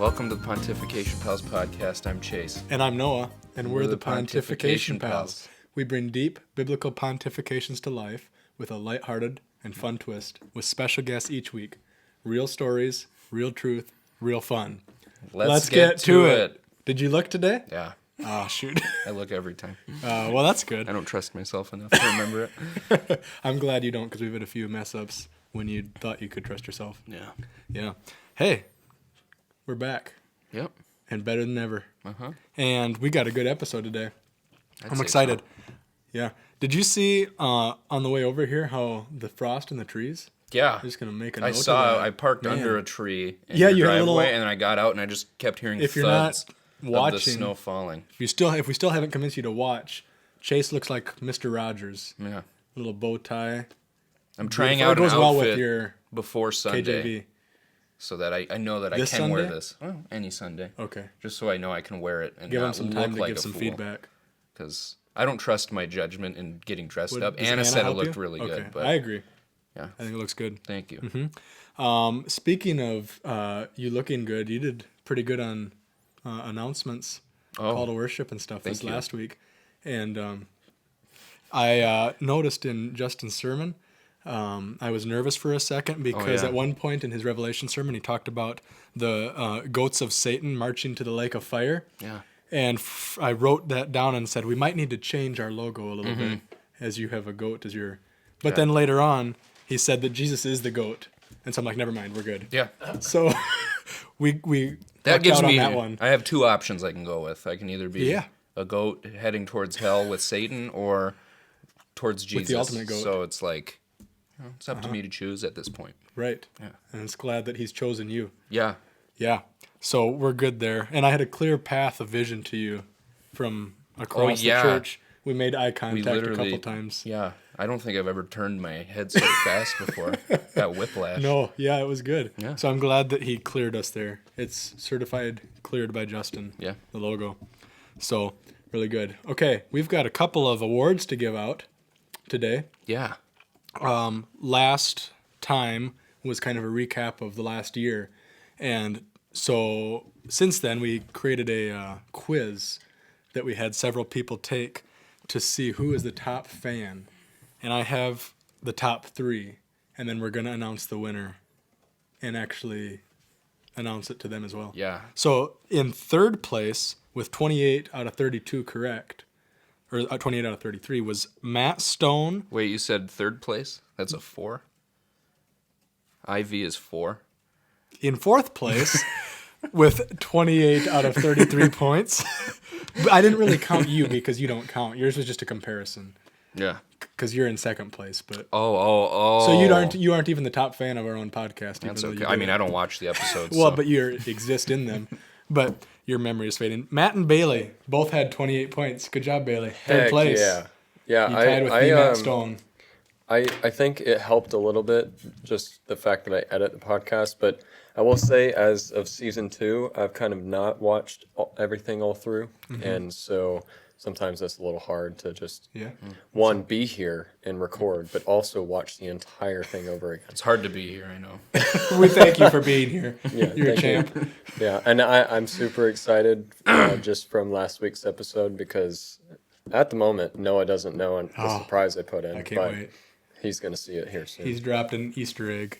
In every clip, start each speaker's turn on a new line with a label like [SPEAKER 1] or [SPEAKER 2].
[SPEAKER 1] Welcome to the Pontification Pals podcast. I'm Chase.
[SPEAKER 2] And I'm Noah, and we're the Pontification Pals. We bring deep biblical pontifications to life with a lighthearted and fun twist, with special guests each week. Real stories, real truth, real fun.
[SPEAKER 1] Let's get to it.
[SPEAKER 2] Did you look today?
[SPEAKER 1] Yeah.
[SPEAKER 2] Oh, shoot.
[SPEAKER 1] I look every time.
[SPEAKER 2] Well, that's good.
[SPEAKER 1] I don't trust myself enough to remember it.
[SPEAKER 2] I'm glad you don't, because we've had a few mess-ups when you thought you could trust yourself.
[SPEAKER 1] Yeah.
[SPEAKER 2] Hey, we're back.
[SPEAKER 1] Yep.
[SPEAKER 2] And better than ever.
[SPEAKER 1] Uh-huh.
[SPEAKER 2] And we got a good episode today.
[SPEAKER 1] I'd
[SPEAKER 2] I'm
[SPEAKER 1] say
[SPEAKER 2] excited.
[SPEAKER 1] so.
[SPEAKER 2] Yeah. Did you see on the way over here how the frost in the trees?
[SPEAKER 1] Yeah.
[SPEAKER 2] I'm just going to make a note
[SPEAKER 1] I
[SPEAKER 2] of
[SPEAKER 1] saw,
[SPEAKER 2] that.
[SPEAKER 1] I parked
[SPEAKER 2] Man.
[SPEAKER 1] under a tree in
[SPEAKER 2] Yeah,
[SPEAKER 1] your
[SPEAKER 2] you had a
[SPEAKER 1] driveway,
[SPEAKER 2] little-
[SPEAKER 1] and then I got out and I just kept hearing
[SPEAKER 2] If you're
[SPEAKER 1] thuds
[SPEAKER 2] not watching,
[SPEAKER 1] of the snow falling.
[SPEAKER 2] If we still haven't convinced you to watch, Chase looks like Mr. Rogers.
[SPEAKER 1] Yeah.
[SPEAKER 2] Little bow tie.
[SPEAKER 1] I'm trying
[SPEAKER 2] Beautiful.
[SPEAKER 1] out
[SPEAKER 2] It goes
[SPEAKER 1] an
[SPEAKER 2] well
[SPEAKER 1] outfit
[SPEAKER 2] with your
[SPEAKER 1] before Sunday
[SPEAKER 2] KJV.
[SPEAKER 1] so that I know that
[SPEAKER 2] This
[SPEAKER 1] I can wear
[SPEAKER 2] Sunday?
[SPEAKER 1] this. Well, any Sunday.
[SPEAKER 2] Okay.
[SPEAKER 1] Just so I know I can wear it and
[SPEAKER 2] Give him
[SPEAKER 1] not
[SPEAKER 2] some
[SPEAKER 1] look
[SPEAKER 2] time to
[SPEAKER 1] like
[SPEAKER 2] give
[SPEAKER 1] a
[SPEAKER 2] some
[SPEAKER 1] fool.
[SPEAKER 2] feedback.
[SPEAKER 1] Because I don't trust my judgment in getting dressed up.
[SPEAKER 2] Does
[SPEAKER 1] Anna said it
[SPEAKER 2] help
[SPEAKER 1] looked
[SPEAKER 2] you?
[SPEAKER 1] really
[SPEAKER 2] Okay.
[SPEAKER 1] good. But
[SPEAKER 2] I agree.
[SPEAKER 1] yeah,
[SPEAKER 2] I think it looks good.
[SPEAKER 1] thank you.
[SPEAKER 2] Mm-hmm. Speaking of you looking good, you did pretty good on announcements, call to worship and stuff
[SPEAKER 1] Thank you.
[SPEAKER 2] last week. And I noticed in Justin's sermon, I was nervous for a second because
[SPEAKER 1] yeah.
[SPEAKER 2] at one point in his Revelation sermon, he talked about the goats of Satan marching to the lake of fire.
[SPEAKER 1] Yeah.
[SPEAKER 2] And I wrote that down and said, we might need to change our logo a little
[SPEAKER 1] Mm-hmm.
[SPEAKER 2] bit as you have a goat as your... But then later on, he said that Jesus is the goat. And so I'm like, never mind, we're good.
[SPEAKER 1] Yeah.
[SPEAKER 2] So we
[SPEAKER 1] That
[SPEAKER 2] lucked
[SPEAKER 1] gives
[SPEAKER 2] out
[SPEAKER 1] me.
[SPEAKER 2] on that one.
[SPEAKER 1] I have two options I can go with. I can either be
[SPEAKER 2] Yeah.
[SPEAKER 1] a goat heading towards hell with Satan or towards Jesus.
[SPEAKER 2] With the ultimate goat.
[SPEAKER 1] So it's like, it's up to me to choose at this point.
[SPEAKER 2] Right.
[SPEAKER 1] Yeah.
[SPEAKER 2] And it's glad that he's chosen you.
[SPEAKER 1] Yeah.
[SPEAKER 2] Yeah. So we're good there. And I had a clear path of vision to you from across the church. We made eye contact a couple times.
[SPEAKER 1] Yeah. I don't think I've ever turned my head so fast before. That whiplash.
[SPEAKER 2] No, yeah, it was good.
[SPEAKER 1] Yeah.
[SPEAKER 2] So I'm glad that he cleared us there. It's certified cleared by Justin.
[SPEAKER 1] Yeah.
[SPEAKER 2] The logo. So really good. Okay, we've got a couple of awards to give out today.
[SPEAKER 1] Yeah.
[SPEAKER 2] Last time was kind of a recap of the last year. And so since then, we created a quiz that we had several people take to see who is the top fan. And I have the top 3. And then we're going to announce the winner and actually announce it to them as well.
[SPEAKER 1] Yeah.
[SPEAKER 2] So in third place with 28 out of 32 correct, or 28 out of 33, was Matt Stone.
[SPEAKER 1] Wait, you said third place? That's a 4? IV is 4.
[SPEAKER 2] In fourth place with 28 out of 33 points. But I didn't really count you because you don't count. Yours was just a comparison
[SPEAKER 1] Yeah.
[SPEAKER 2] because you're in second place. But
[SPEAKER 1] Oh.
[SPEAKER 2] so you aren't even the top fan of our own podcast.
[SPEAKER 1] That's
[SPEAKER 2] even though
[SPEAKER 1] okay.
[SPEAKER 2] you
[SPEAKER 1] I
[SPEAKER 2] did
[SPEAKER 1] mean,
[SPEAKER 2] it.
[SPEAKER 1] I don't watch the episodes.
[SPEAKER 2] Well,
[SPEAKER 1] so.
[SPEAKER 2] but you exist in them. But your memory is fading. Matt and Bailey both had 28 points. Good job, Bailey. Third
[SPEAKER 3] Heck,
[SPEAKER 2] place.
[SPEAKER 3] Yeah,
[SPEAKER 2] You tied with Matt Stone.
[SPEAKER 3] I think it helped a little bit, just the fact that I edit the podcast. But I will say, as of season 2, I've kind of not watched everything all through, and so sometimes that's a little hard to just be here and record, but also watch the entire thing over again.
[SPEAKER 1] It's hard to be here, I know.
[SPEAKER 2] We thank you for being here.
[SPEAKER 3] Yeah,
[SPEAKER 2] You're a
[SPEAKER 3] thank
[SPEAKER 2] champ.
[SPEAKER 3] Yeah, and I'm super excited just from last week's episode because at the moment Noah doesn't know the surprise I put in.
[SPEAKER 2] I can't
[SPEAKER 3] but
[SPEAKER 2] wait.
[SPEAKER 3] He's going to see it here soon.
[SPEAKER 2] He's dropped an Easter egg.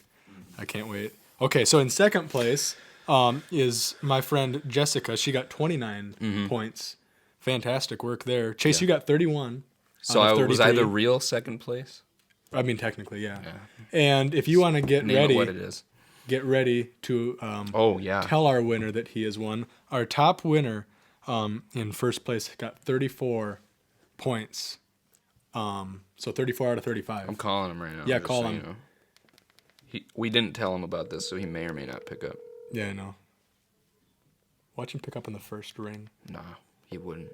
[SPEAKER 2] I can't wait. Okay, so in second place is my friend Jessica. She got 29 points. Fantastic work there. Chase, you got 31.
[SPEAKER 1] So was I the real second place?
[SPEAKER 2] I mean, technically, yeah. And if you want to get
[SPEAKER 1] Name
[SPEAKER 2] ready,
[SPEAKER 1] it what it is.
[SPEAKER 2] get ready to tell our winner that he has won. Our top winner in first place got 34 points. So 34 out of 35.
[SPEAKER 1] I'm calling him right now.
[SPEAKER 2] Yeah,
[SPEAKER 1] just
[SPEAKER 2] call
[SPEAKER 1] so
[SPEAKER 2] him.
[SPEAKER 1] you know. We didn't tell him about this, so he may or may not pick up.
[SPEAKER 2] Yeah, I know. Watch him pick up in the first ring.
[SPEAKER 1] Nah, he wouldn't.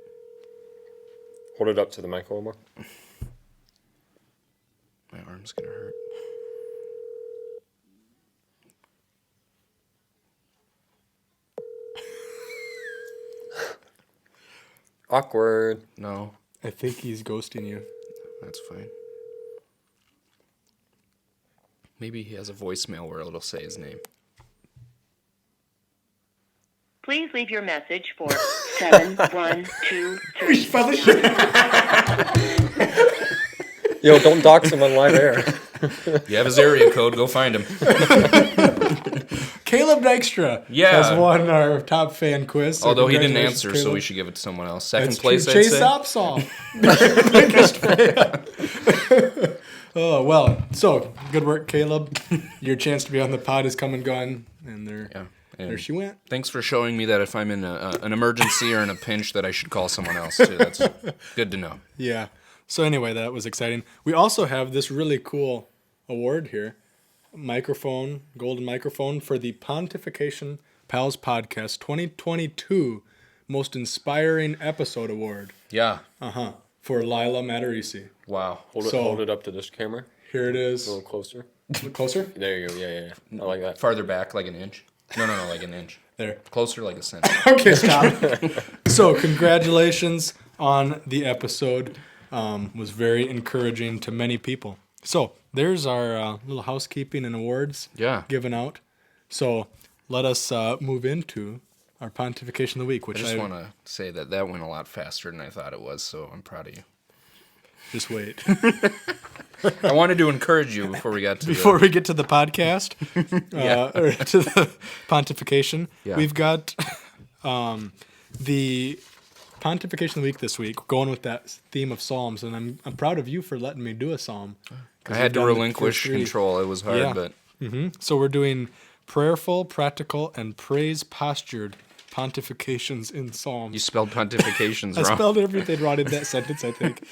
[SPEAKER 3] Hold it up to the mic a little more.
[SPEAKER 1] My arm's gonna hurt.
[SPEAKER 3] Awkward.
[SPEAKER 1] No,
[SPEAKER 2] I think he's ghosting you.
[SPEAKER 1] that's fine. Maybe he has a voicemail where it'll say his name.
[SPEAKER 4] Please leave your message for 7123.
[SPEAKER 3] Yo, don't dox him on live air.
[SPEAKER 1] You have his area code. Go find him.
[SPEAKER 2] Caleb Dykstra has won our top fan quiz. So
[SPEAKER 1] Although he didn't
[SPEAKER 2] congratulations,
[SPEAKER 1] answer,
[SPEAKER 2] Caleb.
[SPEAKER 1] so we should give it to someone else. Second
[SPEAKER 2] That's
[SPEAKER 1] place,
[SPEAKER 2] true.
[SPEAKER 1] I'd
[SPEAKER 2] Chase
[SPEAKER 1] say.
[SPEAKER 2] Opsall. Oh, well, so good work, Caleb. Your chance to be on the pod is come and gone, and there she went.
[SPEAKER 1] Thanks for showing me that if I'm in an emergency or in a pinch, that I should call someone else too. That's good to know.
[SPEAKER 2] Yeah. So anyway, that was exciting. We also have this really cool award here, golden microphone for the Pontification Pals Podcast 2022 Most Inspiring Episode Award.
[SPEAKER 1] Yeah.
[SPEAKER 2] For Lila Matarisi.
[SPEAKER 1] Wow.
[SPEAKER 3] Hold it up to this camera.
[SPEAKER 2] Here it is.
[SPEAKER 3] A little closer.
[SPEAKER 2] A little closer?
[SPEAKER 3] There you go. Yeah. I like that.
[SPEAKER 1] Farther back, like an inch. No, like an inch.
[SPEAKER 2] There.
[SPEAKER 1] Closer, like a centimeter.
[SPEAKER 2] Okay, stop. So congratulations on the episode. Was very encouraging to many people. So there's our little housekeeping and awards given out. So let us move into our Pontification of the Week, which
[SPEAKER 1] I just want to say that went a lot faster than I thought it was, so I'm proud of you.
[SPEAKER 2] Just wait.
[SPEAKER 1] I wanted to encourage you before we get to
[SPEAKER 2] we get to the podcast, or to the Pontification.
[SPEAKER 1] Yeah.
[SPEAKER 2] We've got the Pontification of the Week this week, going with that theme of Psalms, and I'm proud of you for letting me do a Psalm.
[SPEAKER 1] I had to relinquish control. It was hard, but...
[SPEAKER 2] So we're doing Prayerful, Practical, and Praise Postured Pontifications in Psalms.
[SPEAKER 1] You spelled pontifications
[SPEAKER 2] I
[SPEAKER 1] wrong.
[SPEAKER 2] spelled everything wrong in that sentence, I think.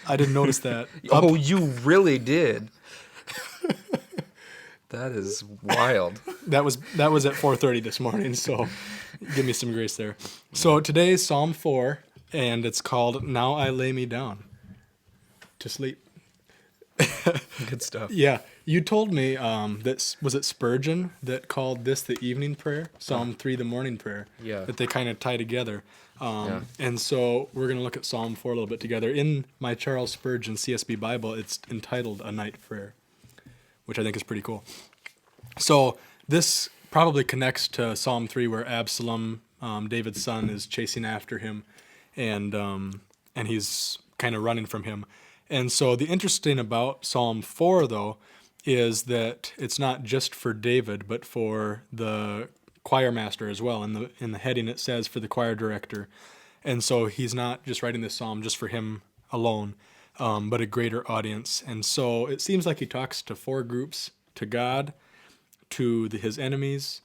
[SPEAKER 2] I didn't notice that.
[SPEAKER 1] Oh, you really did. That is wild.
[SPEAKER 2] That was at 4:30 this morning, so give me some grace there. So today is Psalm 4, and it's called Now I Lay Me Down to Sleep.
[SPEAKER 1] Good stuff.
[SPEAKER 2] Yeah, you told me was it Spurgeon that called this the evening prayer, Psalm 3 the morning prayer.
[SPEAKER 1] Yeah.
[SPEAKER 2] That they kind of tie together. And so we're going to look at Psalm 4 a little bit together. In my Charles Spurgeon CSB Bible, it's entitled A Night Prayer, which I think is pretty cool. So this probably connects to Psalm 3 where Absalom, David's son, is chasing after him, and he's kind of running from him. And so the interesting about Psalm 4, though, is that it's not just for David, but for the choir master as well. In the heading it says for the choir director. And so he's not just writing this psalm just for him alone, but a greater audience. And so it seems like he talks to four groups: to God, to his enemies,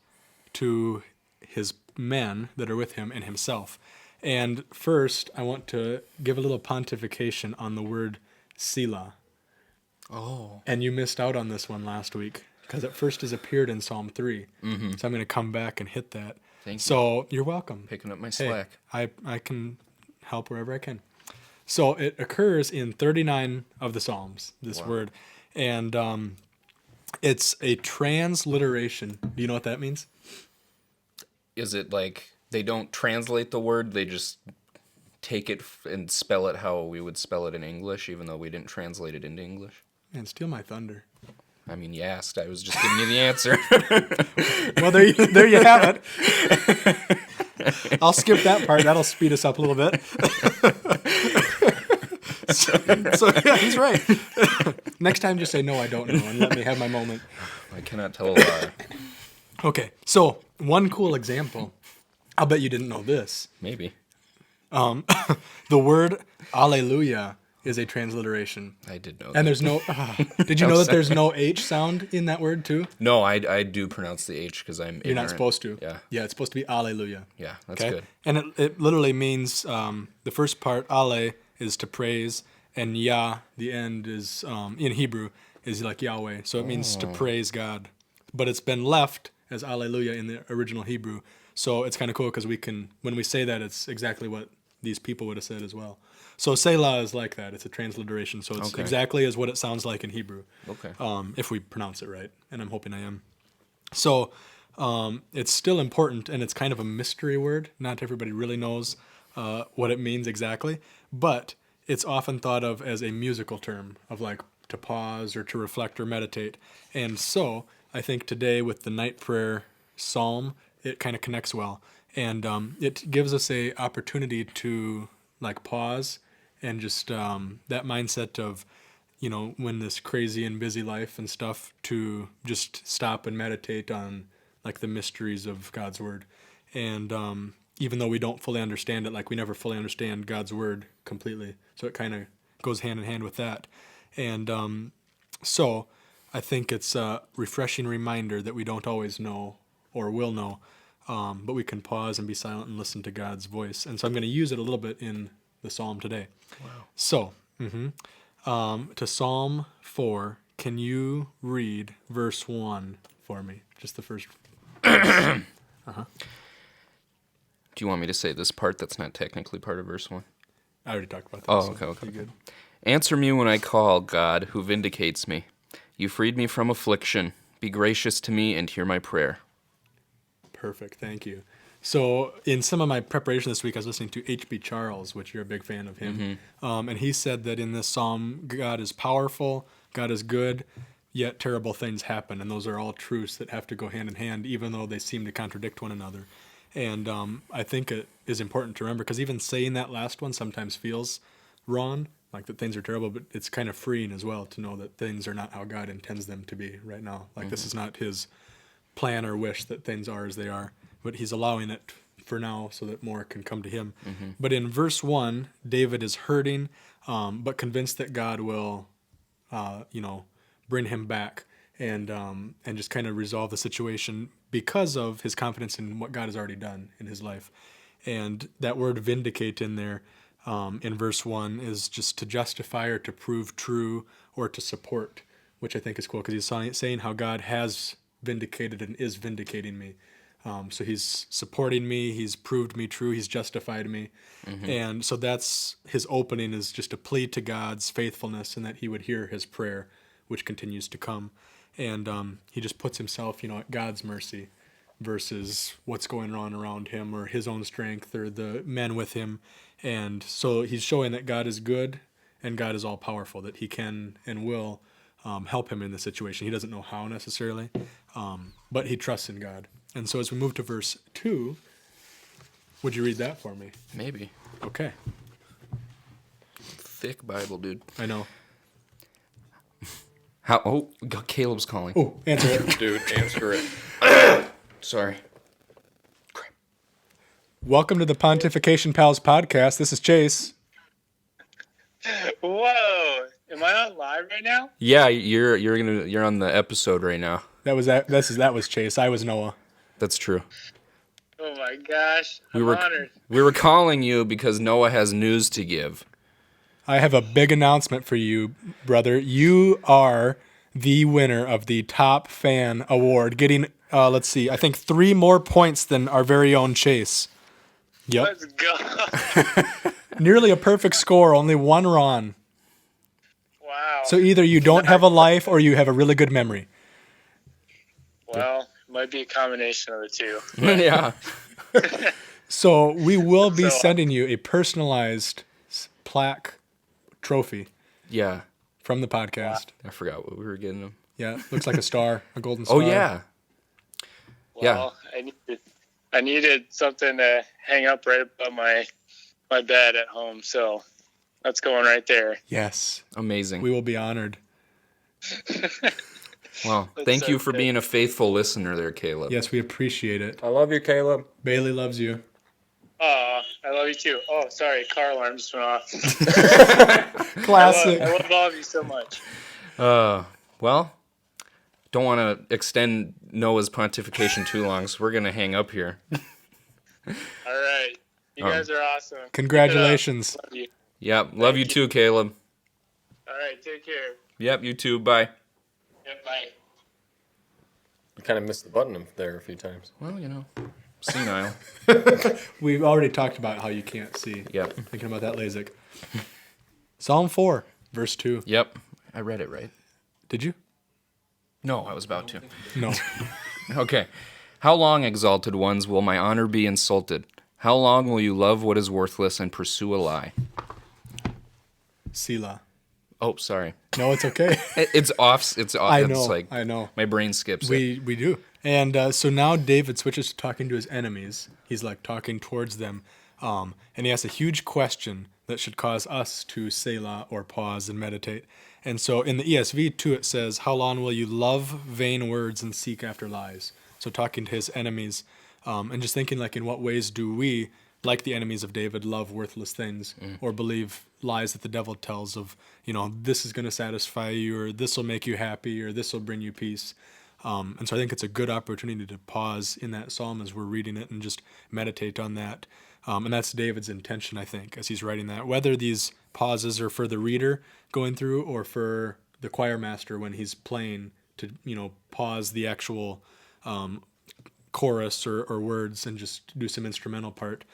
[SPEAKER 2] to his men that are with him, and himself. And first, I want to give a little pontification on the word Selah.
[SPEAKER 1] Oh.
[SPEAKER 2] And you missed out on this one last week because it first has appeared in Psalm 3. Mm-hmm. So I'm going to come back and hit that.
[SPEAKER 1] Thank you.
[SPEAKER 2] So you're welcome.
[SPEAKER 1] Picking up my slack.
[SPEAKER 2] Hey, I can help wherever I can. So it occurs in 39 of the Psalms, this word. And it's a transliteration. Do you know what that means?
[SPEAKER 1] Is it like they don't translate the word, they just take it and spell it how we would spell it in English, even though we didn't translate it into English?
[SPEAKER 2] Man, steal my thunder.
[SPEAKER 1] I mean, you asked. I was just giving you the answer.
[SPEAKER 2] Well, there you have it. I'll skip that part. That'll speed us up a little bit. so yeah, he's right. Next time, just say, no, I don't know, and let me have my moment.
[SPEAKER 1] I cannot tell a lie.
[SPEAKER 2] Okay, so one cool example. I'll bet you didn't know this.
[SPEAKER 1] Maybe.
[SPEAKER 2] The word Alleluia is a transliteration.
[SPEAKER 1] I did know that.
[SPEAKER 2] And there's no... did you know that there's no H sound in that word, too?
[SPEAKER 1] No, I do pronounce the H because I'm
[SPEAKER 2] You're not
[SPEAKER 1] ignorant.
[SPEAKER 2] supposed to.
[SPEAKER 1] Yeah.
[SPEAKER 2] Yeah, it's supposed to be Alleluia.
[SPEAKER 1] Yeah, that's
[SPEAKER 2] Okay?
[SPEAKER 1] good.
[SPEAKER 2] And it literally means, the first part, Ale, is to praise, and Yah, the end, is, in Hebrew, is like Yahweh. So it means to praise God. But it's been left as Alleluia in the original Hebrew. So it's kind of cool because when we say that, it's exactly what these people would have said as well. So Selah is like that. It's a transliteration. So it's exactly as what it sounds like in Hebrew.
[SPEAKER 1] Okay.
[SPEAKER 2] If we pronounce it right. And I'm hoping I am. So it's still important, and it's kind of a mystery word. Not everybody really knows what it means exactly. But it's often thought of as a musical term of like to pause or to reflect or meditate. And so I think today with the night prayer psalm, it kind of connects well. And it gives us a opportunity to like pause and just that mindset of, when this crazy and busy life and stuff, to just stop and meditate on like the mysteries of God's word. And even though we don't fully understand it, like we never fully understand God's word completely. So it kind of goes hand in hand with that. And so I think it's a refreshing reminder that we don't always know or will know, but we can pause and be silent and listen to God's voice. And so I'm going to use it a little bit in the psalm today. Wow. So, to Psalm 4, can you read verse 1 for me? Just the first.
[SPEAKER 1] Do you want me to say this part that's not technically part of verse 1?
[SPEAKER 2] I already talked about that.
[SPEAKER 1] Oh,
[SPEAKER 2] so
[SPEAKER 1] okay.
[SPEAKER 2] you're good.
[SPEAKER 1] Answer me when I call, God, who vindicates me. You freed me from affliction. Be gracious to me and hear my prayer.
[SPEAKER 2] Perfect. Thank you. So in some of my preparation this week, I was listening to H.B. Charles, which you're a big fan of him. And he said that in this psalm, God is powerful, God is good, yet terrible things happen. And those are all truths that have to go hand in hand, even though they seem to contradict one another. And I think it is important to remember, because even saying that last one sometimes feels wrong, like that things are terrible, but it's kind of freeing as well to know that things are not how God intends them to be right now. Like this is not his plan or wish that things are as they are, but he's allowing it for now so that more can come to him. But in verse 1, David is hurting, but convinced that God will, bring him back and just kind of resolve the situation because of his confidence in what God has already done in his life. And that word vindicate in there in verse 1 is just to justify or to prove true or to support, which I think is cool because he's saying how God has vindicated and is vindicating me. So he's supporting me, he's proved me true, he's justified me. And so that's his opening, is just a plea to God's faithfulness and that he would hear his prayer, which continues to come. And he just puts himself, at God's mercy versus what's going on around him or his own strength or the men with him. And so he's showing that God is good and God is all powerful, that he can and will help him in the situation. He doesn't know how necessarily, but he trusts in God. And so as we move to verse 2, would you read that for me?
[SPEAKER 1] Maybe.
[SPEAKER 2] Okay.
[SPEAKER 1] Thick Bible, dude.
[SPEAKER 2] I know.
[SPEAKER 1] Caleb's calling.
[SPEAKER 2] Oh, answer it.
[SPEAKER 3] Dude, answer it.
[SPEAKER 1] Sorry.
[SPEAKER 2] Welcome to the Pontification Pals podcast. This is Chase.
[SPEAKER 4] Whoa! Am I on live right now?
[SPEAKER 1] Yeah, you're on the episode right now.
[SPEAKER 2] That was Chase. I was Noah.
[SPEAKER 1] That's true.
[SPEAKER 4] Oh my gosh! I'm honored.
[SPEAKER 1] We were calling you because Noah has news to give.
[SPEAKER 2] I have a big announcement for you, brother. You are the winner of the Top Fan Award, getting, I think 3 more points than our very own Chase. Yep.
[SPEAKER 4] Let's go!
[SPEAKER 2] Nearly a perfect score, only 1 wrong.
[SPEAKER 4] Wow.
[SPEAKER 2] So either you don't have a life or you have a really good memory.
[SPEAKER 4] Well, might be a combination of the two.
[SPEAKER 1] Yeah.
[SPEAKER 2] So we will be sending you a personalized plaque trophy.
[SPEAKER 1] Yeah.
[SPEAKER 2] From the podcast.
[SPEAKER 1] I forgot what we were getting them.
[SPEAKER 2] Yeah, looks like a star, a golden star.
[SPEAKER 1] Oh, yeah.
[SPEAKER 4] Well, I needed something to hang up right above my bed at home, so that's going right there.
[SPEAKER 2] Yes.
[SPEAKER 1] Amazing.
[SPEAKER 2] We will be honored.
[SPEAKER 1] Well, thank you for being a faithful listener there, Caleb.
[SPEAKER 2] Yes, we appreciate it.
[SPEAKER 3] I love you, Caleb.
[SPEAKER 2] Bailey loves you.
[SPEAKER 4] Oh, I love you too. Oh, sorry, car alarm just went off.
[SPEAKER 2] Classic.
[SPEAKER 4] I love all of you so much.
[SPEAKER 1] Well, don't want to extend Noah's pontification too long, so we're going to hang up here.
[SPEAKER 4] All right. You guys are awesome.
[SPEAKER 2] Congratulations.
[SPEAKER 4] Love you.
[SPEAKER 1] Yep. Love you too, Caleb.
[SPEAKER 4] All right. Take care.
[SPEAKER 1] Yep. You too. Bye.
[SPEAKER 4] Yep, bye.
[SPEAKER 3] You kind of missed the button there a few times.
[SPEAKER 1] Well, senile.
[SPEAKER 2] We've already talked about how you can't see.
[SPEAKER 1] Yep.
[SPEAKER 2] Thinking about that LASIK. Psalm 4, verse 2.
[SPEAKER 1] Yep. I read it right.
[SPEAKER 2] Did you?
[SPEAKER 1] No, I was about to.
[SPEAKER 2] No.
[SPEAKER 1] Okay. How long, exalted ones, will my honor be insulted? How long will you love what is worthless and pursue a lie?
[SPEAKER 2] Selah.
[SPEAKER 1] Oh, sorry.
[SPEAKER 2] No, it's okay.
[SPEAKER 1] It's off. It's off.
[SPEAKER 2] I
[SPEAKER 1] It's
[SPEAKER 2] know.
[SPEAKER 1] like
[SPEAKER 2] I know.
[SPEAKER 1] my brain skips it.
[SPEAKER 2] We do. And so now David switches to talking to his enemies. He's like talking towards them. And he asks a huge question that should cause us to Selah or pause and meditate. And so in the ESV too, it says, "How long will you love vain words and seek after lies?" So talking to his enemies, and just thinking like, in what ways do we, like the enemies of David, love worthless things or believe lies that the devil tells of, this is going to satisfy you, or this will make you happy, or this will bring you peace. And so I think it's a good opportunity to pause in that psalm as we're reading it and just meditate on that. And that's David's intention, I think, as he's writing that. Whether these pauses are for the reader going through or for the choir master when he's playing to, pause the actual chorus or words and just do some instrumental part.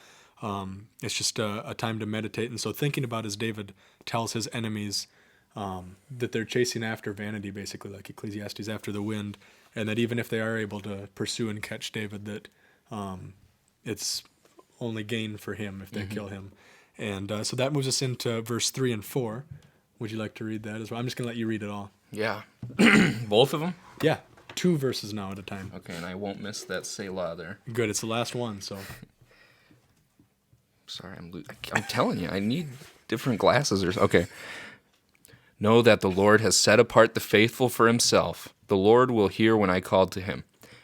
[SPEAKER 2] It's just a time to meditate. And so thinking about as David tells his enemies that they're chasing after vanity, basically, like Ecclesiastes, after the wind, and that even if they are able to pursue and catch David, that it's only gain for him if they kill him. And so that moves us into verse 3 and 4. Would you like to read that as well? I'm just going to let you read it all.
[SPEAKER 1] Yeah. Both of them?
[SPEAKER 2] Yeah, 2 verses now at a time.
[SPEAKER 1] Okay, and I won't miss that Selah there.
[SPEAKER 2] Good, it's the last one, so.
[SPEAKER 1] Sorry, I'm telling you, I need different glasses okay. Know that the Lord has set apart the faithful for himself. The Lord will hear when I call to him.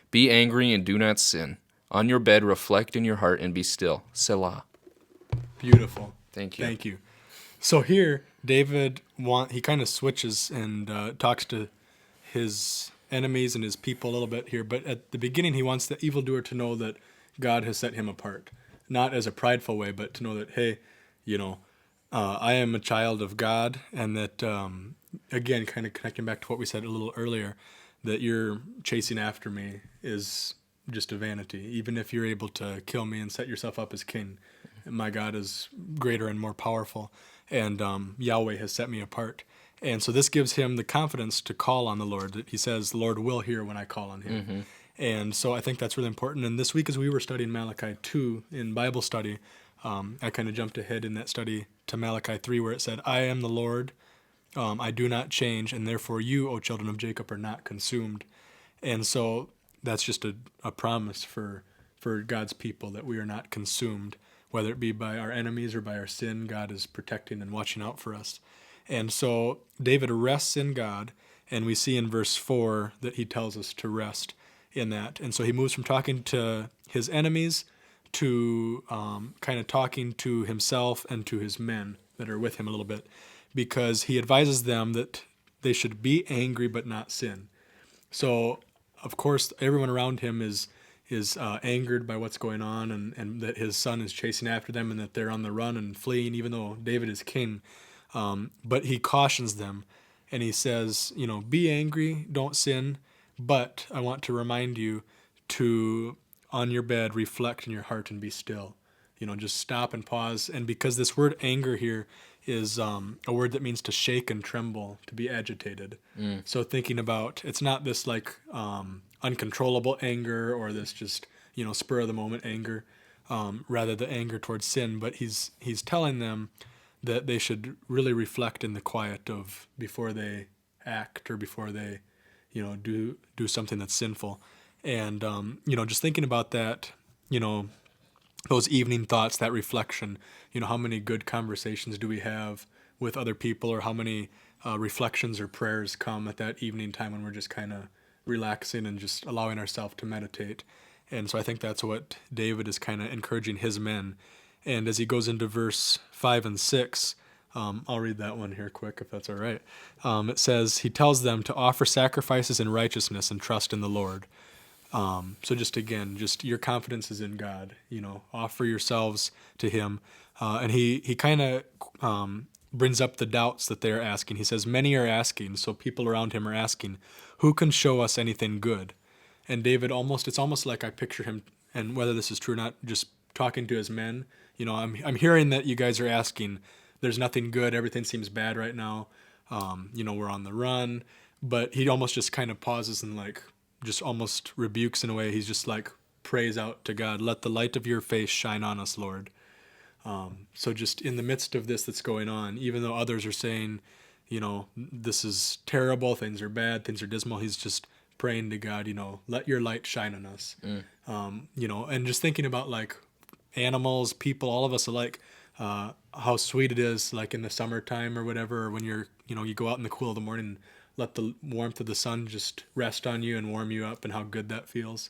[SPEAKER 1] Be angry and do not sin. On your bed, reflect in your heart and be still. Selah.
[SPEAKER 2] Beautiful.
[SPEAKER 1] Thank you.
[SPEAKER 2] Thank you. So here, David he kind of switches and talks to his enemies and his people a little bit here. But at the beginning, he wants the evildoer to know that God has set him apart. Not as a prideful way, but to know that, hey, I am a child of God, and that, again, kind of connecting back to what we said a little earlier, that you're chasing after me is just a vanity. Even if you're able to kill me and set yourself up as king, my God is greater and more powerful, and Yahweh has set me apart. And so this gives him the confidence to call on the Lord. That he says, the Lord will hear when I call on him. Mm-hmm. And so I think that's really important. And this week, as we were studying Malachi 2 in Bible study, I kind of jumped ahead in that study to Malachi 3, where it said, I am the Lord, I do not change, and therefore you, O children of Jacob, are not consumed. And so that's just a promise for God's people, that we are not consumed, whether it be by our enemies or by our sin. God is protecting and watching out for us. And so David rests in God, and we see in verse 4 that he tells us to rest in that. And so he moves from talking to his enemies to kind of talking to himself and to his men that are with him a little bit, because he advises them that they should be angry but not sin. So, of course, everyone around him is angered by what's going on, and that his son is chasing after them, and that they're on the run and fleeing, even though David is king. But he cautions them, and he says, be angry, don't sin, but I want to remind you to, on your bed, reflect in your heart and be still. Just stop and pause. And because this word anger here is a word that means to shake and tremble, to be agitated. So thinking about, it's not this like uncontrollable anger or this just, spur of the moment anger, rather the anger towards sin. But he's telling them that they should really reflect in the quiet of before they act or before they, do something that's sinful. And, just thinking about that, those evening thoughts, that reflection, how many good conversations do we have with other people, or how many reflections or prayers come at that evening time when we're just kind of relaxing and just allowing ourselves to meditate. And so I think that's what David is kind of encouraging his men. And as he goes into verse 5 and 6, I'll read that one here quick if that's all right. It says, he tells them to offer sacrifices in righteousness and trust in the Lord. So just again, just your confidence is in God, offer yourselves to him. And he kind of brings up the doubts that they're asking. He says, many are asking, so people around him are asking, who can show us anything good? And David it's almost like I picture him, and whether this is true or not, just talking to his men. I'm hearing that you guys are asking, there's nothing good, everything seems bad right now. We're on the run, but he almost just kind of pauses and just almost rebukes in a way. He's just prays out to God, let the light of your face shine on us, Lord. So just in the midst of this that's going on, even though others are saying, this is terrible, things are bad, things are dismal, he's just praying to God, let your light shine on us. And just thinking about like animals, people, all of us alike, how sweet it is, like in the summertime or whatever, or when you go out in the cool of the morning and let the warmth of the sun just rest on you and warm you up, and how good that feels.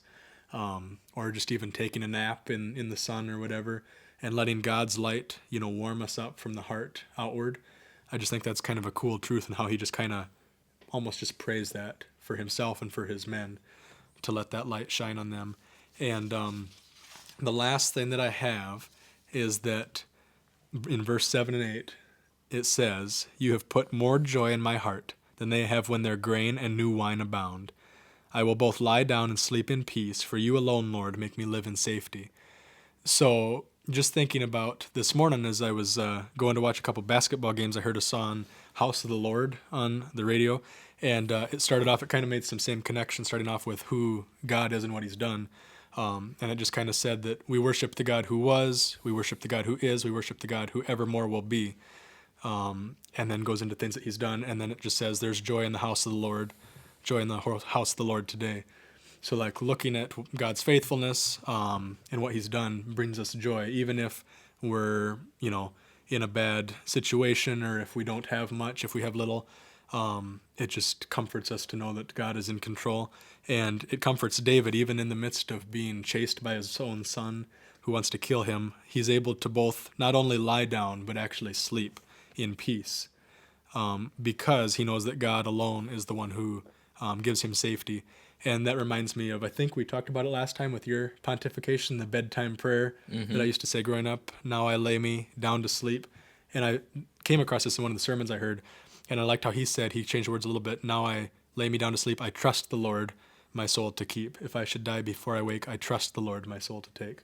[SPEAKER 2] Or just even taking a nap in the sun or whatever, and letting God's light, warm us up from the heart outward. I just think that's kind of a cool truth, and how he just kind of almost just prays that for himself and for his men, to let that light shine on them. And the last thing that I have is that in verse 7 and 8, it says, "You have put more joy in my heart than they have when their grain and new wine abound. I will both lie down and sleep in peace, for you alone, Lord, make me live in safety." So just thinking about this morning as I was going to watch a couple basketball games, I heard a song, House of the Lord, on the radio. And it started off, it kind of made some same connection, starting off with who God is and what he's done. And it just kind of said that we worship the God who was, we worship the God who is, we worship the God who evermore will be. And then goes into things that he's done. And then it just says there's joy in the house of the Lord, joy in the house of the Lord today. So like looking at God's faithfulness and what he's done brings us joy, even if we're, in a bad situation, or if we don't have much, if we have little. It just comforts us to know that God is in control. And it comforts David, even in the midst of being chased by his own son who wants to kill him. He's able to both not only lie down, but actually sleep in peace, because he knows that God alone is the one who gives him safety. And that reminds me of, I think we talked about it last time with your pontification, the bedtime prayer that I used to say growing up, "Now I lay me down to sleep." And I came across this in one of the sermons I heard, and I liked how he said, he changed the words a little bit, "Now I lay me down to sleep, I trust the Lord my soul to keep. If I should die before I wake, I trust the Lord my soul to take."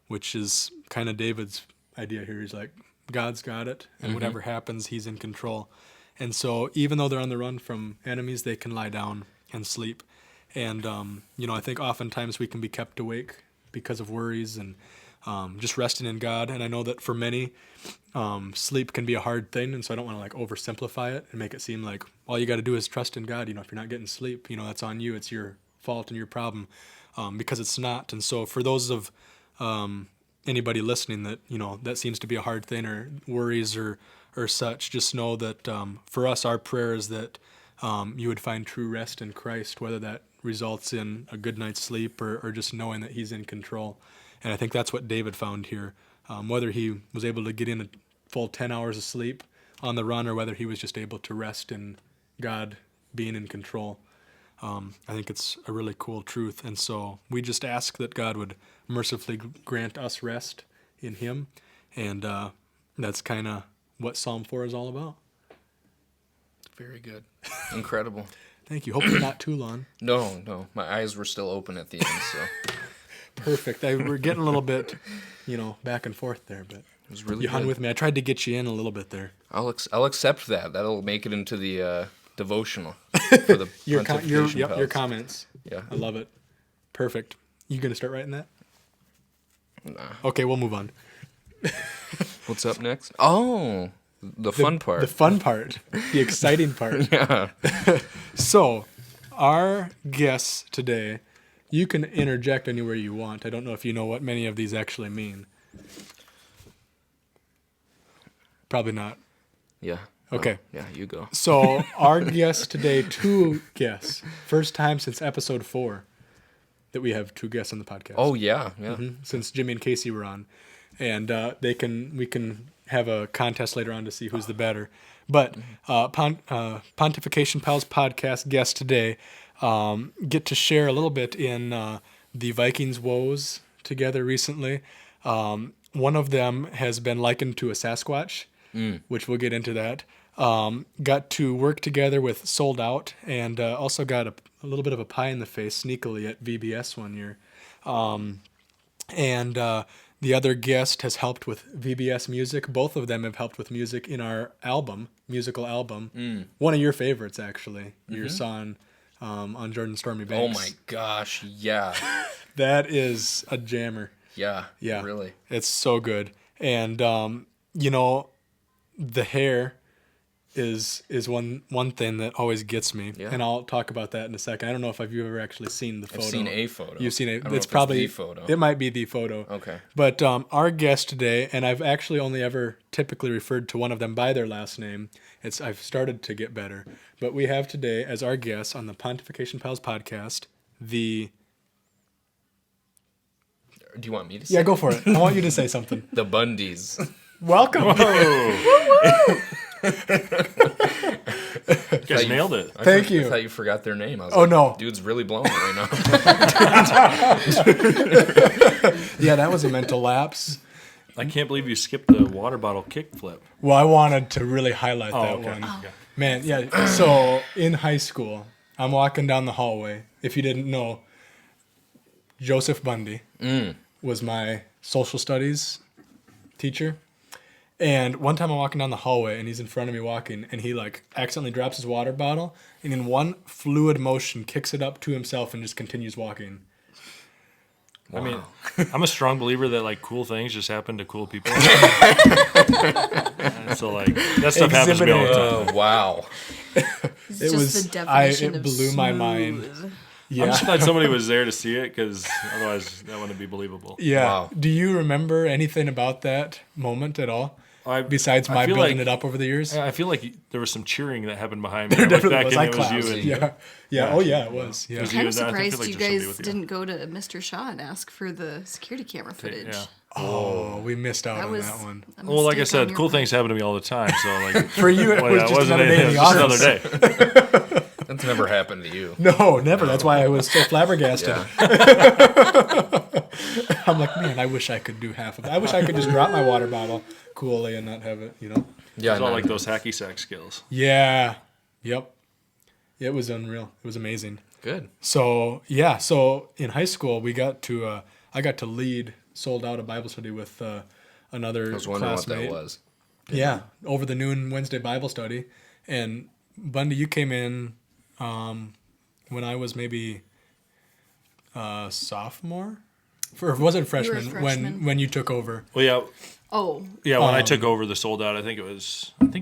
[SPEAKER 2] Which is kind of David's idea here. He's like, God's got it, and whatever happens, he's in control. And so even though they're on the run from enemies, they can lie down and sleep. And, I think oftentimes we can be kept awake because of worries and just resting in God. And I know that for many, sleep can be a hard thing. And so I don't want to like oversimplify it and make it seem like all you got to do is trust in God. If you're not getting sleep, that's on you. It's your fault and your problem, because it's not. And so for those of anybody listening that, that seems to be a hard thing, or worries or such, just know that for us, our prayer is that you would find true rest in Christ, whether that results in a good night's sleep or just knowing that he's in control. And I think that's what David found here. Whether he was able to get in a full 10 hours of sleep on the run, or whether he was just able to rest in God being in control. I think it's a really cool truth. And so we just ask that God would mercifully grant us rest in him. And that's kind of what Psalm 4 is all about.
[SPEAKER 1] Very good. Incredible.
[SPEAKER 2] Thank you. Hopefully not too long.
[SPEAKER 1] No. My eyes were still open at the end, so.
[SPEAKER 2] Perfect. We're getting a little bit, back and forth there, but
[SPEAKER 1] It was really
[SPEAKER 2] you hung
[SPEAKER 1] good.
[SPEAKER 2] with me. I tried to get you in a little bit there.
[SPEAKER 1] I'll accept that. That'll make it into the devotional for the
[SPEAKER 2] Your
[SPEAKER 1] Pontification pals.
[SPEAKER 2] comments.
[SPEAKER 1] Yeah.
[SPEAKER 2] I love it. Perfect. You going to start writing that?
[SPEAKER 1] Nah.
[SPEAKER 2] Okay, we'll move on.
[SPEAKER 1] What's up next? Oh, the fun part.
[SPEAKER 2] The fun part. The exciting part.
[SPEAKER 1] Yeah.
[SPEAKER 2] So, our guests today, you can interject anywhere you want. I don't know if you know what many of these actually mean. Probably not.
[SPEAKER 1] Yeah.
[SPEAKER 2] Okay.
[SPEAKER 1] Yeah, you go.
[SPEAKER 2] So, our guests today, two guests. First time since episode 4 that we have two guests on the podcast.
[SPEAKER 1] Oh, yeah.
[SPEAKER 2] Since Jimmy and Casey were on. And we can have a contest later on to see who's the better. But Pontification Pals podcast guests today get to share a little bit in the Vikings' woes together recently. One of them has been likened to a Sasquatch, which we'll get into that. Got to work together with Sold Out, and also got a little bit of a pie in the face sneakily at VBS one year. And the other guest has helped with VBS music. Both of them have helped with music in our musical album. One of your favorites, actually. Your song on Jordan Stormy Banks.
[SPEAKER 1] Oh my gosh, yeah.
[SPEAKER 2] That is a jammer.
[SPEAKER 1] Yeah,
[SPEAKER 2] Yeah.
[SPEAKER 1] really.
[SPEAKER 2] It's so good. And, the hair is one thing that always gets me,
[SPEAKER 1] Yeah.
[SPEAKER 2] and I'll talk about that in a second. I don't know if you've ever actually seen the photo.
[SPEAKER 1] I've seen a photo.
[SPEAKER 2] You've seen
[SPEAKER 1] I
[SPEAKER 2] it.
[SPEAKER 1] don't know
[SPEAKER 2] It's
[SPEAKER 1] if
[SPEAKER 2] probably
[SPEAKER 1] the photo.
[SPEAKER 2] It might be the photo.
[SPEAKER 1] Okay.
[SPEAKER 2] But our guest today, and I've actually only ever typically referred to one of them by their last name. I've started to get better. But we have today as our guest on the Pontification Pals podcast,
[SPEAKER 1] Do you want me to say?
[SPEAKER 2] Yeah, go for it. I want you to say something.
[SPEAKER 1] The Bundys.
[SPEAKER 2] Welcome.
[SPEAKER 5] You guys nailed it.
[SPEAKER 2] Thank you.
[SPEAKER 1] I thought you forgot their name. I was
[SPEAKER 2] Oh, no.
[SPEAKER 1] Dude's really blowing it right now.
[SPEAKER 2] Yeah, that was a mental lapse.
[SPEAKER 5] I can't believe you skipped the water bottle kickflip.
[SPEAKER 2] Well, I wanted to really highlight that
[SPEAKER 5] okay.
[SPEAKER 2] one.
[SPEAKER 5] Oh.
[SPEAKER 2] Man, yeah. So in high school, I'm walking down the hallway. If you didn't know, Joseph Bundy was my social studies teacher. And one time I'm walking down the hallway and he's in front of me walking and he like accidentally drops his water bottle and in one fluid motion kicks it up to himself and just continues walking.
[SPEAKER 5] I mean, I'm a strong believer that like cool things just happen to cool people. And so like that stuff happens to me all the time.
[SPEAKER 1] Oh, wow.
[SPEAKER 6] It's
[SPEAKER 2] It
[SPEAKER 6] just
[SPEAKER 2] was-
[SPEAKER 6] the definition
[SPEAKER 2] it
[SPEAKER 6] of
[SPEAKER 2] blew my mind.
[SPEAKER 6] smooth.
[SPEAKER 2] Yeah.
[SPEAKER 5] I'm just glad somebody was there to see it because otherwise that wouldn't be believable.
[SPEAKER 2] Yeah.
[SPEAKER 1] Wow.
[SPEAKER 2] Do you remember anything about that moment at all? Besides my
[SPEAKER 5] feel
[SPEAKER 2] building
[SPEAKER 5] like-
[SPEAKER 2] it up over the years?
[SPEAKER 5] I feel like there was some cheering that happened behind me.
[SPEAKER 2] There
[SPEAKER 5] I looked
[SPEAKER 2] definitely
[SPEAKER 5] back
[SPEAKER 2] was.
[SPEAKER 5] and
[SPEAKER 2] I
[SPEAKER 5] it was
[SPEAKER 2] clapped.
[SPEAKER 5] you. And,
[SPEAKER 2] Yeah. Oh, yeah, it was. Yeah.
[SPEAKER 5] Was
[SPEAKER 6] Kind
[SPEAKER 5] you
[SPEAKER 6] of
[SPEAKER 5] and I feel
[SPEAKER 6] surprised
[SPEAKER 5] like
[SPEAKER 6] you
[SPEAKER 5] just somebody
[SPEAKER 6] guys
[SPEAKER 5] with you.
[SPEAKER 6] didn't go to Mr. Shaw and ask for the security camera footage.
[SPEAKER 5] Yeah.
[SPEAKER 2] Oh, we missed out
[SPEAKER 6] That
[SPEAKER 2] on
[SPEAKER 6] was
[SPEAKER 2] that one.
[SPEAKER 6] a
[SPEAKER 5] Well, like I
[SPEAKER 6] mistake on
[SPEAKER 5] said,
[SPEAKER 6] your
[SPEAKER 5] cool
[SPEAKER 6] part.
[SPEAKER 5] things happen to me all the time. So like
[SPEAKER 2] For you, it
[SPEAKER 5] well,
[SPEAKER 2] was
[SPEAKER 5] yeah,
[SPEAKER 2] just another day in
[SPEAKER 5] it
[SPEAKER 2] the
[SPEAKER 5] was
[SPEAKER 2] office.
[SPEAKER 5] just another day.
[SPEAKER 1] That's never happened to you.
[SPEAKER 2] No, never. That's why I was so flabbergasted.
[SPEAKER 1] Yeah.
[SPEAKER 2] I'm like, man, I wish I could do half of it. I wish I could just drop my water bottle coolly and not have it,
[SPEAKER 1] Yeah,
[SPEAKER 5] It's all
[SPEAKER 1] no.
[SPEAKER 5] like those hacky sack skills.
[SPEAKER 2] Yeah. Yep. It was unreal. It was amazing.
[SPEAKER 1] Good.
[SPEAKER 2] So, yeah. So in high school, I got to lead sold out a Bible study with another
[SPEAKER 1] I was wondering what
[SPEAKER 2] classmate.
[SPEAKER 1] that was.
[SPEAKER 2] Yeah, over the noon Wednesday Bible study. And Bundy, you came in when I was maybe sophomore? Or was it freshman,
[SPEAKER 6] freshman.
[SPEAKER 2] when you took over?
[SPEAKER 5] Well, yeah,
[SPEAKER 6] Oh,
[SPEAKER 5] when I took over the sold out, I think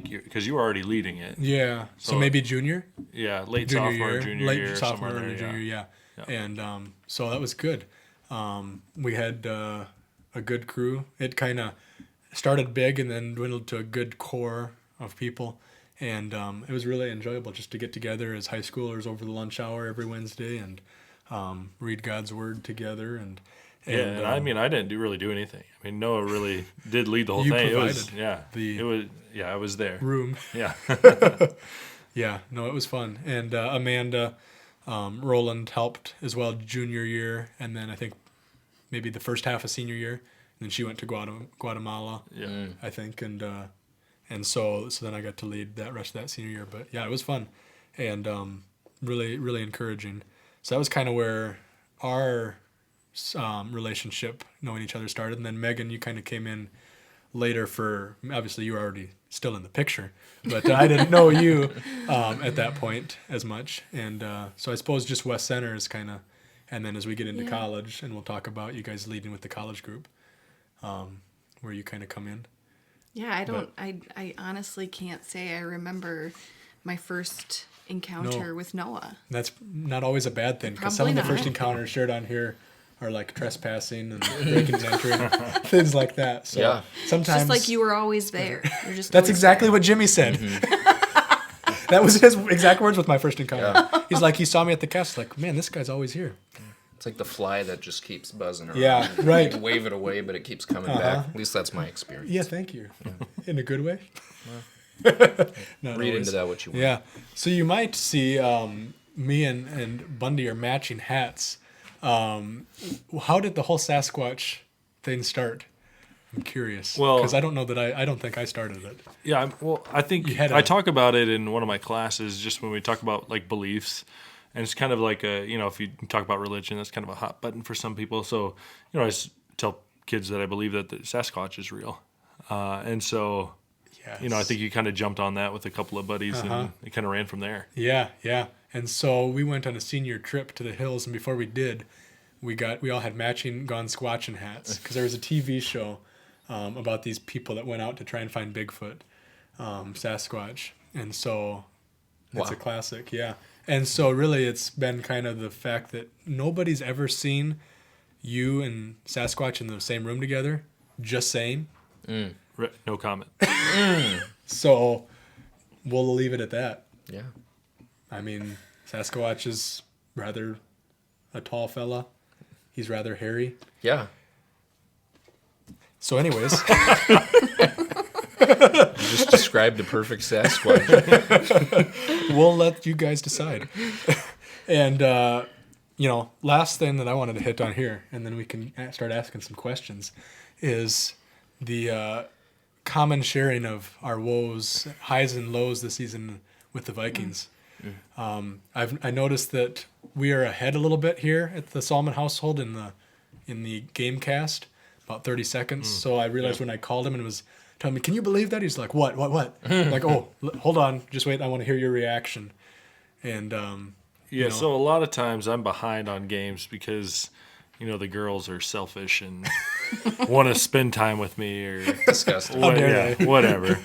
[SPEAKER 5] you because you were already leading it.
[SPEAKER 2] Yeah. So
[SPEAKER 5] So-
[SPEAKER 2] maybe junior?
[SPEAKER 5] Yeah, late
[SPEAKER 2] Junior
[SPEAKER 5] sophomore,
[SPEAKER 2] year.
[SPEAKER 5] junior
[SPEAKER 2] Late
[SPEAKER 5] year,
[SPEAKER 2] sophomore,
[SPEAKER 5] somewhere
[SPEAKER 2] early
[SPEAKER 5] there,
[SPEAKER 2] junior, yeah.
[SPEAKER 5] Yeah.
[SPEAKER 2] And so that was good. We had a good crew. It kind of started big and then dwindled to a good core of people. And it was really enjoyable just to get together as high schoolers over the lunch hour every Wednesday and read God's Word together. And
[SPEAKER 5] I mean, I didn't really do anything. I mean, Noah really did lead the whole
[SPEAKER 2] You
[SPEAKER 5] thing.
[SPEAKER 2] provided
[SPEAKER 5] I was there.
[SPEAKER 2] room.
[SPEAKER 5] Yeah.
[SPEAKER 2] Yeah, no, it was fun. And Amanda Roland helped as well junior year, and then I think maybe the first half of senior year. And then she went to Guatemala,
[SPEAKER 5] Yeah.
[SPEAKER 2] I think, and so then I got to lead that rest of that senior year. But yeah, it was fun, and really, really encouraging. So that was kind of where our relationship, knowing each other, started. And then Megan, you kind of came in later obviously you were already still in the picture, but I didn't know you at that point as much. And so I suppose just West Center is kind of, and then as we get into
[SPEAKER 6] Yeah.
[SPEAKER 2] college, and we'll talk about you guys leading with the college group, where you kind of come in.
[SPEAKER 6] yeah. I honestly can't say I remember my first encounter
[SPEAKER 2] No.
[SPEAKER 6] with Noah.
[SPEAKER 2] That's not always a bad thing, because some of
[SPEAKER 6] Probably
[SPEAKER 2] the first
[SPEAKER 6] not.
[SPEAKER 2] encounters shared on here are like trespassing and breaking and entering, things like that. So
[SPEAKER 1] Yeah.
[SPEAKER 2] sometimes
[SPEAKER 6] Just like you were always there. You're just
[SPEAKER 2] That's
[SPEAKER 6] always
[SPEAKER 2] exactly
[SPEAKER 6] there.
[SPEAKER 2] what Jimmy said. That was his exact words with my first encounter. He's like, he saw me at the cast, like, man, this guy's always here.
[SPEAKER 1] It's like the fly that just keeps buzzing around.
[SPEAKER 2] Yeah, right.
[SPEAKER 1] You wave it away, but it keeps coming back. At least that's my experience.
[SPEAKER 2] Yeah, thank you. In a good way. Not
[SPEAKER 1] Read
[SPEAKER 2] always.
[SPEAKER 1] into that what you want.
[SPEAKER 2] Yeah. So you might see me and Bundy are matching hats. How did the whole Sasquatch thing start? I'm curious.
[SPEAKER 5] Well-
[SPEAKER 2] because I don't know that I don't think I started it.
[SPEAKER 5] Yeah, I think
[SPEAKER 2] had
[SPEAKER 5] I talk about it in one of my classes just when we talk about like beliefs. And it's kind of like if you talk about religion, that's kind of a hot button for some people. So, I just tell kids that I believe that the Sasquatch is real. And so,
[SPEAKER 2] Yes.
[SPEAKER 5] I think you kind of jumped on that with a couple of buddies and it kind of ran from there.
[SPEAKER 2] Yeah, yeah. And so we went on a senior trip to the hills, and before we did, we all had matching Gone Squatching hats, because there was a TV show about these people that went out to try and find Bigfoot, Sasquatch. And so it's
[SPEAKER 1] Wow.
[SPEAKER 2] a classic, yeah. And so really it's been kind of the fact that nobody's ever seen you and Sasquatch in the same room together, just saying.
[SPEAKER 5] No comment.
[SPEAKER 2] So we'll leave it at that.
[SPEAKER 1] Yeah.
[SPEAKER 2] I mean, Sasquatch is rather a tall fella. He's rather hairy.
[SPEAKER 1] Yeah.
[SPEAKER 2] So anyways,
[SPEAKER 1] You just described the perfect Sasquatch.
[SPEAKER 2] we'll let you guys decide. And, last thing that I wanted to hit on here, and then we can start asking some questions, is the common sharing of our woes, highs and lows this season with the Vikings. I noticed that we are ahead a little bit here at the Solomon household in the game cast, about 30 seconds. So I realized when I called him and was telling me, "Can you believe that?" He's like, "What? Like, "Oh, hold on, just wait. I want to hear your reaction." And
[SPEAKER 5] So a lot of times I'm behind on games because, the girls are selfish and want to spend time with me or
[SPEAKER 1] Disgusting.
[SPEAKER 5] whatever.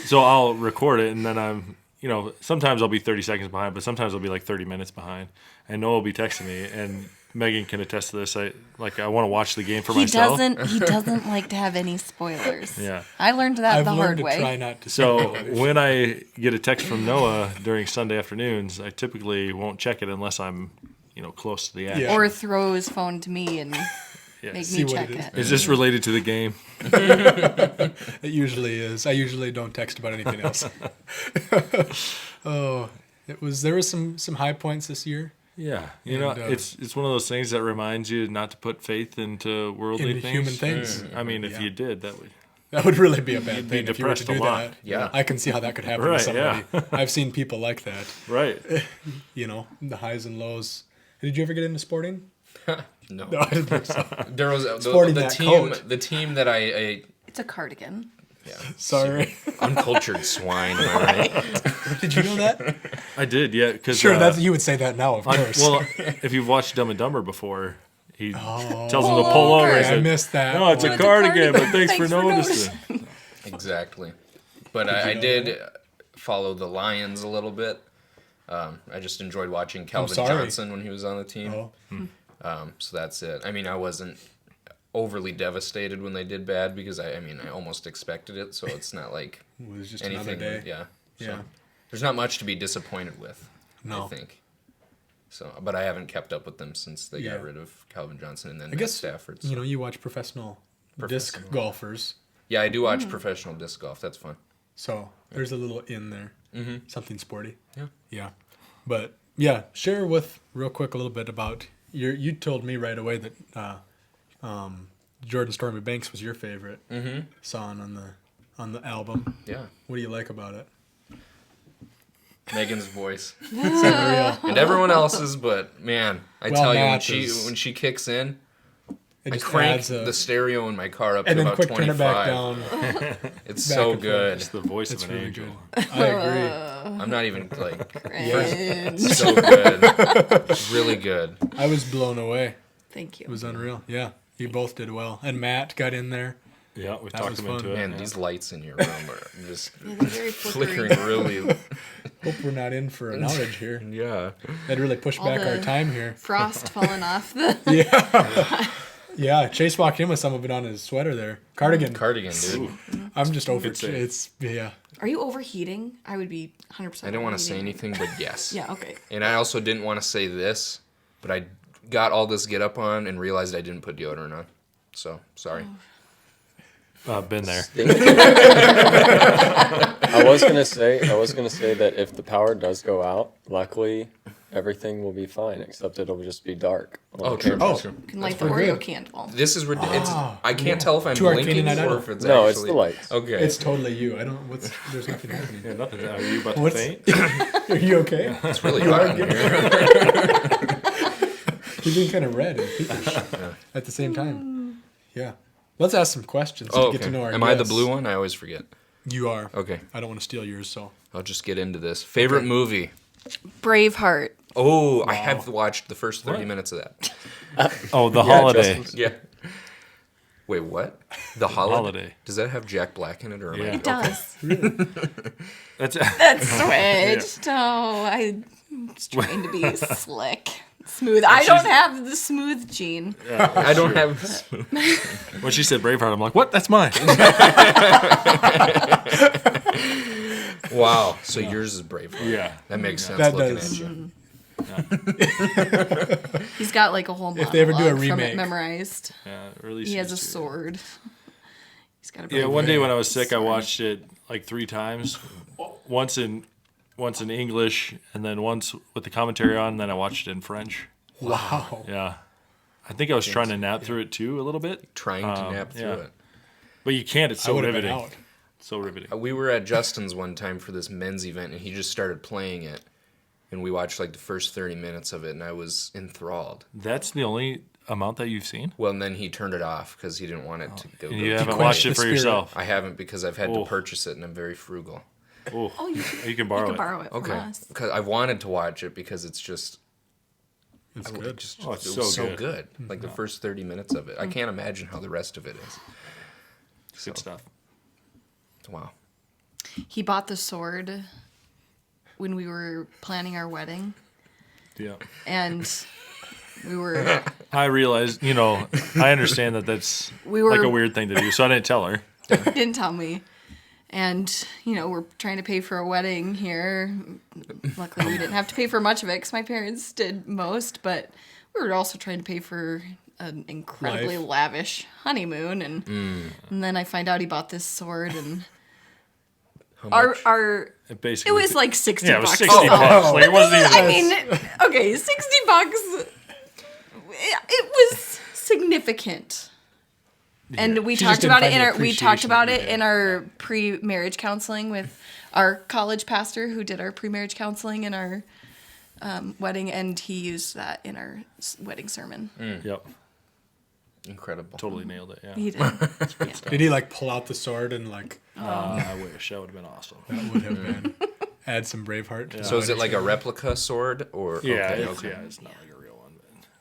[SPEAKER 5] So I'll record it and then I'm, sometimes I'll be 30 seconds behind, but sometimes I'll be like 30 minutes behind. And Noah will be texting me, and Megan can attest to this. I want to watch the game for myself.
[SPEAKER 6] He doesn't like to have any spoilers.
[SPEAKER 5] Yeah.
[SPEAKER 6] I learned that
[SPEAKER 2] I've
[SPEAKER 6] the
[SPEAKER 2] learned
[SPEAKER 6] hard
[SPEAKER 2] to
[SPEAKER 6] way.
[SPEAKER 2] try not to.
[SPEAKER 5] So when I get a text from Noah during Sunday afternoons, I typically won't check it unless I'm, close to the action.
[SPEAKER 2] Yeah.
[SPEAKER 6] Or throw his phone to me and make
[SPEAKER 2] See
[SPEAKER 6] me
[SPEAKER 2] what
[SPEAKER 6] check
[SPEAKER 2] it is.
[SPEAKER 6] it.
[SPEAKER 5] Is this related to the game?
[SPEAKER 2] It usually is. I usually don't text about anything else. There was some high points this year.
[SPEAKER 5] Yeah,
[SPEAKER 2] And,
[SPEAKER 5] it's one of those things that reminds you not to put faith into worldly
[SPEAKER 2] Into
[SPEAKER 5] things.
[SPEAKER 2] human things.
[SPEAKER 5] I mean, if
[SPEAKER 2] Yeah.
[SPEAKER 5] you did, that would.
[SPEAKER 2] That would really be a bad
[SPEAKER 5] You'd be
[SPEAKER 2] thing if you were to
[SPEAKER 5] depressed
[SPEAKER 2] do
[SPEAKER 5] a lot.
[SPEAKER 2] that.
[SPEAKER 1] Yeah.
[SPEAKER 2] I can see how that could happen
[SPEAKER 5] Right,
[SPEAKER 2] to somebody.
[SPEAKER 5] yeah.
[SPEAKER 2] I've seen people like that.
[SPEAKER 5] Right.
[SPEAKER 2] The highs and lows. Did you ever get into sporting?
[SPEAKER 1] No.
[SPEAKER 2] No, I didn't think so.
[SPEAKER 1] There was
[SPEAKER 2] Sporting
[SPEAKER 1] the
[SPEAKER 2] that
[SPEAKER 1] team.
[SPEAKER 2] coat.
[SPEAKER 1] The team that I
[SPEAKER 6] It's a cardigan.
[SPEAKER 2] Sorry.
[SPEAKER 1] uncultured swine. Am I right?
[SPEAKER 2] Did you know that?
[SPEAKER 5] I did, yeah. Cause,
[SPEAKER 2] Sure, you would say that now, of course.
[SPEAKER 5] well, if you've watched Dumb and Dumber before, he tells him to
[SPEAKER 6] Pull
[SPEAKER 5] pull over.
[SPEAKER 6] over.
[SPEAKER 5] He
[SPEAKER 2] I
[SPEAKER 5] said,
[SPEAKER 2] missed that.
[SPEAKER 5] no, it's
[SPEAKER 2] one.
[SPEAKER 5] a cardigan, but thanks for
[SPEAKER 6] Thanks for
[SPEAKER 5] noticing.
[SPEAKER 1] Exactly. But I did follow the Lions a little bit. I just enjoyed watching Calvin
[SPEAKER 2] sorry.
[SPEAKER 1] Johnson when he was on the team.
[SPEAKER 2] Oh.
[SPEAKER 1] So that's it. I mean, I wasn't overly devastated when they did bad because I almost expected it. So it's not like
[SPEAKER 2] It was just
[SPEAKER 1] anything.
[SPEAKER 2] another day.
[SPEAKER 1] Yeah. So
[SPEAKER 2] Yeah.
[SPEAKER 1] there's not much to be disappointed with.
[SPEAKER 2] No.
[SPEAKER 1] I think. So, but I haven't kept up with them since they
[SPEAKER 2] Yeah.
[SPEAKER 1] got rid of Calvin Johnson and then
[SPEAKER 2] I guess
[SPEAKER 1] Stafford. So.
[SPEAKER 2] you watch professional disc golfers,
[SPEAKER 1] Yeah, I do watch professional disc golf. That's fun.
[SPEAKER 2] so there's a little in there, something sporty.
[SPEAKER 1] Yeah.
[SPEAKER 2] Yeah, but yeah, share with real quick a little bit about you told me right away that Jordan Stormy Banks was your favorite song on the album.
[SPEAKER 1] Yeah.
[SPEAKER 2] What do you like about it?
[SPEAKER 1] Megan's voice.
[SPEAKER 2] It's unreal.
[SPEAKER 1] And everyone else's, but man, I
[SPEAKER 2] Well,
[SPEAKER 1] tell you,
[SPEAKER 2] Matt's is-
[SPEAKER 1] when she kicks in,
[SPEAKER 2] It
[SPEAKER 1] I
[SPEAKER 2] just
[SPEAKER 1] crank
[SPEAKER 2] adds a,
[SPEAKER 1] the stereo in my car up
[SPEAKER 2] and
[SPEAKER 1] to
[SPEAKER 2] then
[SPEAKER 1] about
[SPEAKER 2] quick
[SPEAKER 1] 25.
[SPEAKER 2] turn it back down.
[SPEAKER 1] It's
[SPEAKER 2] back
[SPEAKER 1] so
[SPEAKER 2] and forth.
[SPEAKER 1] good.
[SPEAKER 5] It's the voice
[SPEAKER 2] It's
[SPEAKER 5] of an
[SPEAKER 2] really
[SPEAKER 5] angel.
[SPEAKER 2] good. I agree.
[SPEAKER 1] I'm not even like
[SPEAKER 6] Cringe.
[SPEAKER 1] so good. It's really good.
[SPEAKER 2] I was blown away.
[SPEAKER 6] Thank you.
[SPEAKER 2] It was unreal. Yeah, you both did well, and Matt got in there.
[SPEAKER 5] Yeah, we
[SPEAKER 2] was
[SPEAKER 5] talked him
[SPEAKER 2] fun.
[SPEAKER 5] into it.
[SPEAKER 1] Man, these lights in your room are just
[SPEAKER 6] Yeah, they're very
[SPEAKER 1] flickering
[SPEAKER 6] flickery.
[SPEAKER 1] really.
[SPEAKER 2] Hope we're not in for an outage here.
[SPEAKER 1] Yeah.
[SPEAKER 2] That'd really push
[SPEAKER 6] All
[SPEAKER 2] back our
[SPEAKER 6] the-
[SPEAKER 2] time here.
[SPEAKER 6] Frost falling off the.
[SPEAKER 2] Yeah. Yeah, Chase walked in with some of it on his sweater there. Cardigan.
[SPEAKER 1] Cardigan, dude.
[SPEAKER 2] I'm just over
[SPEAKER 5] Good save.
[SPEAKER 2] it's yeah.
[SPEAKER 6] Are you overheating? I would be 100%.
[SPEAKER 1] I didn't want to say
[SPEAKER 6] overheating.
[SPEAKER 1] anything, but yes.
[SPEAKER 6] Yeah. Okay.
[SPEAKER 1] And I also didn't want to say this, but I got all this get up on and realized I didn't put deodorant on. So, sorry.
[SPEAKER 5] Been there.
[SPEAKER 3] I was gonna say that if the power does go out, luckily everything will be fine, except it'll just be dark. on
[SPEAKER 1] Oh,
[SPEAKER 3] the
[SPEAKER 1] true.
[SPEAKER 3] camera.
[SPEAKER 2] Oh.
[SPEAKER 1] True.
[SPEAKER 6] You can light the
[SPEAKER 2] pretty
[SPEAKER 6] Oreo
[SPEAKER 2] good.
[SPEAKER 6] candle.
[SPEAKER 1] This is ridiculous. I can't tell if I'm
[SPEAKER 2] To Arcane
[SPEAKER 1] blinking
[SPEAKER 2] Night
[SPEAKER 1] or
[SPEAKER 2] Idol.
[SPEAKER 1] if it's
[SPEAKER 3] No,
[SPEAKER 1] actually...
[SPEAKER 3] it's the lights.
[SPEAKER 1] Okay.
[SPEAKER 2] It's totally you. There's nothing
[SPEAKER 5] Yeah,
[SPEAKER 2] happening.
[SPEAKER 5] nothing. Are you about to
[SPEAKER 2] What's-
[SPEAKER 5] faint?
[SPEAKER 2] Are you okay?
[SPEAKER 1] It's really hot in here.
[SPEAKER 2] You're being kind of red and peevish at the same time. Yeah. Let's ask some questions to
[SPEAKER 1] Oh,
[SPEAKER 2] get to know our
[SPEAKER 1] Am I the
[SPEAKER 2] guests.
[SPEAKER 1] blue one? I always forget.
[SPEAKER 2] You are.
[SPEAKER 1] Okay.
[SPEAKER 2] I don't want to steal yours, so.
[SPEAKER 1] I'll just get into this. Favorite movie?
[SPEAKER 6] Braveheart.
[SPEAKER 1] Oh, I have watched the first 30 minutes of that.
[SPEAKER 5] Oh, the
[SPEAKER 3] Yeah,
[SPEAKER 5] holiday.
[SPEAKER 3] Justin's-
[SPEAKER 1] Yeah. Wait, what? The Holiday?
[SPEAKER 5] Holiday.
[SPEAKER 1] Does that have Jack Black in it? Or am
[SPEAKER 5] Yeah.
[SPEAKER 1] I...
[SPEAKER 6] It does.
[SPEAKER 5] That's
[SPEAKER 6] That's switched. Oh, I'm just trying to be slick, smooth. I don't have the smooth gene.
[SPEAKER 1] I don't have...
[SPEAKER 5] When she said Braveheart, I'm like, what? That's mine.
[SPEAKER 1] Wow. So yours is Braveheart.
[SPEAKER 5] Yeah.
[SPEAKER 1] That makes sense
[SPEAKER 2] That
[SPEAKER 1] looking
[SPEAKER 2] does.
[SPEAKER 1] at you.
[SPEAKER 6] He's got like a whole monologue
[SPEAKER 2] If they ever do a
[SPEAKER 6] from
[SPEAKER 2] remake.
[SPEAKER 6] it memorized.
[SPEAKER 5] Yeah, really
[SPEAKER 6] He has a
[SPEAKER 5] serious.
[SPEAKER 6] sword. He's got a
[SPEAKER 5] Yeah, one day when I was sick, I
[SPEAKER 6] sword.
[SPEAKER 5] watched it like 3 times. Once in English, and then once with the commentary on, and then I watched it in French.
[SPEAKER 2] Wow.
[SPEAKER 5] Yeah. I think I was trying to nap through it too a little bit.
[SPEAKER 1] Trying to nap through
[SPEAKER 5] yeah.
[SPEAKER 1] it.
[SPEAKER 5] But you can't. It's
[SPEAKER 2] I
[SPEAKER 5] so
[SPEAKER 2] would have been
[SPEAKER 5] riveting.
[SPEAKER 2] out.
[SPEAKER 5] So riveting.
[SPEAKER 1] We were at Justin's one time for this men's event, and he just started playing it. And we watched like the first 30 minutes of it, and I was enthralled.
[SPEAKER 5] That's the only amount that you've seen?
[SPEAKER 1] Well, and then he turned it off because he didn't want it to go.
[SPEAKER 5] And you
[SPEAKER 1] go
[SPEAKER 5] haven't
[SPEAKER 1] too
[SPEAKER 5] watched
[SPEAKER 1] late.
[SPEAKER 5] it for
[SPEAKER 2] spirit.
[SPEAKER 5] yourself?
[SPEAKER 1] I haven't because I've had to
[SPEAKER 5] Oh.
[SPEAKER 1] purchase it, and I'm very frugal.
[SPEAKER 5] Oh,
[SPEAKER 6] Oh,
[SPEAKER 5] you can borrow
[SPEAKER 6] You can
[SPEAKER 5] it.
[SPEAKER 6] borrow it from
[SPEAKER 1] Okay,
[SPEAKER 6] us.
[SPEAKER 1] because I wanted to watch it because it's just
[SPEAKER 2] It's
[SPEAKER 1] I would
[SPEAKER 2] good.
[SPEAKER 1] just
[SPEAKER 5] Oh, it's
[SPEAKER 1] it
[SPEAKER 5] so
[SPEAKER 1] was so
[SPEAKER 5] good.
[SPEAKER 1] good. Like the first 30 minutes of it. I can't imagine how the rest of it is.
[SPEAKER 5] Good stuff.
[SPEAKER 1] Wow.
[SPEAKER 6] He bought the sword when we were planning our wedding,
[SPEAKER 5] Yeah.
[SPEAKER 6] and we were
[SPEAKER 5] I realized, I understand that that's
[SPEAKER 6] We were-
[SPEAKER 5] like a weird thing to do, so I didn't tell her.
[SPEAKER 6] didn't tell me. And, we're trying to pay for a wedding here. Luckily, we didn't have to pay for much of it because my parents did most, but we were also trying to pay for an incredibly
[SPEAKER 2] Life.
[SPEAKER 6] lavish honeymoon. And then I find out he bought this sword, and
[SPEAKER 1] How
[SPEAKER 6] our
[SPEAKER 1] much?
[SPEAKER 5] It
[SPEAKER 6] it
[SPEAKER 5] basically
[SPEAKER 6] was like 60
[SPEAKER 5] yeah, it
[SPEAKER 6] bucks.
[SPEAKER 5] was 60 bucks. Like it wasn't even.
[SPEAKER 6] I mean, okay, 60 bucks. It was significant. And we
[SPEAKER 2] She
[SPEAKER 6] talked
[SPEAKER 2] just didn't
[SPEAKER 6] about it
[SPEAKER 2] find
[SPEAKER 6] in
[SPEAKER 2] the
[SPEAKER 6] our
[SPEAKER 2] appreciation that you did.
[SPEAKER 6] in our pre-marriage counseling with our college pastor who did our pre-marriage counseling in our wedding, and he used that in our wedding sermon.
[SPEAKER 5] Yep,
[SPEAKER 1] Incredible.
[SPEAKER 5] totally nailed it. Yeah.
[SPEAKER 6] He did. Yeah.
[SPEAKER 2] Did he like pull out the sword and like
[SPEAKER 5] I wish that would have been awesome.
[SPEAKER 2] that would have been add some Braveheart? To
[SPEAKER 1] So is it like a replica sword or
[SPEAKER 5] Yeah,
[SPEAKER 1] okay,
[SPEAKER 5] it's,
[SPEAKER 1] okay.
[SPEAKER 5] yeah, it's not like a real one,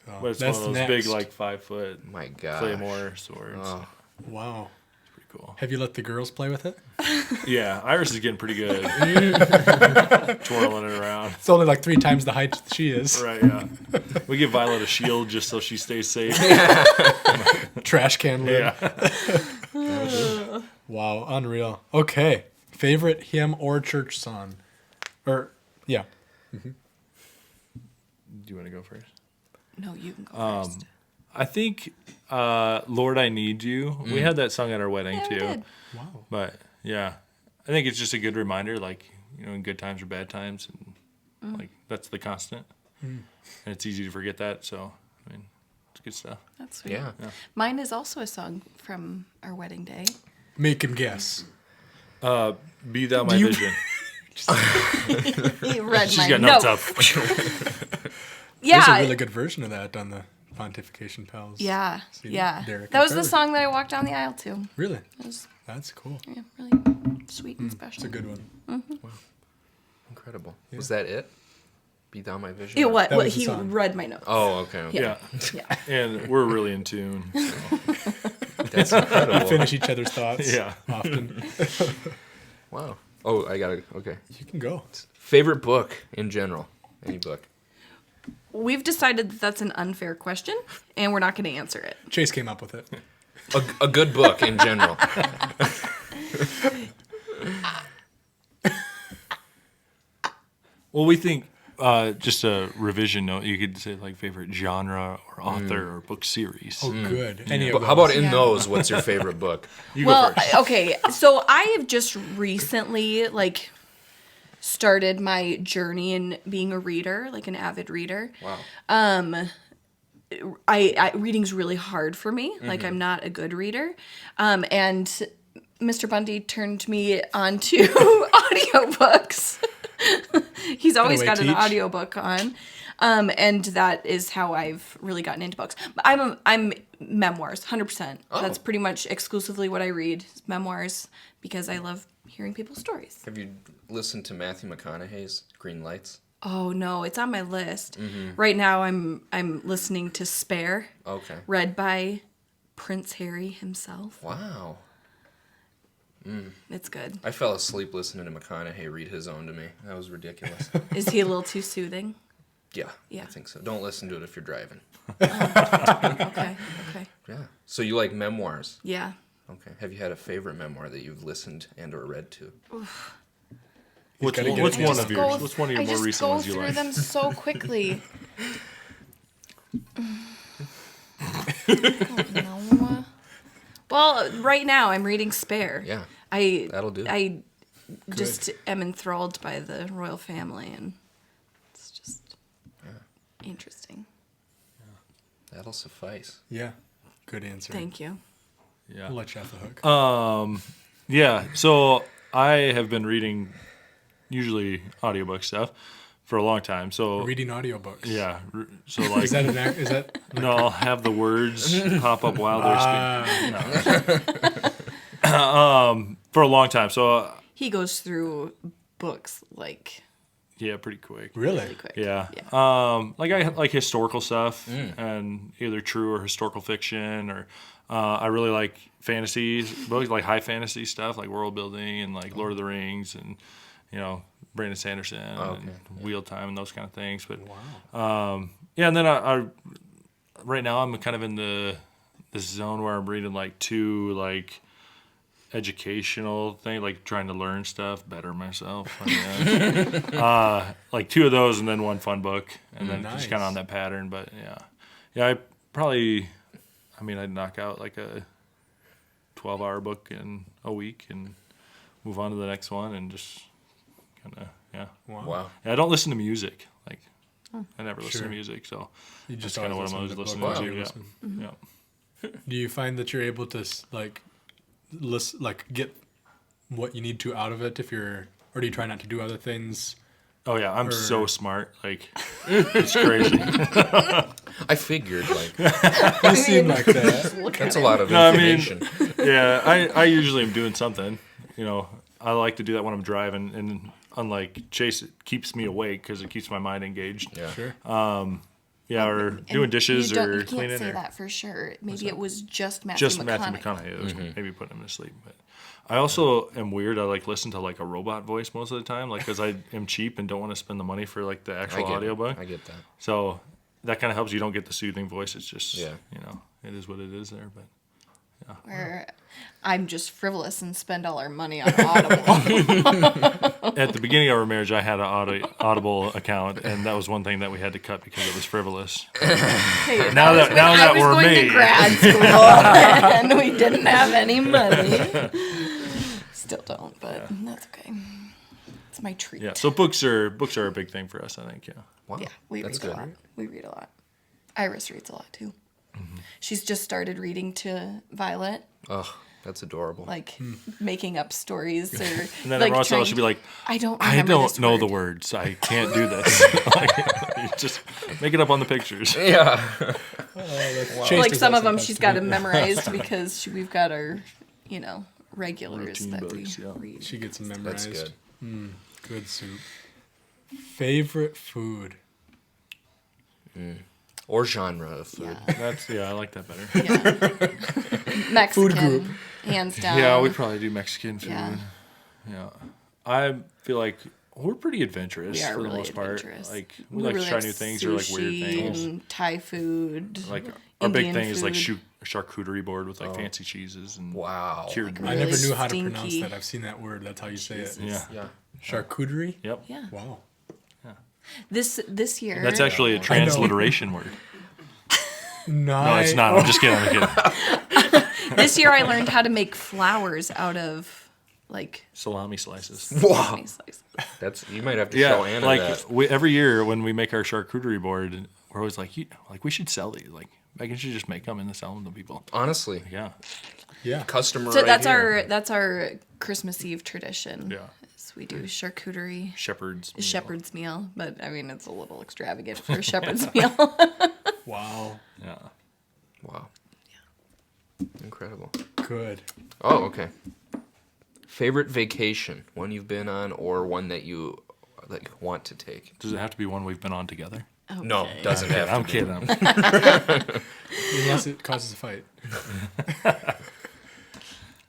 [SPEAKER 2] Oh,
[SPEAKER 5] but it's
[SPEAKER 2] that's
[SPEAKER 5] one of those big,
[SPEAKER 2] next.
[SPEAKER 5] like 5-foot
[SPEAKER 1] My God.
[SPEAKER 5] claymore swords.
[SPEAKER 1] Oh.
[SPEAKER 2] Wow.
[SPEAKER 5] Pretty cool.
[SPEAKER 2] Have you let the girls play with it?
[SPEAKER 5] Yeah, Iris is getting pretty good, twirling it around.
[SPEAKER 2] It's only like 3 times the height she is.
[SPEAKER 5] Right, yeah. We give Violet a shield just so she stays safe.
[SPEAKER 2] Trash can lid.
[SPEAKER 5] Yeah.
[SPEAKER 2] Wow, unreal. Okay. Favorite hymn or church song? Or yeah.
[SPEAKER 5] Do you want to go first?
[SPEAKER 6] No, you can go first.
[SPEAKER 5] I think Lord, I Need You. We had that sung at our wedding
[SPEAKER 6] Yeah, we
[SPEAKER 5] too.
[SPEAKER 6] did.
[SPEAKER 2] Wow.
[SPEAKER 5] But yeah, I think it's just a good reminder, like, in good times or bad times, and like that's the constant. And it's easy to forget that. So, I mean, it's good stuff.
[SPEAKER 6] That's sweet.
[SPEAKER 1] Yeah.
[SPEAKER 6] Mine is also a song from our wedding day.
[SPEAKER 2] Make him guess.
[SPEAKER 5] Be Thou My
[SPEAKER 2] you-
[SPEAKER 5] Vision.
[SPEAKER 6] He read
[SPEAKER 5] She's
[SPEAKER 6] my
[SPEAKER 5] got
[SPEAKER 6] note.
[SPEAKER 5] notes up.
[SPEAKER 6] Yeah.
[SPEAKER 2] There's a really good version of that on the Pontification Pals.
[SPEAKER 6] Yeah.
[SPEAKER 2] See,
[SPEAKER 6] Yeah.
[SPEAKER 2] Derek
[SPEAKER 6] That
[SPEAKER 2] and
[SPEAKER 6] was the
[SPEAKER 2] Trevor.
[SPEAKER 6] song that I walked down the aisle to.
[SPEAKER 2] Really?
[SPEAKER 6] It was
[SPEAKER 2] That's cool.
[SPEAKER 6] yeah, really sweet and special.
[SPEAKER 2] It's a good one.
[SPEAKER 1] Incredible. Was that it? Be Thou My Vision?
[SPEAKER 6] It what?
[SPEAKER 2] That
[SPEAKER 6] Well,
[SPEAKER 2] was the
[SPEAKER 6] he
[SPEAKER 2] song.
[SPEAKER 6] read my notes.
[SPEAKER 1] Oh, okay. okay.
[SPEAKER 5] Yeah.
[SPEAKER 6] Yeah.
[SPEAKER 5] And we're really in tune. So,
[SPEAKER 1] That's incredible.
[SPEAKER 2] Finish each other's thoughts.
[SPEAKER 5] Yeah.
[SPEAKER 2] Often.
[SPEAKER 1] Wow. Oh, I got to, okay.
[SPEAKER 2] You can go.
[SPEAKER 1] Favorite book in general? Any book?
[SPEAKER 6] We've decided that that's an unfair question, and we're not going to answer it.
[SPEAKER 2] Chase came up with it.
[SPEAKER 1] A good book in general.
[SPEAKER 5] well, we think, just a revision note, you could say like favorite genre or author or book series.
[SPEAKER 2] Oh, good. Any
[SPEAKER 1] But
[SPEAKER 2] of
[SPEAKER 1] how about in
[SPEAKER 6] Yeah.
[SPEAKER 1] those, what's your favorite book?
[SPEAKER 5] You
[SPEAKER 6] Well,
[SPEAKER 5] go first.
[SPEAKER 6] okay. So I have just recently started my journey in being a reader, like an avid reader.
[SPEAKER 1] Wow.
[SPEAKER 6] I reading's really hard for me. Like I'm not a good reader. And Mr. Bundy turned me on to audiobooks. He's always
[SPEAKER 2] way
[SPEAKER 6] got an
[SPEAKER 2] teach.
[SPEAKER 6] audiobook on. And that is how I've really gotten into books. But I'm memoirs, 100%. That's pretty much exclusively what I read, is memoirs, because I love hearing people's stories.
[SPEAKER 1] Have you listened to Matthew McConaughey's Green Lights?
[SPEAKER 6] Oh no, it's on my list. Right now I'm listening to Spare,
[SPEAKER 1] Okay.
[SPEAKER 6] read by Prince Harry himself.
[SPEAKER 1] Wow.
[SPEAKER 6] It's good.
[SPEAKER 1] I fell asleep listening to McConaughey read his own to me. That was ridiculous.
[SPEAKER 6] Is he a little too soothing?
[SPEAKER 1] Yeah,
[SPEAKER 6] Yeah.
[SPEAKER 1] I think so. Don't listen to it if you're driving.
[SPEAKER 6] Okay.
[SPEAKER 1] Yeah. So you like memoirs?
[SPEAKER 6] Yeah.
[SPEAKER 1] Okay. Have you had a favorite memoir that you've listened and or read to?
[SPEAKER 5] What's
[SPEAKER 2] gotta get
[SPEAKER 5] one
[SPEAKER 2] it.
[SPEAKER 5] of yours? What's one of your more recent ones you
[SPEAKER 6] I
[SPEAKER 5] like?
[SPEAKER 6] just go through them so quickly. No. Well, right now I'm reading Spare.
[SPEAKER 1] Yeah. That'll do.
[SPEAKER 6] I just am enthralled by the royal family, and it's just interesting.
[SPEAKER 1] That'll suffice.
[SPEAKER 2] Yeah. Good answer.
[SPEAKER 6] Thank you.
[SPEAKER 5] Yeah.
[SPEAKER 2] I'll let you off the hook.
[SPEAKER 5] Yeah. So I have been reading usually audiobook stuff for a long time. So
[SPEAKER 2] Reading audiobooks.
[SPEAKER 5] yeah. So like
[SPEAKER 2] Is that is that?
[SPEAKER 5] no, I'll have the words pop up while they're speaking. For a long time. So
[SPEAKER 6] He goes through books like
[SPEAKER 5] yeah, pretty quick.
[SPEAKER 2] Really?
[SPEAKER 6] really quick.
[SPEAKER 5] Yeah. Like I like historical stuff and either true or historical fiction, or I really like fantasy books, like high fantasy stuff, like world building and like Lord of the Rings and Brandon Sanderson and Wheel Time and those kind of things. But yeah, and then I right now I'm kind of in this zone where I'm reading like two like educational thing, like trying to learn stuff, better myself. Like two of those and then one fun book, and then just kind of on that pattern. But yeah, I probably, I'd knock out like a 12-hour book in a week and move on to the next one, and just kind of
[SPEAKER 1] Wow.
[SPEAKER 5] Yeah, I don't listen to music. Like I never listen
[SPEAKER 2] Sure.
[SPEAKER 5] to music, so
[SPEAKER 2] You just
[SPEAKER 5] that's kind of what I'm always listening to. Yeah.
[SPEAKER 2] Do you find that you're able to listen, get what you need to out of it or do you try not to do other things?
[SPEAKER 5] Oh yeah, I'm so smart. Like it's crazy.
[SPEAKER 1] I figured, like,
[SPEAKER 2] You seem like that.
[SPEAKER 1] that's a lot of
[SPEAKER 5] No,
[SPEAKER 1] information.
[SPEAKER 5] Yeah, I usually am doing something. I like to do that when I'm driving, and unlike Chase, it keeps me awake because it keeps my mind engaged.
[SPEAKER 1] Yeah.
[SPEAKER 2] Sure.
[SPEAKER 5] Yeah, or doing dishes
[SPEAKER 6] you
[SPEAKER 5] or
[SPEAKER 6] can't
[SPEAKER 5] cleaning.
[SPEAKER 6] say
[SPEAKER 5] or
[SPEAKER 6] that for sure. Maybe it was just Matthew
[SPEAKER 5] just
[SPEAKER 6] McConaughey.
[SPEAKER 5] Matthew McConaughey. That was maybe putting him to sleep. But I also am weird. I like listen to like a robot voice most of the time, like because I am cheap and don't want to spend the money for like the actual audiobook.
[SPEAKER 1] I get that.
[SPEAKER 5] So that kind of helps. You don't get the soothing voice. It's just
[SPEAKER 1] Yeah.
[SPEAKER 5] it is what it is there. But
[SPEAKER 6] Where I'm just frivolous and spend all our money on Audible.
[SPEAKER 5] at the beginning of our marriage, I had an Audible account, and that was one thing that we had to cut because it was frivolous.
[SPEAKER 6] Hey,
[SPEAKER 5] Now
[SPEAKER 6] was
[SPEAKER 5] that-
[SPEAKER 6] when
[SPEAKER 5] now
[SPEAKER 6] I
[SPEAKER 5] that
[SPEAKER 6] was
[SPEAKER 5] we're
[SPEAKER 6] going
[SPEAKER 5] me.
[SPEAKER 6] to grad school and we didn't have any money. Still don't, but that's okay. It's my treat.
[SPEAKER 5] Yeah. So books are a big thing for us, I think. Yeah.
[SPEAKER 1] Wow.
[SPEAKER 6] Yeah, we
[SPEAKER 1] that's
[SPEAKER 6] read
[SPEAKER 1] good.
[SPEAKER 6] a lot. We read a lot. Iris reads a lot too. She's just started reading to Violet,
[SPEAKER 1] Oh, that's adorable.
[SPEAKER 6] like making up stories or.
[SPEAKER 5] And then
[SPEAKER 6] like
[SPEAKER 5] every once in a while she'll
[SPEAKER 6] trying-
[SPEAKER 5] be like,
[SPEAKER 6] I don't.
[SPEAKER 5] I
[SPEAKER 6] Remember
[SPEAKER 5] don't
[SPEAKER 6] this
[SPEAKER 5] know
[SPEAKER 6] word.
[SPEAKER 5] the words. I can't do this. Like, you just make it up on the pictures.
[SPEAKER 1] yeah.
[SPEAKER 2] Chase
[SPEAKER 6] Like
[SPEAKER 2] does
[SPEAKER 6] some
[SPEAKER 2] that
[SPEAKER 6] of them,
[SPEAKER 2] sometimes
[SPEAKER 6] she's
[SPEAKER 2] to
[SPEAKER 6] got
[SPEAKER 2] me.
[SPEAKER 6] them memorized because we've got our, regulars
[SPEAKER 5] Routine
[SPEAKER 6] that
[SPEAKER 5] books,
[SPEAKER 6] we
[SPEAKER 5] yeah.
[SPEAKER 6] read.
[SPEAKER 2] She gets them memorized.
[SPEAKER 1] That's good.
[SPEAKER 2] Good soup. Favorite food?
[SPEAKER 1] Or genre of food.
[SPEAKER 6] Yeah,
[SPEAKER 5] I like that better.
[SPEAKER 6] yeah. Mexican,
[SPEAKER 2] group.
[SPEAKER 6] hands down.
[SPEAKER 5] Yeah, we probably do Mexican food.
[SPEAKER 6] Yeah.
[SPEAKER 5] Yeah. I feel like we're pretty adventurous
[SPEAKER 6] We are
[SPEAKER 5] for the
[SPEAKER 6] really
[SPEAKER 5] most part.
[SPEAKER 6] adventurous.
[SPEAKER 5] Like we like to
[SPEAKER 6] really
[SPEAKER 5] try
[SPEAKER 6] like
[SPEAKER 5] new things or like weird
[SPEAKER 6] sushi
[SPEAKER 5] things.
[SPEAKER 6] and Thai food.
[SPEAKER 5] Like our big
[SPEAKER 6] Indian
[SPEAKER 5] thing is like
[SPEAKER 6] food.
[SPEAKER 5] charcuterie board with like fancy cheeses and
[SPEAKER 1] Wow.
[SPEAKER 5] cured
[SPEAKER 6] Like
[SPEAKER 2] I
[SPEAKER 5] meat.
[SPEAKER 2] never
[SPEAKER 6] Really
[SPEAKER 2] knew how to pronounce
[SPEAKER 6] stinky
[SPEAKER 2] that. I've seen that word. That's how you say it.
[SPEAKER 5] Yeah.
[SPEAKER 1] Yeah.
[SPEAKER 2] Charcuterie?
[SPEAKER 5] Yep.
[SPEAKER 6] Yeah.
[SPEAKER 2] Wow.
[SPEAKER 6] This year.
[SPEAKER 5] That's actually a transliteration word. No, it's not. I'm just kidding.
[SPEAKER 6] This year I learned how to make flowers out of like
[SPEAKER 5] Salami slices.
[SPEAKER 1] Wow.
[SPEAKER 6] slices.
[SPEAKER 1] That's you might have to
[SPEAKER 5] Yeah,
[SPEAKER 1] show Anna
[SPEAKER 5] like
[SPEAKER 1] that.
[SPEAKER 5] every year when we make our charcuterie board, we're always like, we should sell these. Like, Megan should just make them and sell them to people.
[SPEAKER 1] Honestly,
[SPEAKER 5] Yeah,
[SPEAKER 2] Yeah.
[SPEAKER 1] customer.
[SPEAKER 6] So
[SPEAKER 1] right
[SPEAKER 6] that's
[SPEAKER 1] here.
[SPEAKER 6] that's our Christmas Eve tradition.
[SPEAKER 5] yeah.
[SPEAKER 6] is we do charcuterie.
[SPEAKER 5] Shepherd's. meal.
[SPEAKER 6] Shepherd's meal, but I mean it's a little extravagant for a shepherd's meal.
[SPEAKER 2] Wow.
[SPEAKER 5] Yeah.
[SPEAKER 1] Wow. Incredible.
[SPEAKER 2] Good.
[SPEAKER 1] Oh, okay. Favorite vacation? One you've been on, or one that you like want to take?
[SPEAKER 5] Does it have to be one we've been on together?
[SPEAKER 1] No,
[SPEAKER 6] Okay.
[SPEAKER 1] doesn't have to.
[SPEAKER 5] I'm
[SPEAKER 1] be.
[SPEAKER 5] kidding.
[SPEAKER 2] Unless it causes a fight.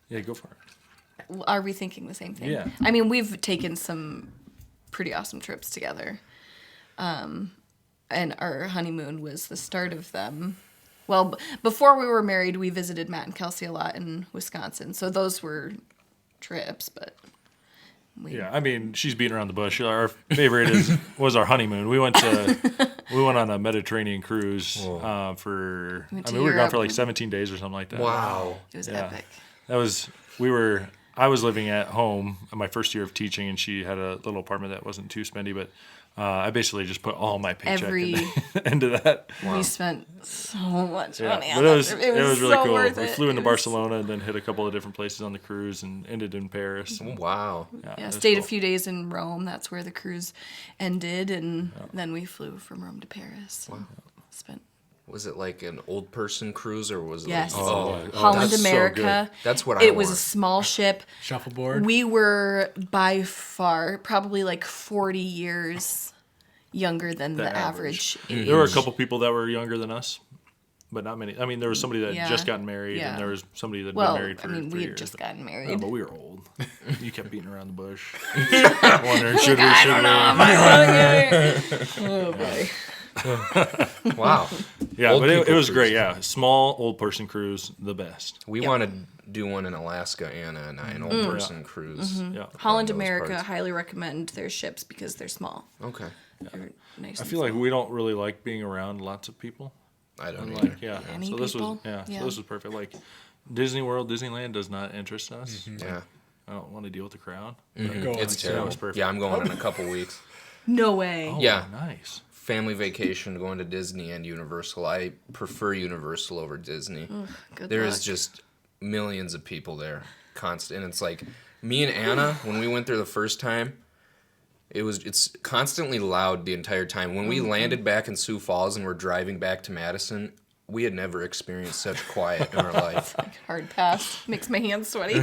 [SPEAKER 5] Yeah, go for it.
[SPEAKER 6] Are we thinking the same thing?
[SPEAKER 5] Yeah.
[SPEAKER 6] I mean, we've taken some pretty awesome trips together. And our honeymoon was the start of them. Well, before we were married, we visited Matt and Kelsey a lot in Wisconsin. So those were trips, but
[SPEAKER 5] Yeah, I mean, she's beating around the bush. Our favorite was our honeymoon. We went on a Mediterranean cruise for.
[SPEAKER 6] Went
[SPEAKER 5] I
[SPEAKER 6] to
[SPEAKER 5] mean, we were gone
[SPEAKER 6] Europe.
[SPEAKER 5] for like 17 days or something like that.
[SPEAKER 1] Wow.
[SPEAKER 6] it was
[SPEAKER 5] Yeah.
[SPEAKER 6] epic.
[SPEAKER 5] I was living at home in my first year of teaching, and she had a little apartment that wasn't too spendy, but I basically just put all my paycheck into that.
[SPEAKER 6] We spent so much money
[SPEAKER 5] But
[SPEAKER 6] on
[SPEAKER 5] it
[SPEAKER 6] that
[SPEAKER 5] was
[SPEAKER 6] trip.
[SPEAKER 5] it was really
[SPEAKER 6] so
[SPEAKER 5] cool.
[SPEAKER 6] worth
[SPEAKER 5] We
[SPEAKER 6] it.
[SPEAKER 5] flew into
[SPEAKER 6] It was-
[SPEAKER 5] Barcelona and then hit a couple of different places on the cruise and ended in Paris.
[SPEAKER 1] Wow.
[SPEAKER 5] it
[SPEAKER 6] Yeah,
[SPEAKER 5] was
[SPEAKER 6] stayed
[SPEAKER 5] cool.
[SPEAKER 6] a few days in Rome. That's where the cruise ended, and then we flew from Rome to Paris. Wow. Spent
[SPEAKER 1] Was it like an old person cruise or was it
[SPEAKER 6] Yes.
[SPEAKER 1] like
[SPEAKER 6] Holland,
[SPEAKER 1] that's so
[SPEAKER 6] America.
[SPEAKER 1] good. That's what I
[SPEAKER 6] It was a
[SPEAKER 1] want.
[SPEAKER 6] small ship.
[SPEAKER 2] Shuffleboard.
[SPEAKER 6] We were by far probably like 40 years younger than the average age.
[SPEAKER 5] There were a couple people that were younger than us, but not many. I mean, there was somebody that had
[SPEAKER 6] Yeah.
[SPEAKER 5] just gotten married,
[SPEAKER 6] Yeah.
[SPEAKER 5] and there was somebody that had
[SPEAKER 6] Well,
[SPEAKER 5] been married for
[SPEAKER 6] I mean,
[SPEAKER 5] 3
[SPEAKER 6] we
[SPEAKER 5] years.
[SPEAKER 6] had just gotten
[SPEAKER 5] Yeah,
[SPEAKER 6] married.
[SPEAKER 5] but we were old. You kept beating around the bush. Wondering, should we?
[SPEAKER 6] Oh boy.
[SPEAKER 1] Wow.
[SPEAKER 5] Yeah,
[SPEAKER 1] Old
[SPEAKER 5] but it
[SPEAKER 1] people
[SPEAKER 5] was
[SPEAKER 1] cruise.
[SPEAKER 5] great. Yeah, small old person cruise, the best.
[SPEAKER 1] We want to do one in Alaska and an old person cruise.
[SPEAKER 5] Yeah,
[SPEAKER 6] Holland
[SPEAKER 1] those
[SPEAKER 6] America,
[SPEAKER 1] parts.
[SPEAKER 6] highly recommend their ships because they're small.
[SPEAKER 1] Okay.
[SPEAKER 6] They're nice
[SPEAKER 5] I
[SPEAKER 6] and
[SPEAKER 5] feel like
[SPEAKER 6] small.
[SPEAKER 5] we don't really like being around lots of people.
[SPEAKER 1] I don't
[SPEAKER 5] And
[SPEAKER 1] either.
[SPEAKER 5] like, yeah.
[SPEAKER 6] Many
[SPEAKER 5] So this was
[SPEAKER 6] people?
[SPEAKER 5] So
[SPEAKER 6] Yeah.
[SPEAKER 5] this was perfect. Like Disney World, Disneyland does not interest us.
[SPEAKER 1] Yeah.
[SPEAKER 5] I don't want to deal with the crowd.
[SPEAKER 2] Go
[SPEAKER 1] It's
[SPEAKER 2] on.
[SPEAKER 5] That
[SPEAKER 1] terrible.
[SPEAKER 5] was perfect.
[SPEAKER 1] Yeah, I'm going in a couple weeks.
[SPEAKER 6] No way.
[SPEAKER 5] Oh,
[SPEAKER 1] Yeah.
[SPEAKER 5] nice.
[SPEAKER 1] Family vacation, going to Disney and Universal. I prefer Universal over Disney.
[SPEAKER 6] Good
[SPEAKER 1] There
[SPEAKER 6] luck.
[SPEAKER 1] is just millions of people there, constant. And it's like me and Anna when we went there the first time. It's constantly loud the entire time. When we landed back in Sioux Falls and we're driving back to Madison, we had never experienced such quiet in our life.
[SPEAKER 6] Hard pass. Makes my hands sweaty.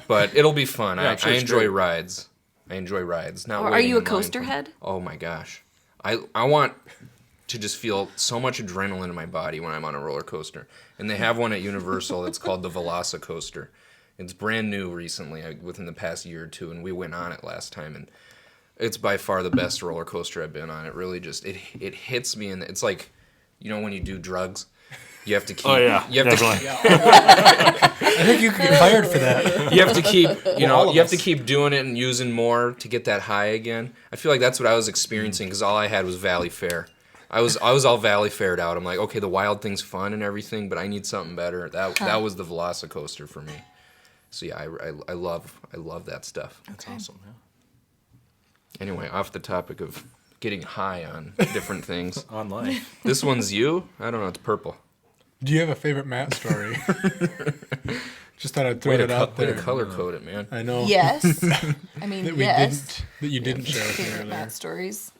[SPEAKER 1] But it'll be fun.
[SPEAKER 5] I'm sure
[SPEAKER 1] I
[SPEAKER 5] it's
[SPEAKER 1] enjoy
[SPEAKER 5] great.
[SPEAKER 1] rides. I enjoy rides. Not
[SPEAKER 6] Or are
[SPEAKER 1] waiting
[SPEAKER 6] you a
[SPEAKER 1] in line
[SPEAKER 6] coaster
[SPEAKER 1] for-
[SPEAKER 6] head?
[SPEAKER 1] Oh my gosh. I want to just feel so much adrenaline in my body when I'm on a roller coaster. And they have one at Universal that's called the Velocicoaster. It's brand new recently, within the past year or two, and we went on it last time, and it's by far the best roller coaster I've been on. It really just it hits me, and it's like, you know, when you do drugs, you have to keep.
[SPEAKER 5] Oh yeah,
[SPEAKER 1] you have
[SPEAKER 5] definitely.
[SPEAKER 2] I think you could get fired for that.
[SPEAKER 1] You have to keep,
[SPEAKER 2] all of
[SPEAKER 1] you have to
[SPEAKER 2] us.
[SPEAKER 1] keep doing it and using more to get that high again. I feel like that's what I was experiencing because all I had was Valley Fair. I was all Valley Faired out. I'm like, okay, the wild thing's fun and everything, but I need something better. That was the Velocicoaster for me. So yeah, I love that stuff.
[SPEAKER 5] That's awesome. Yeah.
[SPEAKER 1] Anyway, off the topic of getting high on different things.
[SPEAKER 5] On life.
[SPEAKER 1] This one's you? I don't know. It's purple.
[SPEAKER 2] Do you have a favorite Matt story? Just thought I'd throw
[SPEAKER 1] Way to,
[SPEAKER 2] it out
[SPEAKER 1] way to
[SPEAKER 2] there.
[SPEAKER 1] color code it, man.
[SPEAKER 2] I know
[SPEAKER 6] Yes. I mean,
[SPEAKER 2] that we
[SPEAKER 6] yes.
[SPEAKER 2] didn't share with me
[SPEAKER 6] Favorite
[SPEAKER 2] earlier.
[SPEAKER 6] Matt stories.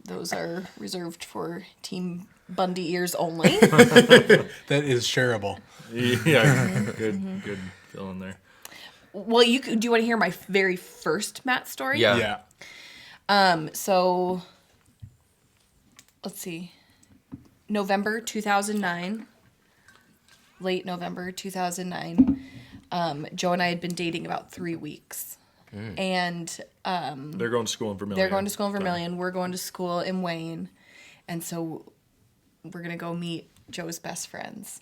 [SPEAKER 6] Those are reserved for Team Bundy ears only.
[SPEAKER 2] That is shareable.
[SPEAKER 5] Yeah. Good feeling there.
[SPEAKER 6] Well, do you want to hear my very first Matt story?
[SPEAKER 1] Yeah.
[SPEAKER 2] Yeah.
[SPEAKER 6] So, let's see. November 2009. Late November 2009. Joe and I had been dating about 3 weeks. And
[SPEAKER 5] They're going to school in Vermilion.
[SPEAKER 6] they're going to school in Vermilion. We're going to school in Wayne. And so we're going to go meet Joe's best friends.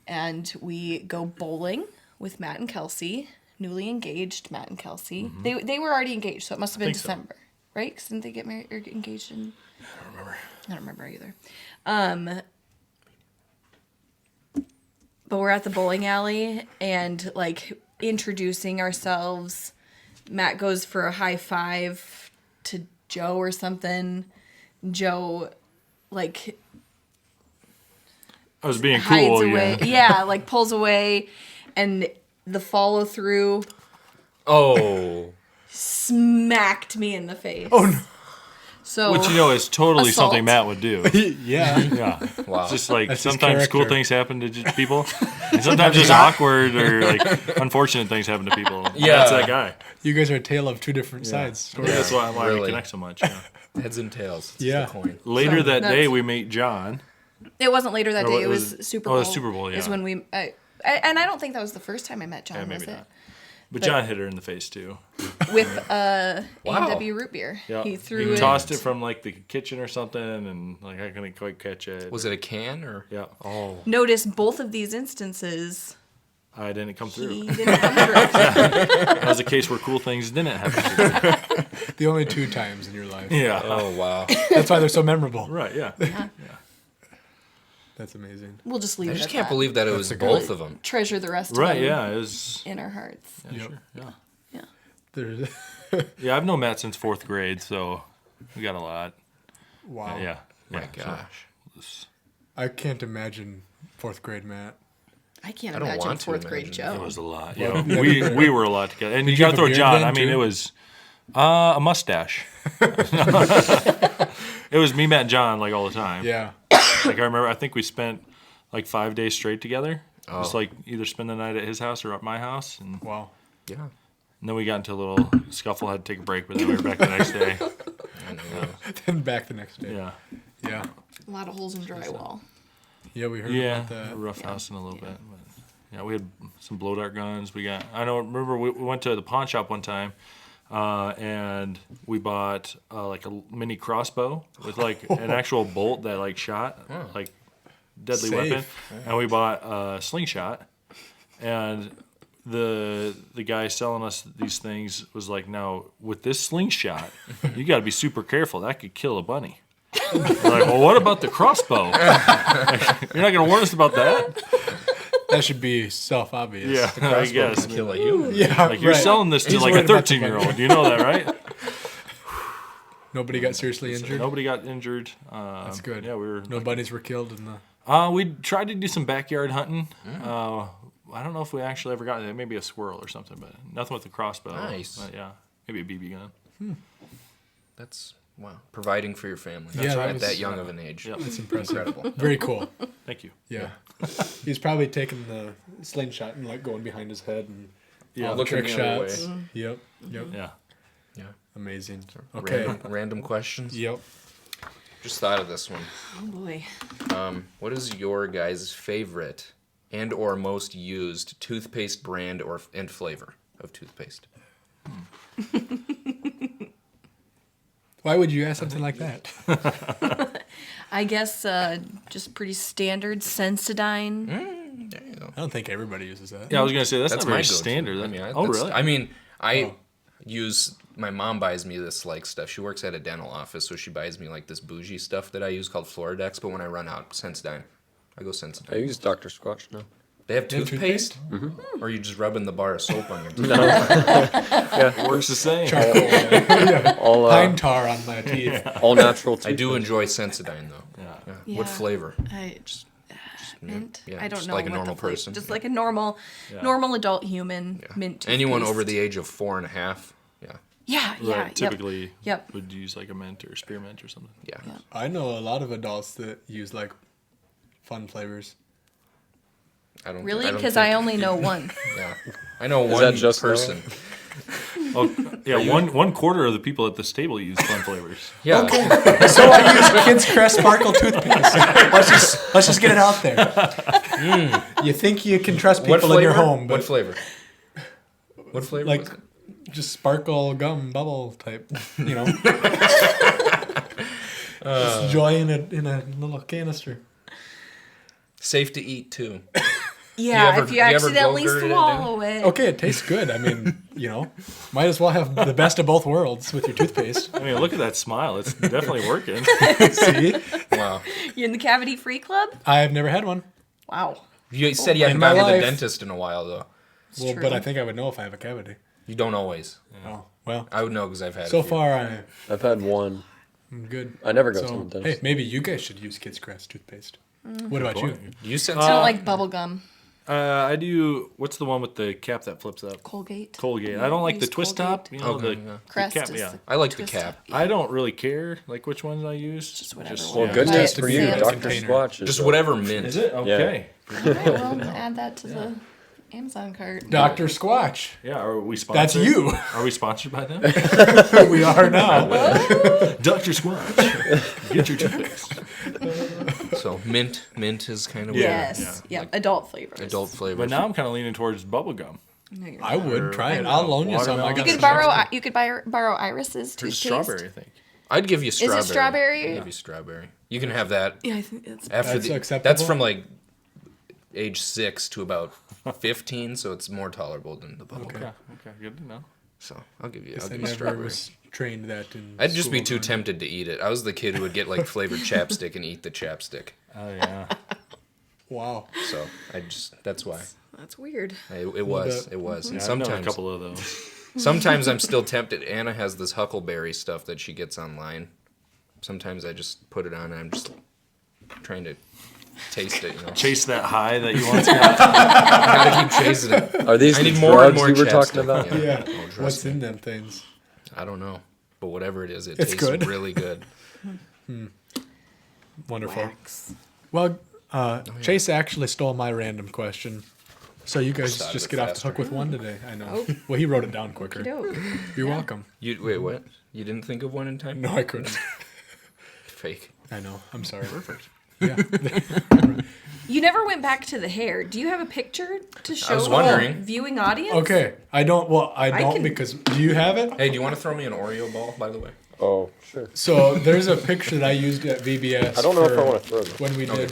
[SPEAKER 6] And we go bowling with Matt and Kelsey, newly engaged Matt and Kelsey. They were already engaged, so it must have been
[SPEAKER 5] think so.
[SPEAKER 6] December, right? 'Cause didn't they get married or get engaged in? I don't remember either. But we're at the bowling alley and like introducing ourselves. Matt goes for a high five to Joe or something. Joe like
[SPEAKER 5] I was being
[SPEAKER 6] hides
[SPEAKER 5] cool.
[SPEAKER 6] away.
[SPEAKER 5] Yeah.
[SPEAKER 6] Yeah, like pulls away, and the follow through
[SPEAKER 1] Oh.
[SPEAKER 6] smacked me in the face.
[SPEAKER 2] Oh no.
[SPEAKER 6] So
[SPEAKER 5] Which, is totally
[SPEAKER 6] Assault.
[SPEAKER 5] something Matt would do.
[SPEAKER 2] Yeah.
[SPEAKER 5] Yeah.
[SPEAKER 1] Wow.
[SPEAKER 5] It's just like
[SPEAKER 2] That's his
[SPEAKER 5] sometimes cool
[SPEAKER 2] character.
[SPEAKER 5] things happen to just people. And sometimes just awkward or like unfortunate things happen to people.
[SPEAKER 1] Yeah.
[SPEAKER 5] That's that guy.
[SPEAKER 2] You guys are a tale of two different sides.
[SPEAKER 5] Yeah, that's why we
[SPEAKER 1] really.
[SPEAKER 5] connect so much. Yeah.
[SPEAKER 1] Heads and tails. It's
[SPEAKER 2] Yeah.
[SPEAKER 1] the coin.
[SPEAKER 5] Later that
[SPEAKER 6] that's-
[SPEAKER 5] day, we meet John.
[SPEAKER 6] it wasn't later that
[SPEAKER 5] Or
[SPEAKER 6] day.
[SPEAKER 5] what
[SPEAKER 6] It
[SPEAKER 5] was-
[SPEAKER 6] was Super
[SPEAKER 5] oh,
[SPEAKER 6] Bowl.
[SPEAKER 5] it was Super Bowl,
[SPEAKER 6] Is
[SPEAKER 5] yeah.
[SPEAKER 6] when we. And I don't think that was the first time I met John.
[SPEAKER 5] Yeah, maybe
[SPEAKER 6] was it?
[SPEAKER 5] not. But John hit her in the face too.
[SPEAKER 6] With
[SPEAKER 1] Wow.
[SPEAKER 6] A&W root beer.
[SPEAKER 5] Yeah.
[SPEAKER 6] He threw it.
[SPEAKER 5] tossed it from like the kitchen or something, and like I couldn't quite catch it.
[SPEAKER 1] Was it a can or?
[SPEAKER 5] Yeah.
[SPEAKER 1] Oh.
[SPEAKER 6] Notice both of these instances.
[SPEAKER 5] I didn't come through.
[SPEAKER 6] He didn't come through.
[SPEAKER 5] That was a case where cool things didn't happen.
[SPEAKER 2] The only 2 times in your life.
[SPEAKER 5] Yeah.
[SPEAKER 1] Oh wow.
[SPEAKER 2] That's why they're so memorable.
[SPEAKER 5] Right. Yeah.
[SPEAKER 2] That's amazing.
[SPEAKER 6] We'll just leave
[SPEAKER 1] I
[SPEAKER 6] it
[SPEAKER 1] just
[SPEAKER 6] at
[SPEAKER 1] can't
[SPEAKER 6] that.
[SPEAKER 1] believe that it was both of them.
[SPEAKER 6] Treasure the rest
[SPEAKER 5] Right.
[SPEAKER 6] of them
[SPEAKER 5] Yeah. It was.
[SPEAKER 6] in our hearts.
[SPEAKER 5] Yeah,
[SPEAKER 2] Yep.
[SPEAKER 5] sure. Yeah.
[SPEAKER 6] Yeah.
[SPEAKER 2] There's,
[SPEAKER 5] Yeah. I've known Matt since 4th grade, so we got a lot.
[SPEAKER 2] wow.
[SPEAKER 5] Yeah.
[SPEAKER 1] My
[SPEAKER 5] Yeah.
[SPEAKER 1] gosh.
[SPEAKER 2] I can't imagine 4th grade Matt.
[SPEAKER 6] I can't
[SPEAKER 1] I don't
[SPEAKER 6] imagine
[SPEAKER 1] want to
[SPEAKER 6] 4th grade
[SPEAKER 1] imagine.
[SPEAKER 6] Joe.
[SPEAKER 5] It was a lot. Yeah. We were a lot together, and you got
[SPEAKER 2] have
[SPEAKER 5] to
[SPEAKER 2] a
[SPEAKER 5] throw
[SPEAKER 2] beard
[SPEAKER 5] John.
[SPEAKER 2] then,
[SPEAKER 5] I mean,
[SPEAKER 2] too?
[SPEAKER 5] it was a mustache. It was me, Matt, and John like all the time.
[SPEAKER 2] Yeah.
[SPEAKER 5] Like I remember, I think we spent like 5 days straight together. Just
[SPEAKER 1] Oh.
[SPEAKER 5] like either spend the night at his house or at my house, and
[SPEAKER 2] Wow.
[SPEAKER 1] Yeah.
[SPEAKER 5] then we got into a little scuffle. Had to take a break, but then we were back the next day.
[SPEAKER 1] I know.
[SPEAKER 2] Then back the next day.
[SPEAKER 5] Yeah,
[SPEAKER 2] Yeah.
[SPEAKER 6] A lot of holes in drywall.
[SPEAKER 2] Yeah, we heard
[SPEAKER 5] yeah,
[SPEAKER 2] about that.
[SPEAKER 5] rough house in a little bit. But yeah, we had some blow dart guns. We got. I know. Remember, we went to the pawn shop one time. And we bought like a mini crossbow with like an actual bolt that like shot like deadly
[SPEAKER 2] Safe.
[SPEAKER 5] weapon, and we bought a slingshot. And the guy selling us these things was like, "Now with this slingshot, you got to be super careful. That could kill a bunny." We're like, well, what about the crossbow? Like, you're not gonna warn us about that?
[SPEAKER 2] That should be self-obvious.
[SPEAKER 5] Yeah, I guess.
[SPEAKER 1] Kill a human.
[SPEAKER 2] Yeah,
[SPEAKER 5] Like you're
[SPEAKER 2] right.
[SPEAKER 5] selling this to
[SPEAKER 2] He's
[SPEAKER 5] like a
[SPEAKER 2] worried about the
[SPEAKER 5] 13-year-old. You know that, right?
[SPEAKER 2] Nobody got seriously injured?
[SPEAKER 5] Nobody got injured.
[SPEAKER 2] That's good.
[SPEAKER 5] Yeah, we were.
[SPEAKER 2] No bunnies were killed in the...
[SPEAKER 5] We tried to do some backyard hunting. I don't know if we actually ever got it. Maybe a squirrel or something, but nothing with the crossbow.
[SPEAKER 1] Nice.
[SPEAKER 5] But yeah, maybe a BB gun.
[SPEAKER 1] That's wow. Providing for your family. That's
[SPEAKER 2] Yeah, that
[SPEAKER 1] right.
[SPEAKER 2] was-
[SPEAKER 1] That young of an age.
[SPEAKER 5] Yep.
[SPEAKER 2] That's impressive.
[SPEAKER 1] Incredible.
[SPEAKER 2] Very cool.
[SPEAKER 5] Thank you.
[SPEAKER 2] Yeah. He's probably taking the slingshot and like going behind his head and
[SPEAKER 5] Yeah.
[SPEAKER 2] all the
[SPEAKER 1] looking
[SPEAKER 2] trick
[SPEAKER 1] the other
[SPEAKER 2] shots.
[SPEAKER 1] way.
[SPEAKER 2] Yep. Yep.
[SPEAKER 5] Yeah.
[SPEAKER 1] Yeah.
[SPEAKER 2] Amazing. Okay.
[SPEAKER 1] Random questions.
[SPEAKER 2] Yep.
[SPEAKER 1] Just thought of this one.
[SPEAKER 6] Oh boy.
[SPEAKER 1] What is your guys' favorite and or most used toothpaste brand and flavor of toothpaste?
[SPEAKER 2] Why would you ask something like that?
[SPEAKER 6] I guess just pretty standard Sensodyne.
[SPEAKER 1] There you go.
[SPEAKER 2] I don't think everybody uses that.
[SPEAKER 5] Yeah, I was gonna say that's,
[SPEAKER 1] That's
[SPEAKER 5] not
[SPEAKER 1] my
[SPEAKER 5] very
[SPEAKER 1] go-to.
[SPEAKER 5] standard.
[SPEAKER 1] I mean,
[SPEAKER 5] Oh,
[SPEAKER 1] that's-
[SPEAKER 5] really?
[SPEAKER 1] I mean, I use. My mom buys me this like stuff. She works at a dental office, so she buys me like this bougie stuff that I use called Floridex. But when I run out, Sensodyne. I go
[SPEAKER 3] I
[SPEAKER 1] Sensodyne.
[SPEAKER 3] use Dr. Squatch now.
[SPEAKER 1] They have
[SPEAKER 2] They have
[SPEAKER 1] toothpaste,
[SPEAKER 2] toothpaste?
[SPEAKER 1] or are you just rubbing the bar of soap on your teeth?
[SPEAKER 5] It works the same.
[SPEAKER 2] Charcoal. Yeah.
[SPEAKER 3] All
[SPEAKER 2] Pine tar on my teeth.
[SPEAKER 3] all natural.
[SPEAKER 1] I do enjoy Sensodyne though.
[SPEAKER 5] Yeah.
[SPEAKER 1] Yeah. What
[SPEAKER 6] Yeah.
[SPEAKER 1] flavor?
[SPEAKER 6] Mint.
[SPEAKER 1] yeah,
[SPEAKER 6] I don't
[SPEAKER 1] just
[SPEAKER 6] know
[SPEAKER 1] like a
[SPEAKER 6] what the
[SPEAKER 1] normal
[SPEAKER 6] flavor-
[SPEAKER 1] person.
[SPEAKER 6] Just
[SPEAKER 1] Yeah.
[SPEAKER 6] like a normal adult human. Mint.
[SPEAKER 1] Anyone
[SPEAKER 6] toothpaste.
[SPEAKER 1] over the age of 4.5. Yeah.
[SPEAKER 6] Yeah. Yeah.
[SPEAKER 5] Right.
[SPEAKER 6] Yep.
[SPEAKER 5] Typically,
[SPEAKER 6] Yep.
[SPEAKER 5] would use like a mint or spearmint or something.
[SPEAKER 1] Yeah.
[SPEAKER 2] I know a lot of adults that use like fun flavors.
[SPEAKER 1] I don't
[SPEAKER 6] Really?
[SPEAKER 1] don't
[SPEAKER 6] Because
[SPEAKER 1] think-
[SPEAKER 6] I only know one.
[SPEAKER 1] Yeah. I know
[SPEAKER 3] Is
[SPEAKER 1] one
[SPEAKER 3] that just
[SPEAKER 1] person.
[SPEAKER 5] Oh, yeah. One quarter of the people at this table use fun flavors.
[SPEAKER 1] Yeah.
[SPEAKER 2] So I use Kids Crest Sparkle toothpaste. Let's just get it out there. You think you can trust
[SPEAKER 1] What
[SPEAKER 2] people
[SPEAKER 1] flavor?
[SPEAKER 2] in your home, but
[SPEAKER 1] What flavor? What flavor?
[SPEAKER 2] like
[SPEAKER 1] was it?
[SPEAKER 2] just sparkle gum bubble type, you know. It's joy in a little canister.
[SPEAKER 1] Safe to eat too.
[SPEAKER 6] Yeah.
[SPEAKER 1] ever-
[SPEAKER 6] if
[SPEAKER 1] do
[SPEAKER 6] you
[SPEAKER 1] you ever
[SPEAKER 6] accidentally
[SPEAKER 1] go-gurt it,
[SPEAKER 6] swallow it.
[SPEAKER 2] Okay, it tastes good. I mean, you know, might as well have the best of both worlds with your toothpaste.
[SPEAKER 5] I mean, look at that smile. It's definitely working.
[SPEAKER 2] See,
[SPEAKER 1] Wow.
[SPEAKER 6] You in the cavity free club?
[SPEAKER 2] I've never had one.
[SPEAKER 6] Wow.
[SPEAKER 1] You said you
[SPEAKER 2] In
[SPEAKER 1] hadn't
[SPEAKER 2] my
[SPEAKER 1] gone to the
[SPEAKER 2] life.
[SPEAKER 1] dentist in a while though.
[SPEAKER 2] Well,
[SPEAKER 6] true.
[SPEAKER 2] but I think I would know if I have a cavity.
[SPEAKER 1] You don't always.
[SPEAKER 2] Oh, well,
[SPEAKER 1] I would know because I've had.
[SPEAKER 2] so
[SPEAKER 1] a few.
[SPEAKER 2] far
[SPEAKER 3] I've had one.
[SPEAKER 2] I'm good.
[SPEAKER 3] I never go to
[SPEAKER 2] So,
[SPEAKER 3] the dentist.
[SPEAKER 2] hey, maybe you guys should use Kids Crest toothpaste. What about you?
[SPEAKER 1] You said
[SPEAKER 6] I don't like bubble gum.
[SPEAKER 5] I do. What's the one with the cap that flips up?
[SPEAKER 6] Colgate.
[SPEAKER 5] Colgate. I don't like the
[SPEAKER 6] Use
[SPEAKER 5] twist
[SPEAKER 6] Colgate.
[SPEAKER 5] top. You know,
[SPEAKER 1] Okay,
[SPEAKER 5] the
[SPEAKER 1] yeah.
[SPEAKER 6] Crest
[SPEAKER 5] cap.
[SPEAKER 6] is
[SPEAKER 5] Yeah.
[SPEAKER 6] the
[SPEAKER 1] I like the
[SPEAKER 6] twist
[SPEAKER 1] cap.
[SPEAKER 6] top, yeah.
[SPEAKER 5] I don't really care like which ones I use.
[SPEAKER 6] Just whatever
[SPEAKER 3] Well,
[SPEAKER 6] one.
[SPEAKER 3] goodness
[SPEAKER 6] Buy it
[SPEAKER 3] for you,
[SPEAKER 6] Sam's
[SPEAKER 3] Dr.
[SPEAKER 2] container.
[SPEAKER 3] Squatch is
[SPEAKER 1] Just whatever mint.
[SPEAKER 5] Is it okay?
[SPEAKER 6] Alright, well, add that to the Amazon cart.
[SPEAKER 2] Dr. Squatch.
[SPEAKER 5] Yeah. Are we sponsored?
[SPEAKER 2] That's you.
[SPEAKER 5] Are we sponsored by them?
[SPEAKER 2] We are now.
[SPEAKER 5] Dr. Squatch. Get your toothpicks.
[SPEAKER 1] So mint is kind of
[SPEAKER 6] Yes. Yeah. Adult flavors.
[SPEAKER 1] adult flavor.
[SPEAKER 5] But now I'm kind of leaning towards bubble gum.
[SPEAKER 6] No, you're
[SPEAKER 2] I
[SPEAKER 6] not.
[SPEAKER 2] would try it.
[SPEAKER 5] don't
[SPEAKER 2] I'll
[SPEAKER 5] know,
[SPEAKER 2] loan you some. I
[SPEAKER 5] watermelon.
[SPEAKER 2] got
[SPEAKER 6] You could
[SPEAKER 2] some.
[SPEAKER 6] borrow Iris's
[SPEAKER 5] Or
[SPEAKER 6] toothpaste.
[SPEAKER 5] strawberry, I think.
[SPEAKER 1] I'd give you strawberry.
[SPEAKER 6] Is it strawberry?
[SPEAKER 1] I'd give you strawberry. You can have that
[SPEAKER 6] Yeah, I think it's.
[SPEAKER 1] after
[SPEAKER 2] That's
[SPEAKER 1] the.
[SPEAKER 2] acceptable?
[SPEAKER 1] That's from like age 6 to about 15, so it's more tolerable than the bubble gum.
[SPEAKER 5] Okay. Good to know.
[SPEAKER 1] So I'll give you
[SPEAKER 2] I never
[SPEAKER 1] strawberry.
[SPEAKER 2] was trained that in
[SPEAKER 1] I'd just be
[SPEAKER 2] school,
[SPEAKER 1] too
[SPEAKER 2] though.
[SPEAKER 1] tempted to eat it. I was the kid who would get like flavored chapstick and eat the chapstick.
[SPEAKER 5] Oh yeah.
[SPEAKER 2] Wow.
[SPEAKER 1] So that's why.
[SPEAKER 6] That's weird.
[SPEAKER 1] It was.
[SPEAKER 2] bit.
[SPEAKER 1] It was. And
[SPEAKER 5] Yeah, I've known a
[SPEAKER 1] sometimes
[SPEAKER 5] couple of those.
[SPEAKER 1] sometimes I'm still tempted. Anna has this huckleberry stuff that she gets online. Sometimes I just put it on and I'm just trying to taste it, you know.
[SPEAKER 5] Chase that high that you once got.
[SPEAKER 1] I gotta keep chasing it.
[SPEAKER 3] Are these
[SPEAKER 1] I
[SPEAKER 3] the
[SPEAKER 1] need more and
[SPEAKER 3] drugs
[SPEAKER 1] more
[SPEAKER 3] you were talking
[SPEAKER 1] chapstick.
[SPEAKER 3] about?
[SPEAKER 2] Yeah.
[SPEAKER 1] Oh, trust
[SPEAKER 2] What's
[SPEAKER 1] me.
[SPEAKER 2] in them things?
[SPEAKER 1] I don't know. But whatever it is, it
[SPEAKER 2] It's
[SPEAKER 1] tastes
[SPEAKER 2] good.
[SPEAKER 1] really good.
[SPEAKER 2] Wonderful.
[SPEAKER 6] Wax.
[SPEAKER 2] Well, Chase actually stole my random question. So you guys
[SPEAKER 1] Started
[SPEAKER 2] just
[SPEAKER 1] it
[SPEAKER 2] get off the
[SPEAKER 1] faster.
[SPEAKER 2] hook with one today. I know.
[SPEAKER 6] Oh.
[SPEAKER 2] Well, he wrote it down quicker.
[SPEAKER 6] Dope.
[SPEAKER 2] You're welcome.
[SPEAKER 1] Wait, what? You didn't think of one in time?
[SPEAKER 2] No, I couldn't.
[SPEAKER 1] Fake.
[SPEAKER 2] I know. I'm sorry.
[SPEAKER 1] Perfect.
[SPEAKER 2] Yeah.
[SPEAKER 6] You never went back to the hair. Do you have a picture to show
[SPEAKER 1] was
[SPEAKER 6] the
[SPEAKER 1] wondering.
[SPEAKER 6] viewing audience?
[SPEAKER 2] Okay. I don't. Well, I don't
[SPEAKER 6] can-
[SPEAKER 2] because. Do you have it?
[SPEAKER 1] Hey, do you want to throw me an Oreo ball, by the way?
[SPEAKER 3] Oh, sure.
[SPEAKER 2] So there's a picture that I used at VBS.
[SPEAKER 3] I don't know if I
[SPEAKER 2] for
[SPEAKER 3] want to throw them.
[SPEAKER 2] when we did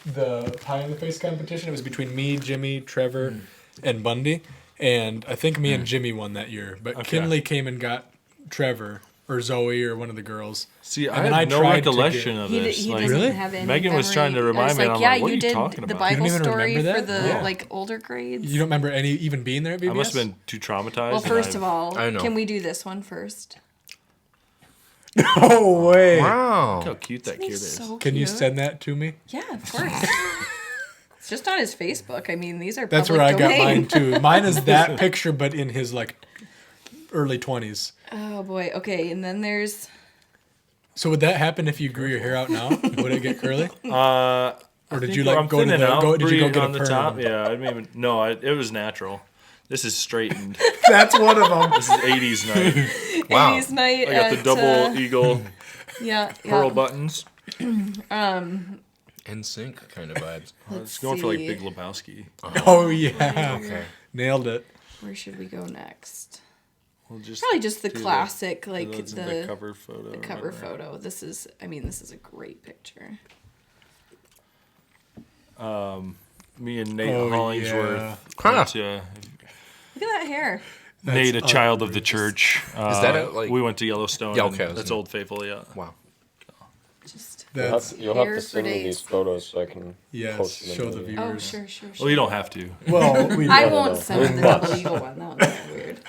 [SPEAKER 2] the pie in the face competition. It was between me, Jimmy, Trevor, and Bundy, and I think me and Jimmy won that year. But
[SPEAKER 5] Okay.
[SPEAKER 2] Kinley came and got Trevor or Zoe or one of the girls.
[SPEAKER 5] See,
[SPEAKER 2] And
[SPEAKER 5] I
[SPEAKER 2] then
[SPEAKER 5] have no
[SPEAKER 2] tried to
[SPEAKER 5] recollection
[SPEAKER 2] get-
[SPEAKER 5] of
[SPEAKER 6] He,
[SPEAKER 5] this.
[SPEAKER 6] he
[SPEAKER 5] Like,
[SPEAKER 6] doesn't
[SPEAKER 2] Really?
[SPEAKER 6] have any
[SPEAKER 5] Megan was trying to
[SPEAKER 6] memory.
[SPEAKER 5] remind
[SPEAKER 6] I was
[SPEAKER 5] me, and
[SPEAKER 6] like,
[SPEAKER 5] I'm
[SPEAKER 6] yeah,
[SPEAKER 5] like, what
[SPEAKER 6] you
[SPEAKER 5] are you
[SPEAKER 6] did
[SPEAKER 5] talking
[SPEAKER 6] the
[SPEAKER 5] about?
[SPEAKER 2] You don't
[SPEAKER 6] Bible
[SPEAKER 2] even
[SPEAKER 6] story
[SPEAKER 2] remember
[SPEAKER 6] for
[SPEAKER 2] that?
[SPEAKER 6] the
[SPEAKER 2] Yeah.
[SPEAKER 6] like older grades.
[SPEAKER 2] You don't remember any even being there at VBS?
[SPEAKER 5] I must have been too traumatized.
[SPEAKER 6] Well,
[SPEAKER 5] and
[SPEAKER 6] first of all,
[SPEAKER 1] I know.
[SPEAKER 6] can we do this one first?
[SPEAKER 2] No way.
[SPEAKER 5] Look
[SPEAKER 1] Wow.
[SPEAKER 5] how cute that kid
[SPEAKER 6] He's
[SPEAKER 5] is.
[SPEAKER 6] so
[SPEAKER 2] Can you
[SPEAKER 6] cute.
[SPEAKER 2] send that to me?
[SPEAKER 6] Yeah, of course. It's just on his Facebook. I mean, these are
[SPEAKER 2] That's
[SPEAKER 6] public
[SPEAKER 2] where I
[SPEAKER 6] domain.
[SPEAKER 2] got mine too. Mine is that picture, but in his like early 20s.
[SPEAKER 6] Oh boy. Okay, and then there's
[SPEAKER 2] So would that happen if you grew your hair out now? Would it get curly?
[SPEAKER 5] I
[SPEAKER 2] Or did
[SPEAKER 5] think
[SPEAKER 2] you like
[SPEAKER 5] I'm
[SPEAKER 2] go to
[SPEAKER 5] thinning
[SPEAKER 2] the
[SPEAKER 5] out
[SPEAKER 2] go? Did you go
[SPEAKER 5] pretty
[SPEAKER 2] get a
[SPEAKER 5] on the
[SPEAKER 2] perm?
[SPEAKER 5] top? Yeah, I mean, no, it was natural. This is straightened.
[SPEAKER 2] That's one of them.
[SPEAKER 5] This is 80s night.
[SPEAKER 1] Wow.
[SPEAKER 6] 80s night
[SPEAKER 5] I got the
[SPEAKER 6] at,
[SPEAKER 5] double eagle
[SPEAKER 6] yeah,
[SPEAKER 5] pearl
[SPEAKER 6] yeah.
[SPEAKER 5] buttons.
[SPEAKER 1] NSYNC kind of vibes.
[SPEAKER 5] It's going for like
[SPEAKER 6] see.
[SPEAKER 5] Big Lebowski.
[SPEAKER 2] Oh yeah,
[SPEAKER 1] Okay.
[SPEAKER 2] nailed it.
[SPEAKER 6] Where should we go next?
[SPEAKER 5] We'll just
[SPEAKER 6] Probably just the
[SPEAKER 5] do
[SPEAKER 6] classic, like
[SPEAKER 5] the
[SPEAKER 6] the
[SPEAKER 5] cover photo.
[SPEAKER 6] the cover
[SPEAKER 5] right there.
[SPEAKER 6] photo. This is a great picture.
[SPEAKER 5] Me and Nate
[SPEAKER 2] Oh,
[SPEAKER 5] Hollingsworth.
[SPEAKER 2] yeah.
[SPEAKER 5] went to-
[SPEAKER 6] Look at that hair.
[SPEAKER 5] Nate, a child of the church.
[SPEAKER 1] Is that a, like?
[SPEAKER 5] we went to Yellowstone.
[SPEAKER 1] Yeah,
[SPEAKER 5] and
[SPEAKER 1] okay, I was
[SPEAKER 5] That's
[SPEAKER 1] gonna-
[SPEAKER 5] Old Faithful, yeah.
[SPEAKER 1] Wow.
[SPEAKER 6] Just
[SPEAKER 2] That's
[SPEAKER 3] You'll have
[SPEAKER 6] Hair
[SPEAKER 3] to
[SPEAKER 6] for
[SPEAKER 3] send me
[SPEAKER 6] days.
[SPEAKER 3] these photos so I can
[SPEAKER 2] yes.
[SPEAKER 3] post them.
[SPEAKER 2] Show
[SPEAKER 3] in
[SPEAKER 2] the
[SPEAKER 3] the
[SPEAKER 2] viewers.
[SPEAKER 6] oh sure sure
[SPEAKER 5] Well,
[SPEAKER 6] sure.
[SPEAKER 5] you don't have to.
[SPEAKER 2] Well, we.
[SPEAKER 6] I
[SPEAKER 3] no,
[SPEAKER 6] won't
[SPEAKER 3] no.
[SPEAKER 6] send the double eagle one. That was weird.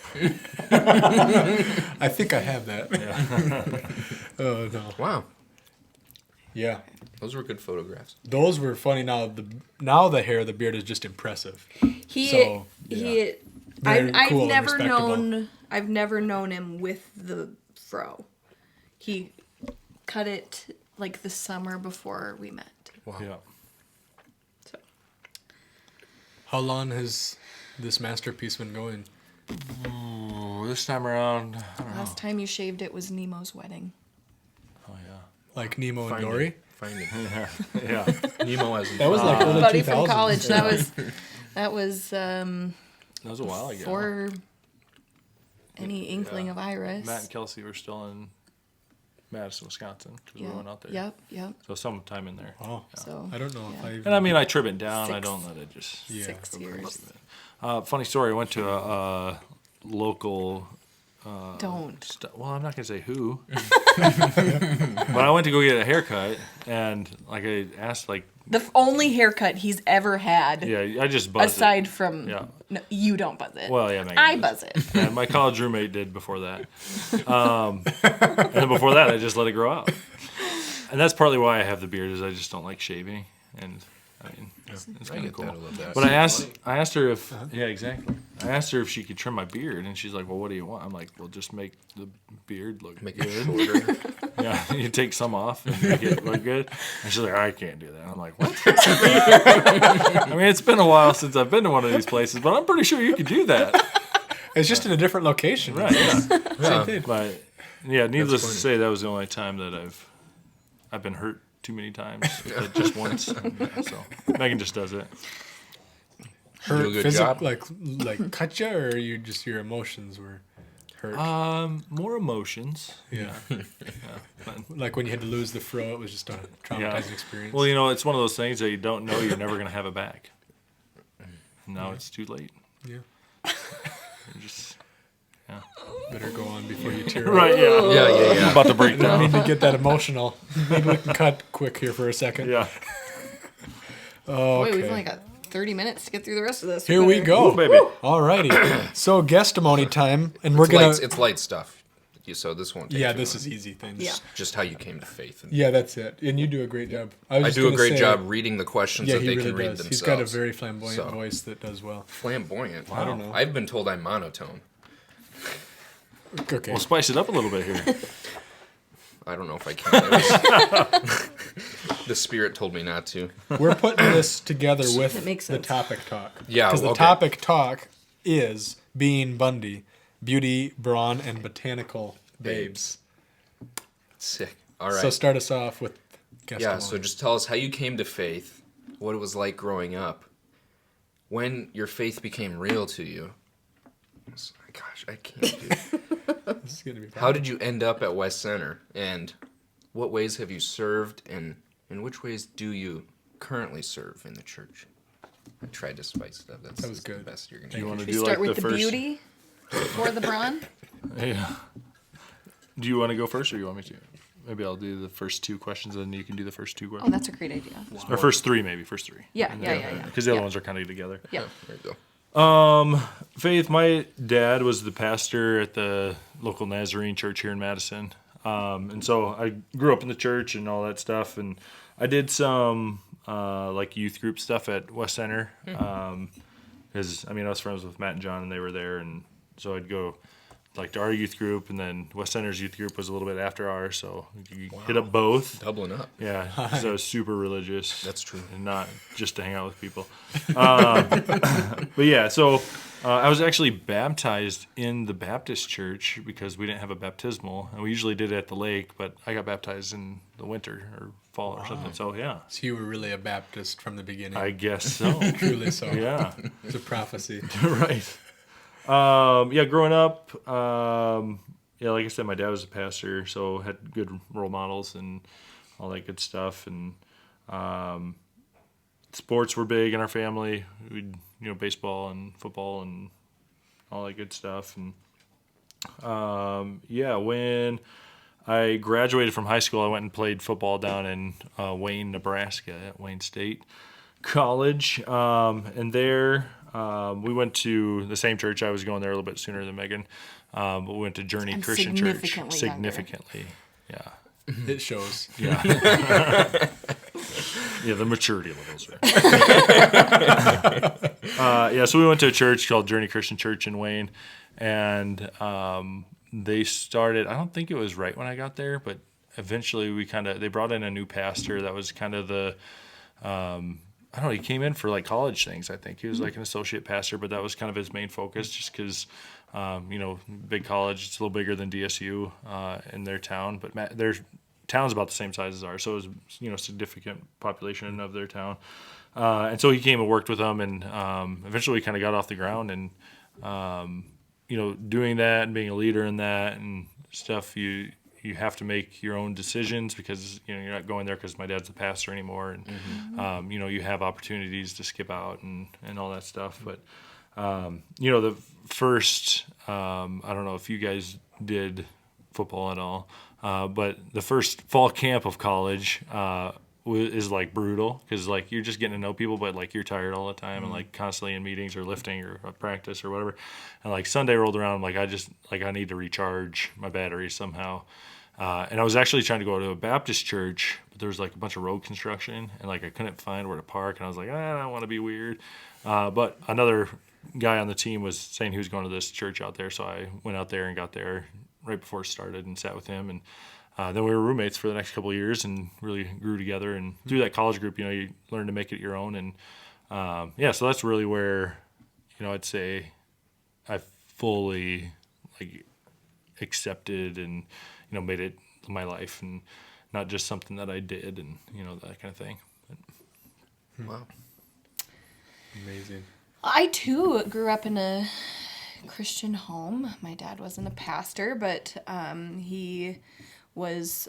[SPEAKER 2] I think I have that. Oh no.
[SPEAKER 1] Wow.
[SPEAKER 2] Yeah,
[SPEAKER 1] Those were good photographs.
[SPEAKER 2] those were funny. Now the hair, the beard is just impressive.
[SPEAKER 6] He
[SPEAKER 2] So,
[SPEAKER 6] he.
[SPEAKER 2] Very
[SPEAKER 6] I've
[SPEAKER 2] cool and
[SPEAKER 6] never
[SPEAKER 2] respectable.
[SPEAKER 6] known. I've never known him with the fro. He cut it like the summer before we met.
[SPEAKER 1] Wow.
[SPEAKER 5] Yeah.
[SPEAKER 6] So
[SPEAKER 2] How long has this masterpiece been going?
[SPEAKER 5] Ooh, this time around, I don't know.
[SPEAKER 6] last time you shaved it was Nemo's wedding.
[SPEAKER 5] Oh, yeah.
[SPEAKER 2] Like Nemo and
[SPEAKER 1] Finding.
[SPEAKER 2] Dory?
[SPEAKER 1] Finding.
[SPEAKER 5] Yeah.
[SPEAKER 1] Nemo as
[SPEAKER 2] That was like early
[SPEAKER 6] Buddy
[SPEAKER 2] 2000s.
[SPEAKER 6] from college. That was
[SPEAKER 5] That was a while ago.
[SPEAKER 6] for any inkling of Iris.
[SPEAKER 5] Matt and Kelsey were still in Madison, Wisconsin, because we went out there.
[SPEAKER 6] Yep.
[SPEAKER 5] So sometime in there.
[SPEAKER 2] Oh,
[SPEAKER 6] So
[SPEAKER 2] I don't know if
[SPEAKER 6] yeah.
[SPEAKER 2] I.
[SPEAKER 5] And I mean, I trim it down. I
[SPEAKER 6] 6
[SPEAKER 5] don't let it just.
[SPEAKER 2] Yeah.
[SPEAKER 6] 6 years.
[SPEAKER 5] Funny story. I went to a local.
[SPEAKER 6] Don't.
[SPEAKER 5] Well, I'm not gonna say who. But I went to go get a haircut, and like I asked, like,
[SPEAKER 6] The only haircut he's ever had,
[SPEAKER 5] yeah, I just buzzed
[SPEAKER 6] aside
[SPEAKER 5] it.
[SPEAKER 6] from,
[SPEAKER 5] Yeah.
[SPEAKER 6] no, you don't buzz it.
[SPEAKER 5] Well, yeah, Megan
[SPEAKER 6] I
[SPEAKER 5] does.
[SPEAKER 6] buzz it.
[SPEAKER 5] And my college roommate did before that. And then before that, I just let it grow out. And that's partly why I have the beard, is I just don't like shaving. And I mean, it's
[SPEAKER 1] I
[SPEAKER 5] kind of
[SPEAKER 1] get
[SPEAKER 5] cool.
[SPEAKER 1] that a little bit.
[SPEAKER 5] But I asked her if, yeah, exactly. I asked her if she could trim my beard, and she's like, "Well, what do you want?" I'm like, "Well, just make the beard look
[SPEAKER 1] Make
[SPEAKER 5] good."
[SPEAKER 1] it shorter.
[SPEAKER 5] Yeah, you take some off and make it look good. And she's like, "I can't do that." I'm like, "What?" I mean, it's been a while since I've been to one of these places, but I'm pretty sure you could do that.
[SPEAKER 2] It's just in a different location.
[SPEAKER 5] Right? Yeah.
[SPEAKER 2] Same thing.
[SPEAKER 5] But yeah, needless to
[SPEAKER 1] funny.
[SPEAKER 5] say, that was the only time that I've been hurt too many times, but just once. So Megan just does it.
[SPEAKER 1] Do a
[SPEAKER 2] Hurt
[SPEAKER 1] good
[SPEAKER 2] physical,
[SPEAKER 1] job.
[SPEAKER 2] like cut you, or you just your emotions were hurt?
[SPEAKER 5] More emotions.
[SPEAKER 2] Yeah.
[SPEAKER 5] But,
[SPEAKER 2] Like when you had to lose the fro, it was just a traumatizing
[SPEAKER 5] Yeah.
[SPEAKER 2] experience.
[SPEAKER 5] well, you know, it's one of those things that you don't know you're never gonna have it back. Now it's too late.
[SPEAKER 2] yeah.
[SPEAKER 5] You're just
[SPEAKER 2] Better go on before you tear
[SPEAKER 5] right.
[SPEAKER 2] up.
[SPEAKER 5] Yeah.
[SPEAKER 1] Yeah.
[SPEAKER 5] I'm about to break
[SPEAKER 2] I
[SPEAKER 5] down.
[SPEAKER 2] need to get that emotional. Maybe we can cut quick here for a second.
[SPEAKER 5] Yeah.
[SPEAKER 2] Oh,
[SPEAKER 6] Boy,
[SPEAKER 2] okay.
[SPEAKER 6] we've only got 30 minutes to get through the rest of this.
[SPEAKER 2] Here we
[SPEAKER 6] better-
[SPEAKER 2] go.
[SPEAKER 5] Ooh, baby.
[SPEAKER 2] Alrighty. So guestimony time, and we're
[SPEAKER 1] It's
[SPEAKER 2] gonna.
[SPEAKER 1] light, it's light stuff. So this won't take
[SPEAKER 2] Yeah,
[SPEAKER 1] too
[SPEAKER 2] this
[SPEAKER 1] long.
[SPEAKER 2] is easy things.
[SPEAKER 6] Yeah.
[SPEAKER 1] Just how you came to faith. And
[SPEAKER 2] Yeah, that's it. And you do a great job. was
[SPEAKER 1] I
[SPEAKER 2] just
[SPEAKER 1] do a
[SPEAKER 2] gonna
[SPEAKER 1] great
[SPEAKER 2] say-
[SPEAKER 1] job reading the questions
[SPEAKER 2] Yeah,
[SPEAKER 1] that
[SPEAKER 2] he
[SPEAKER 1] they
[SPEAKER 2] really
[SPEAKER 1] can read
[SPEAKER 2] does.
[SPEAKER 1] themselves.
[SPEAKER 2] He's got a very flamboyant
[SPEAKER 1] So.
[SPEAKER 2] voice that does well.
[SPEAKER 1] Flamboyant.
[SPEAKER 2] I don't know.
[SPEAKER 1] I've been told I'm monotone.
[SPEAKER 2] Okay.
[SPEAKER 5] We'll spice it up a little bit here.
[SPEAKER 1] I don't know if I can. The Spirit told me not to.
[SPEAKER 2] We're putting this together with
[SPEAKER 6] That makes
[SPEAKER 2] the
[SPEAKER 6] sense.
[SPEAKER 2] topic talk.
[SPEAKER 1] Yeah,
[SPEAKER 2] Because the
[SPEAKER 1] okay.
[SPEAKER 2] topic talk is being Bundy, beauty, Braun, and botanical babes.
[SPEAKER 1] Sick. All right.
[SPEAKER 2] So start us off with guestimony.
[SPEAKER 1] Yeah, so just tell us how you came to faith, what it was like growing up, when your faith became real to you. Gosh, I can't do it.
[SPEAKER 2] This is gonna be
[SPEAKER 1] How did you end up at West Center, and what ways have you served, and in which ways do you currently serve in the church? I tried to spice it up. That
[SPEAKER 2] was good.
[SPEAKER 1] The best you're
[SPEAKER 5] Do
[SPEAKER 1] gonna
[SPEAKER 5] you
[SPEAKER 1] get.
[SPEAKER 5] want to
[SPEAKER 6] We
[SPEAKER 5] do
[SPEAKER 6] start
[SPEAKER 5] like
[SPEAKER 6] with
[SPEAKER 5] the
[SPEAKER 6] the
[SPEAKER 5] first?
[SPEAKER 6] beauty before the Braun.
[SPEAKER 5] Yeah. Do you want to go first, or you want me to? Maybe I'll do the first two questions, and you can do the first two
[SPEAKER 6] Oh,
[SPEAKER 5] questions.
[SPEAKER 6] that's a great idea.
[SPEAKER 5] Or first three, maybe. First three.
[SPEAKER 6] Yeah.
[SPEAKER 5] Because the other
[SPEAKER 6] Yeah.
[SPEAKER 5] ones are kind of together.
[SPEAKER 6] Yeah.
[SPEAKER 1] There you go.
[SPEAKER 5] Faith, my dad was the pastor at the local Nazarene church here in Madison. And so I grew up in the church and all that stuff. And I did some like youth group stuff at West Center. Because, I was friends with Matt and John, and they were there. And so I'd go like to our youth group, and then West Center's youth group was a little bit after ours. So you hit up both.
[SPEAKER 1] Doubling up.
[SPEAKER 5] Yeah, because I was super religious.
[SPEAKER 1] That's true.
[SPEAKER 5] And not just to hang out with people. But yeah, so I was actually baptized in the Baptist church because we didn't have a baptismal. And we usually did it at the lake, but I got baptized in the winter or fall or something. So yeah,
[SPEAKER 2] So you were really a Baptist from the beginning.
[SPEAKER 5] I guess so.
[SPEAKER 2] Truly so.
[SPEAKER 5] Yeah,
[SPEAKER 2] It's a prophecy.
[SPEAKER 5] right. Yeah, growing up, yeah, like I said, my dad was a pastor, so had good role models and all that good stuff. And sports were big in our family. We'd, baseball and football and all that good stuff. And yeah, when I graduated from high school, I went and played football down in Wayne, Nebraska at Wayne State College. And there we went to the same church. I was going there a little bit sooner than Megan. But we went to Journey
[SPEAKER 6] I'm
[SPEAKER 5] Christian Church.
[SPEAKER 6] significantly younger.
[SPEAKER 5] Significantly. Yeah.
[SPEAKER 2] It shows.
[SPEAKER 5] Yeah. Yeah, the maturity levels there. Yeah, so we went to a church called Journey Christian Church in Wayne, and they started, I don't think it was right when I got there, but eventually they brought in a new pastor that was kind of the, I don't know, he came in for like college things, I think. He was like an associate pastor, but that was kind of his main focus just because, big college, it's a little bigger than DSU in their town, but their town's about the same size as ours, so it was, significant population of their town. And so he came and worked with them, and eventually we kind of got off the ground, and, doing that and being a leader in that and stuff, you have to make your own decisions because, you're not going there because my dad's the pastor anymore, and, you have opportunities to skip out and all that stuff. But, the first, I don't know if you guys did football at all, but the first fall camp of college is like brutal because like you're just getting to know people, but like you're tired all the time and like constantly in meetings or lifting or practice or whatever. And like Sunday rolled around, like I need to recharge my battery somehow. And I was actually trying to go to a Baptist church, but there was like a bunch of road construction, and like I couldn't find where to park. And I was like, I don't want to be weird. But another guy on the team was saying he was going to this church out there, so I went out there and got there right before it started and sat with him. And then we were roommates for the next couple of years and really grew together. And through that college group, you learn to make it your own. And so that's really where, I'd say I fully like accepted and, made it my life and not just something that I did and, that kind of thing.
[SPEAKER 1] Wow.
[SPEAKER 2] Amazing.
[SPEAKER 6] I too grew up in a Christian home. My dad wasn't a pastor, but he was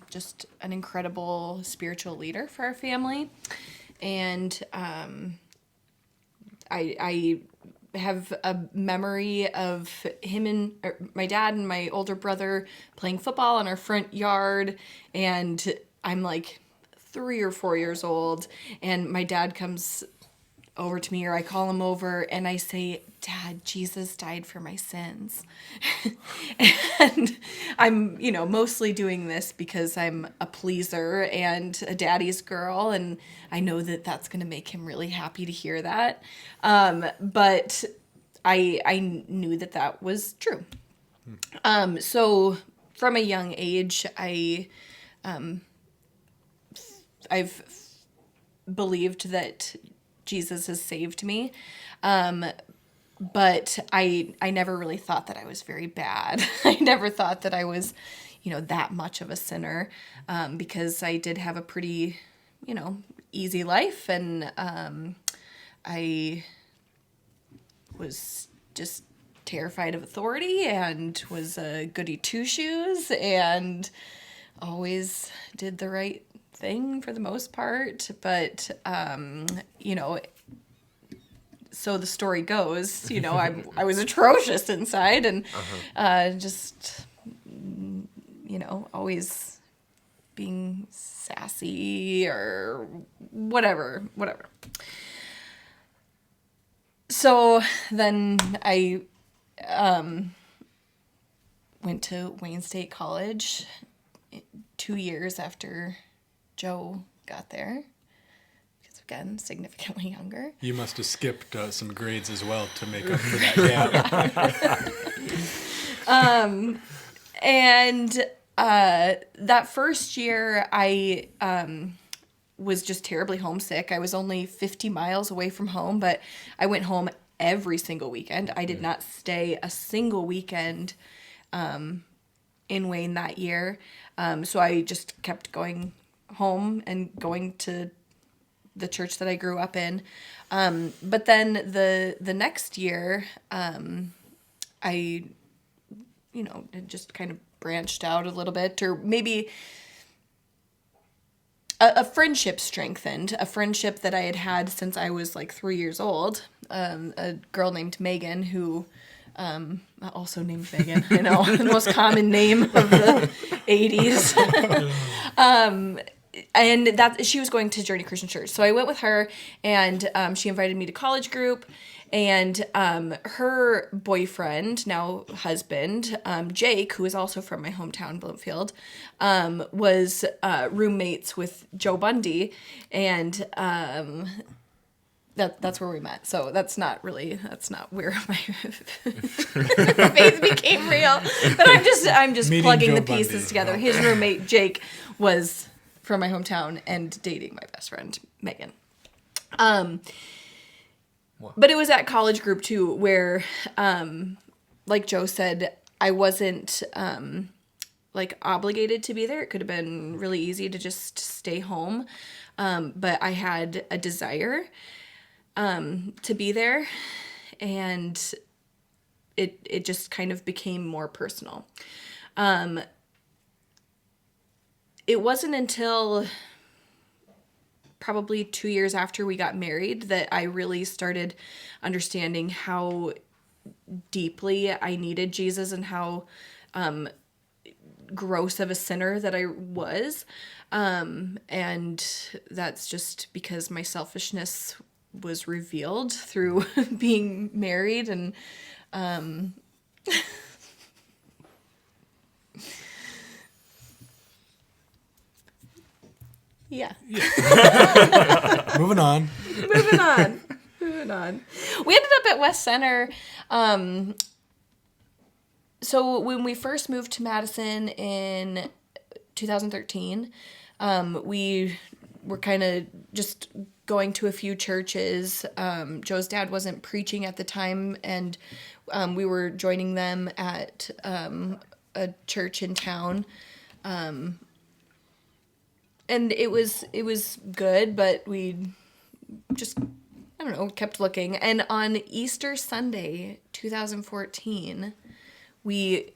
[SPEAKER 6] just an incredible spiritual leader for our family. And I have a memory of him and my dad and my older brother playing football in our front yard. And I'm like 3 or 4 years old, and my dad comes over to me, or I call him over and I say, Dad, Jesus died for my sins. And I'm, mostly doing this because I'm a pleaser and a daddy's girl. And I know that that's going to make him really happy to hear that. But I knew that was true. So from a young age, I've believed that Jesus has saved me. But I never really thought that I was very bad. I never thought that I was, that much of a sinner, because I did have a pretty, easy life. And I was just terrified of authority and was a goody two-shoes and always did the right thing for the most part. But, so the story goes, I was atrocious inside and just, always being sassy or whatever. So then I went to Wayne State College 2 years after Joe got there. Again, significantly younger.
[SPEAKER 2] You must have skipped some grades as well to make up for that gap.
[SPEAKER 6] And that first year, I was just terribly homesick. I was only 50 miles away from home, but I went home every single weekend. I did not stay a single weekend in Wayne that year. So I just kept going home and going to the church that I grew up in. But then the next year, I, just kind of branched out a little bit, or maybe a friendship strengthened, a friendship that I had since I was like 3 years old. A girl named Megan who, also named Megan, I know, the most common name of the 80s. And that she was going to Journey Christian Church. So I went with her, and she invited me to college group. And her boyfriend, now husband, Jake, who is also from my hometown, Bloomfield, was roommates with Joe Bundy. And that's where we met. So that's not where my faith became real. But I'm just
[SPEAKER 2] Meeting
[SPEAKER 6] plugging
[SPEAKER 2] Joe
[SPEAKER 6] the pieces
[SPEAKER 2] Bundy.
[SPEAKER 6] together. His roommate, Jake, was from my hometown and dating my best friend, Megan. But it was at college group too, where, like Joe said, I wasn't, obligated to be there. It could have been really easy to just stay home. But I had a desire, to be there, and it just kind of became more personal. It wasn't until probably 2 years after we got married that I really started understanding how deeply I needed Jesus and how gross of a sinner that I was. And that's just because my selfishness was revealed through being married. And Yeah.
[SPEAKER 2] Moving on.
[SPEAKER 6] Moving on. We ended up at West Center. So when we first moved to Madison in 2013, we were kind of just going to a few churches. Joe's dad wasn't preaching at the time, and we were joining them at a church in town. And it was good, but we just, I don't know, kept looking. And on Easter Sunday, 2014, we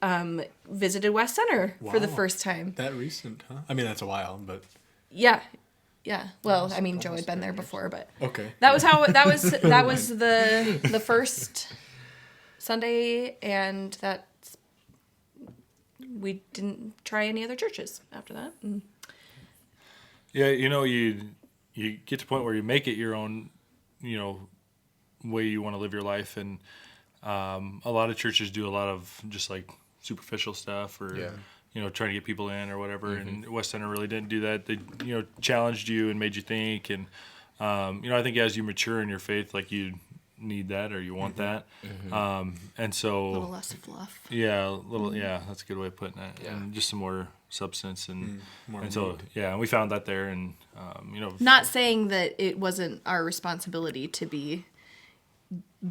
[SPEAKER 6] visited West Center for the
[SPEAKER 2] Wow.
[SPEAKER 6] first time.
[SPEAKER 2] That recent, huh? I mean, that's a while, but
[SPEAKER 6] Yeah. Well, I mean, Joe had been there before, but
[SPEAKER 2] okay.
[SPEAKER 6] that was the first Sunday, and we didn't try any other churches after that. And
[SPEAKER 5] Yeah, you get to a point where you make it your own, way you want to live your life, and a lot of churches do a lot of just like superficial stuff, or trying to get people in or whatever. And West Center really didn't do that. They challenged you and made you think, and I think as you mature in your faith, like you need that or you want that, and so
[SPEAKER 6] a little less fluff.
[SPEAKER 5] that's a good way of putting it, and just some more substance and so and we found that there, and
[SPEAKER 6] Not saying that it wasn't our responsibility to be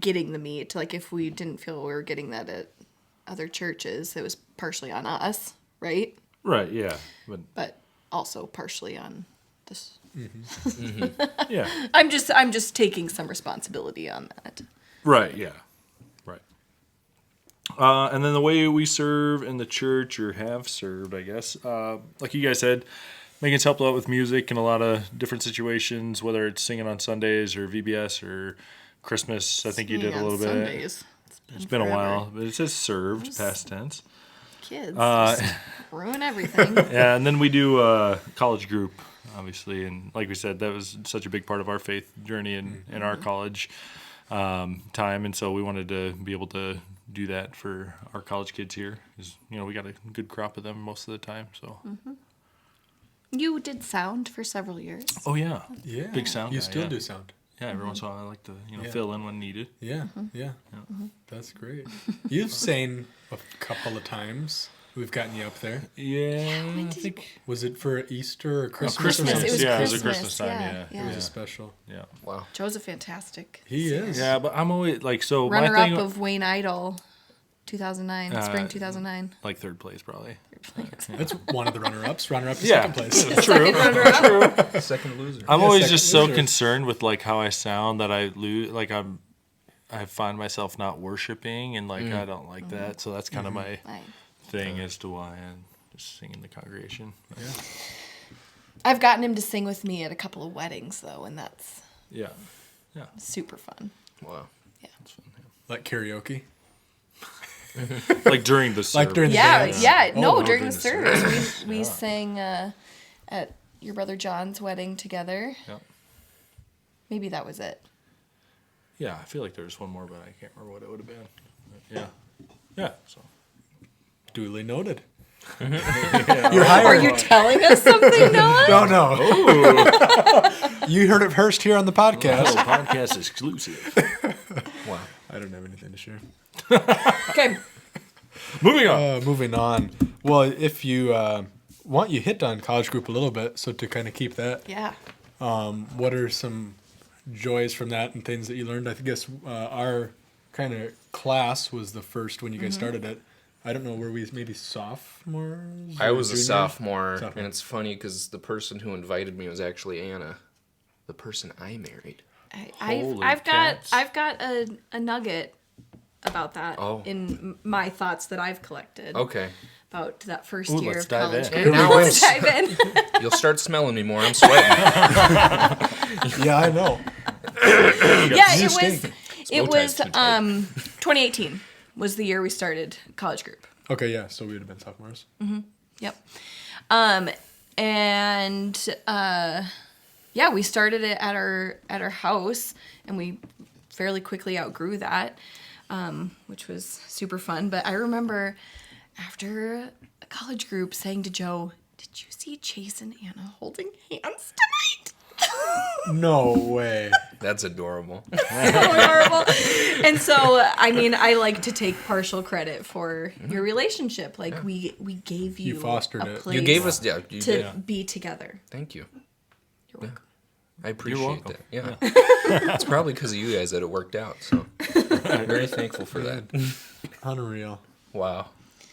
[SPEAKER 6] getting the meat. Like, if we didn't feel we were getting that at other churches, it was partially on us, right?
[SPEAKER 5] right, yeah,
[SPEAKER 6] But also partially on this.
[SPEAKER 5] yeah,
[SPEAKER 6] I'm just taking some responsibility on that.
[SPEAKER 5] right, yeah, right. And then the way we serve in the church, or have served, I guess, like you guys said, Megan's helped a lot with music in a lot of different situations, whether it's singing on Sundays or VBS or Christmas. I think you did a little bit.
[SPEAKER 6] Sundays.
[SPEAKER 5] It's been a
[SPEAKER 6] forever.
[SPEAKER 5] while, but it says served, past tense.
[SPEAKER 6] Kids just ruin everything.
[SPEAKER 5] Yeah, and then we do college group, obviously, and like we said, that was such a big part of our faith journey in our college time, and so we wanted to be able to do that for our college kids here, because we got a good crop of them most of the time. So.
[SPEAKER 6] You did sound for several years.
[SPEAKER 5] Oh yeah,
[SPEAKER 2] Yeah.
[SPEAKER 5] big sound.
[SPEAKER 2] You
[SPEAKER 5] guy,
[SPEAKER 2] still
[SPEAKER 5] yeah.
[SPEAKER 2] do sound.
[SPEAKER 5] Yeah, every once in a while I like to
[SPEAKER 2] Yeah.
[SPEAKER 5] fill in when needed.
[SPEAKER 2] Yeah. That's great. You've sang a couple of times. We've gotten you up there.
[SPEAKER 5] Yeah, I think
[SPEAKER 2] Was it for Easter or Christmas?
[SPEAKER 5] Christmas.
[SPEAKER 2] Or something?
[SPEAKER 6] It was
[SPEAKER 5] Yeah, it was a
[SPEAKER 6] Christmas.
[SPEAKER 5] Christmas time, yeah.
[SPEAKER 2] It was a special.
[SPEAKER 5] yeah.
[SPEAKER 1] Wow.
[SPEAKER 6] Joe's a fantastic
[SPEAKER 2] He is.
[SPEAKER 5] Yeah, but I'm always like, so
[SPEAKER 6] runner
[SPEAKER 5] my thing,
[SPEAKER 6] up of Wayne Idol, 2009, spring 2009.
[SPEAKER 5] like third place probably.
[SPEAKER 2] That's one of the runner-ups. Runner-up to
[SPEAKER 5] Yeah.
[SPEAKER 2] second place.
[SPEAKER 5] True.
[SPEAKER 6] Runner up.
[SPEAKER 1] Second loser.
[SPEAKER 5] I'm
[SPEAKER 2] Yeah,
[SPEAKER 5] always
[SPEAKER 2] second
[SPEAKER 5] just so
[SPEAKER 2] loser.
[SPEAKER 5] concerned with like how I sound that I lose. Like I find myself not worshiping, and like I don't like that. So that's kind of my
[SPEAKER 6] Right.
[SPEAKER 5] thing as to why I'm just singing the congregation.
[SPEAKER 6] I've gotten him to sing with me at a couple of weddings though, and that's
[SPEAKER 5] Yeah.
[SPEAKER 6] super fun.
[SPEAKER 1] Wow.
[SPEAKER 2] Like karaoke.
[SPEAKER 5] Like during the service.
[SPEAKER 2] Like during the
[SPEAKER 6] Yeah,
[SPEAKER 2] dance.
[SPEAKER 6] yeah. No,
[SPEAKER 2] Oh,
[SPEAKER 6] during the service, we sang at your brother John's wedding together.
[SPEAKER 5] Yep.
[SPEAKER 6] Maybe that was it.
[SPEAKER 5] Yeah, I feel like there's one more, but I can't remember what it would have been. Yeah. Yeah. So.
[SPEAKER 2] Duly noted.
[SPEAKER 6] Are you telling us something, Noah?
[SPEAKER 2] No. You heard it first here on the podcast.
[SPEAKER 5] Podcast exclusive.
[SPEAKER 1] Wow.
[SPEAKER 2] I don't have anything to share.
[SPEAKER 6] Okay.
[SPEAKER 5] Moving on.
[SPEAKER 2] Moving on. Well, if you want, you hit on college group a little bit, so to kind of keep that,
[SPEAKER 6] Yeah.
[SPEAKER 2] what are some joys from that and things that you learned? I guess our kind of class was the first when you guys started it. I don't know, were we maybe sophomores?
[SPEAKER 1] I
[SPEAKER 2] or
[SPEAKER 1] was a
[SPEAKER 2] juniors?
[SPEAKER 1] sophomore, and it's funny because the person who invited me was actually Anna, the person I married.
[SPEAKER 5] Holy
[SPEAKER 6] I've
[SPEAKER 5] cats.
[SPEAKER 6] got a nugget about that in my thoughts that I've collected
[SPEAKER 1] Okay.
[SPEAKER 6] about that first
[SPEAKER 5] Ooh,
[SPEAKER 6] year
[SPEAKER 5] let's
[SPEAKER 6] of
[SPEAKER 5] dive
[SPEAKER 6] college.
[SPEAKER 5] in.
[SPEAKER 6] group.
[SPEAKER 1] And now I'm
[SPEAKER 6] Let's dive in.
[SPEAKER 1] You'll start smelling me more. I'm sweating.
[SPEAKER 2] Yeah, I know.
[SPEAKER 6] Yeah,
[SPEAKER 2] You
[SPEAKER 6] it
[SPEAKER 2] stink.
[SPEAKER 6] was
[SPEAKER 1] Bow ties too tight.
[SPEAKER 6] 2018 was the year we started college group.
[SPEAKER 2] Okay, yeah, so we would have been sophomores.
[SPEAKER 6] Yep. Yeah, we started it at our house, and we fairly quickly outgrew that, which was super fun. But I remember after a college group saying to Joe, did you see Chase and Anna holding hands tonight?
[SPEAKER 2] No way.
[SPEAKER 1] That's adorable.
[SPEAKER 6] So adorable. And so, I mean, I like to take partial credit for your relationship. Like, we gave you,
[SPEAKER 2] You fostered
[SPEAKER 6] a
[SPEAKER 2] it.
[SPEAKER 6] place
[SPEAKER 1] You gave us, yeah, you
[SPEAKER 6] to
[SPEAKER 1] did.
[SPEAKER 6] be together.
[SPEAKER 1] Thank you.
[SPEAKER 6] You're welcome.
[SPEAKER 1] I appreciate
[SPEAKER 5] welcome.
[SPEAKER 1] that. Yeah. It's probably because of you guys that it worked out. So, very thankful for that.
[SPEAKER 2] Unreal.
[SPEAKER 1] Wow.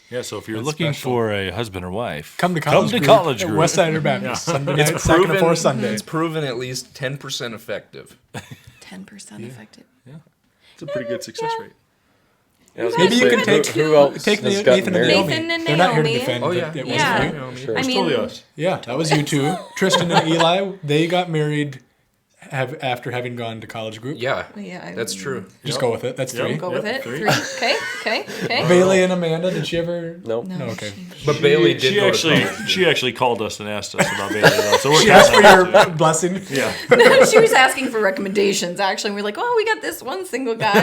[SPEAKER 5] Yeah, so if you're
[SPEAKER 2] That's
[SPEAKER 5] looking
[SPEAKER 2] special.
[SPEAKER 5] for a husband or wife,
[SPEAKER 2] Come to college group.
[SPEAKER 5] college
[SPEAKER 2] at
[SPEAKER 5] group.
[SPEAKER 2] West Sider Baptist. Sunday night, second or fourth Sunday.
[SPEAKER 1] It's proven at least 10% effective.
[SPEAKER 6] 10% effective.
[SPEAKER 5] It's a pretty good success rate.
[SPEAKER 3] Yeah, I was
[SPEAKER 2] Maybe
[SPEAKER 3] gonna
[SPEAKER 2] you
[SPEAKER 3] say,
[SPEAKER 2] can take
[SPEAKER 3] who else
[SPEAKER 2] take
[SPEAKER 3] has
[SPEAKER 2] Nathan
[SPEAKER 3] gotten
[SPEAKER 2] and
[SPEAKER 3] married?
[SPEAKER 2] Naomi.
[SPEAKER 6] Nathan and
[SPEAKER 2] They're not here to
[SPEAKER 6] Naomi.
[SPEAKER 2] defend.
[SPEAKER 1] Oh,
[SPEAKER 2] but
[SPEAKER 1] yeah.
[SPEAKER 2] it was
[SPEAKER 6] Yeah.
[SPEAKER 2] you.
[SPEAKER 3] Sure.
[SPEAKER 6] I
[SPEAKER 5] It's
[SPEAKER 6] mean,
[SPEAKER 5] totally us.
[SPEAKER 2] Yeah, that was you two. Tristan and Eli, they got married after having gone to college group.
[SPEAKER 1] Yeah.
[SPEAKER 6] Yeah,
[SPEAKER 1] That's true.
[SPEAKER 2] Just go with it. That's
[SPEAKER 5] Yep.
[SPEAKER 2] three.
[SPEAKER 6] Go with
[SPEAKER 5] Yep,
[SPEAKER 6] it.
[SPEAKER 5] 3.
[SPEAKER 6] 3. Okay.
[SPEAKER 2] Bailey and Amanda, did she ever?
[SPEAKER 3] Nope.
[SPEAKER 6] No,
[SPEAKER 2] Okay.
[SPEAKER 1] But Bailey did
[SPEAKER 5] She
[SPEAKER 1] go
[SPEAKER 5] actually,
[SPEAKER 1] to college.
[SPEAKER 5] she actually called us and asked us about Bailey, though. So we're
[SPEAKER 2] She asked for
[SPEAKER 5] counting
[SPEAKER 2] your
[SPEAKER 5] on it,
[SPEAKER 2] blessing.
[SPEAKER 5] too. Yeah.
[SPEAKER 6] she was asking for recommendations, actually. And we're like, oh, we got this one single guy.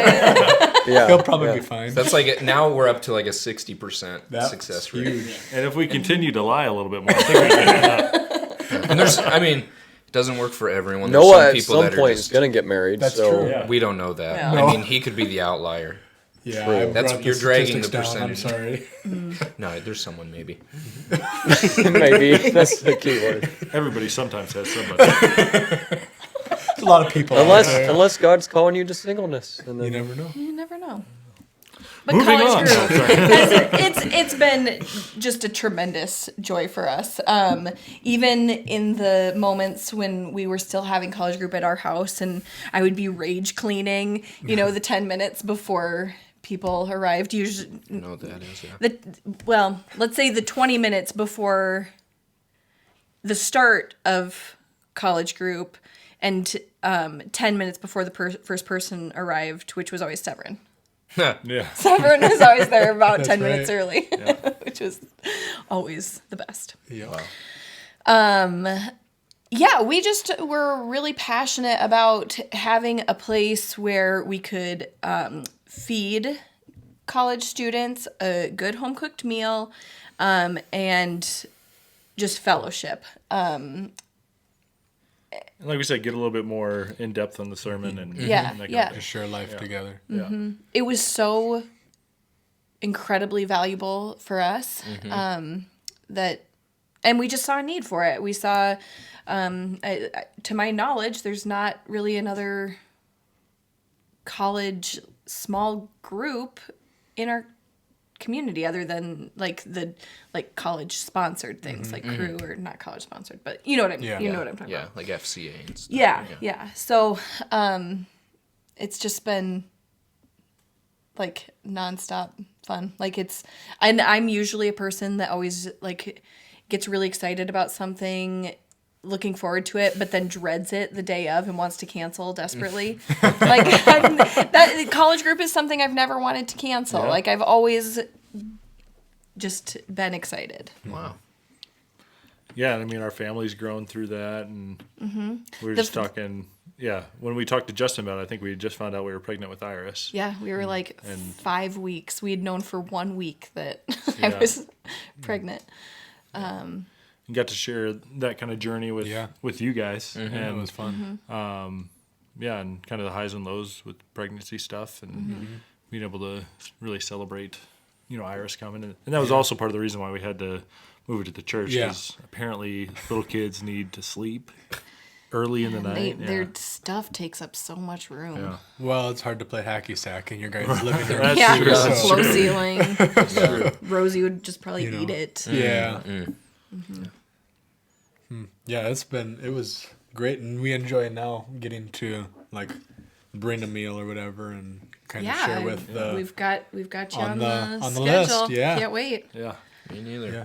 [SPEAKER 3] Yeah.
[SPEAKER 2] He'll probably
[SPEAKER 3] yeah.
[SPEAKER 2] be fine.
[SPEAKER 1] That's like, now we're up to like a 60%
[SPEAKER 2] That's
[SPEAKER 1] success rate.
[SPEAKER 2] huge.
[SPEAKER 5] And if we continue to lie a little bit more, I think we can get that.
[SPEAKER 1] And there's, I mean, it doesn't work for everyone. There's
[SPEAKER 3] Noah
[SPEAKER 1] some
[SPEAKER 3] at
[SPEAKER 1] people
[SPEAKER 3] some
[SPEAKER 1] that are
[SPEAKER 3] point is
[SPEAKER 1] just,
[SPEAKER 3] gonna get married.
[SPEAKER 2] That's
[SPEAKER 3] so
[SPEAKER 2] true.
[SPEAKER 5] Yeah.
[SPEAKER 1] we don't know that.
[SPEAKER 6] Yeah.
[SPEAKER 1] I
[SPEAKER 2] No.
[SPEAKER 1] mean, he could be the outlier.
[SPEAKER 2] Yeah,
[SPEAKER 3] True.
[SPEAKER 2] I
[SPEAKER 1] That's-
[SPEAKER 2] brought
[SPEAKER 1] you're dragging
[SPEAKER 2] statistics
[SPEAKER 1] the
[SPEAKER 2] down. I'm
[SPEAKER 1] percentage.
[SPEAKER 2] sorry.
[SPEAKER 1] No, there's someone maybe.
[SPEAKER 3] maybe that's the key word.
[SPEAKER 5] Everybody sometimes has somebody.
[SPEAKER 2] There's a lot of people. out there.
[SPEAKER 3] Unless God's calling you to singleness, and
[SPEAKER 2] You
[SPEAKER 3] then
[SPEAKER 2] never know.
[SPEAKER 6] You never know. But
[SPEAKER 5] Moving
[SPEAKER 6] college
[SPEAKER 5] on.
[SPEAKER 6] group,
[SPEAKER 5] Sorry.
[SPEAKER 6] it's been just a tremendous joy for us. Even in the moments when we were still having college group at our house, and I would be rage cleaning, the 10 minutes before people arrived. Usually,
[SPEAKER 1] You know what that is, yeah.
[SPEAKER 6] let's say the 20 minutes before the start of college group, and 10 minutes before the first person arrived, which was always Severin.
[SPEAKER 5] Yeah.
[SPEAKER 6] Severin was always there about
[SPEAKER 2] That's
[SPEAKER 6] 10 minutes
[SPEAKER 2] right.
[SPEAKER 6] early, which was always the best.
[SPEAKER 2] Yeah.
[SPEAKER 6] Yeah, we just were really passionate about having a place where we could feed college students a good home cooked meal and just fellowship.
[SPEAKER 5] Like we said, get a little bit more in depth on the sermon and
[SPEAKER 6] Yeah,
[SPEAKER 5] and that
[SPEAKER 6] yeah.
[SPEAKER 5] kind
[SPEAKER 2] Just share life together.
[SPEAKER 5] Yeah.
[SPEAKER 6] It was so incredibly valuable for us that, and we just saw a need for it. We saw, to my knowledge, there's not really another college small group in our community other than like college sponsored things like Crew, or not college sponsored, but you know what I mean.
[SPEAKER 2] Yeah.
[SPEAKER 6] You know what I'm talking
[SPEAKER 1] Yeah,
[SPEAKER 6] about.
[SPEAKER 1] like FCA and stuff.
[SPEAKER 6] Yeah. So, it's just been like nonstop fun. Like and I'm usually a person that always like gets really excited about something, looking forward to it, but then dreads it the day of and wants to cancel desperately. Like that college group is something I've never wanted to cancel.
[SPEAKER 5] Yeah.
[SPEAKER 6] Like I've always just been excited.
[SPEAKER 1] Wow.
[SPEAKER 5] Yeah, I mean, our family's grown through that, and we were just talking. Yeah, when we talked to Justin about it, I think we just found out we were pregnant with Iris.
[SPEAKER 6] Yeah, we were like
[SPEAKER 5] And-
[SPEAKER 6] 5 weeks. We had known for 1 week that I
[SPEAKER 5] Yeah.
[SPEAKER 6] was pregnant.
[SPEAKER 5] And got to share that kind of journey with
[SPEAKER 2] Yeah.
[SPEAKER 5] with you guys,
[SPEAKER 2] It
[SPEAKER 5] and
[SPEAKER 2] was fun.
[SPEAKER 5] yeah, and kind of the highs and lows with pregnancy stuff, and being able to really celebrate, Iris coming, and that was also part of the reason why we had to move it to the church,
[SPEAKER 2] Yeah.
[SPEAKER 5] because apparently little kids need to sleep early in the night.
[SPEAKER 6] Their stuff takes up so much room.
[SPEAKER 5] Yeah.
[SPEAKER 2] Well, it's hard to play hacky sack in your guys' living room.
[SPEAKER 5] That's
[SPEAKER 6] Yeah,
[SPEAKER 5] true.
[SPEAKER 2] That's
[SPEAKER 6] low
[SPEAKER 2] true.
[SPEAKER 6] ceiling. Rosie would just probably
[SPEAKER 2] You know.
[SPEAKER 6] eat it.
[SPEAKER 2] Yeah. Yeah, it was great, and we enjoy now getting to like bring a meal or whatever and kind of share with the
[SPEAKER 6] we've got you
[SPEAKER 2] on
[SPEAKER 6] on
[SPEAKER 2] the-
[SPEAKER 6] the
[SPEAKER 2] on the
[SPEAKER 6] schedule.
[SPEAKER 2] list, yeah.
[SPEAKER 6] Can't wait.
[SPEAKER 5] Yeah.
[SPEAKER 1] Me neither.
[SPEAKER 2] yeah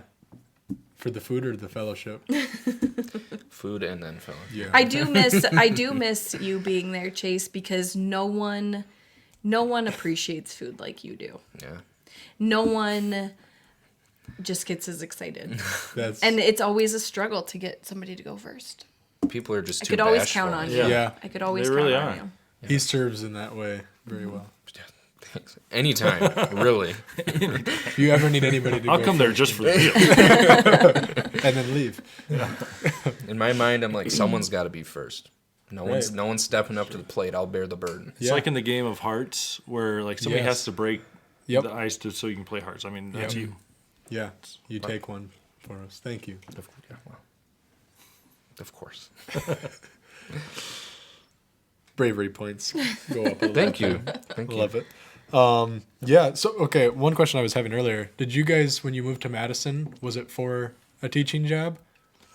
[SPEAKER 2] for the food or the fellowship.
[SPEAKER 1] Food and then fellowship.
[SPEAKER 2] Yeah,
[SPEAKER 6] I do miss you being there, Chase, because no one appreciates food like you do.
[SPEAKER 1] Yeah.
[SPEAKER 6] No one just gets as excited.
[SPEAKER 2] that's
[SPEAKER 6] And it's always a struggle to get somebody to go first.
[SPEAKER 1] People are just
[SPEAKER 6] I
[SPEAKER 1] too
[SPEAKER 6] could always
[SPEAKER 1] bashful.
[SPEAKER 6] count on you.
[SPEAKER 5] Yeah.
[SPEAKER 2] yeah.
[SPEAKER 6] I could always
[SPEAKER 5] They
[SPEAKER 6] count
[SPEAKER 5] really
[SPEAKER 6] on
[SPEAKER 5] are.
[SPEAKER 6] you.
[SPEAKER 2] He serves in that way very well.
[SPEAKER 1] Anytime, really.
[SPEAKER 2] If you ever need anybody to
[SPEAKER 5] I'll
[SPEAKER 2] go
[SPEAKER 5] come there
[SPEAKER 2] first
[SPEAKER 5] just for the deal.
[SPEAKER 2] and then leave.
[SPEAKER 1] In my mind, I'm like, someone's got to be first. No
[SPEAKER 2] Right.
[SPEAKER 1] one's stepping up to the plate. I'll bear the burden.
[SPEAKER 5] It's like in the game of hearts where like somebody
[SPEAKER 2] Yes.
[SPEAKER 5] has to break
[SPEAKER 2] Yep.
[SPEAKER 5] the ice so you can play hearts. I mean, that's
[SPEAKER 2] Yep.
[SPEAKER 5] you.
[SPEAKER 2] Yeah, you take one for us. Thank you.
[SPEAKER 1] Yeah, well, of course.
[SPEAKER 2] Bravery points go up a little.
[SPEAKER 1] Thank you. Thank you.
[SPEAKER 2] Love it. Yeah. So, okay. One question I was having earlier: did you guys, when you moved to Madison, was it for a teaching job,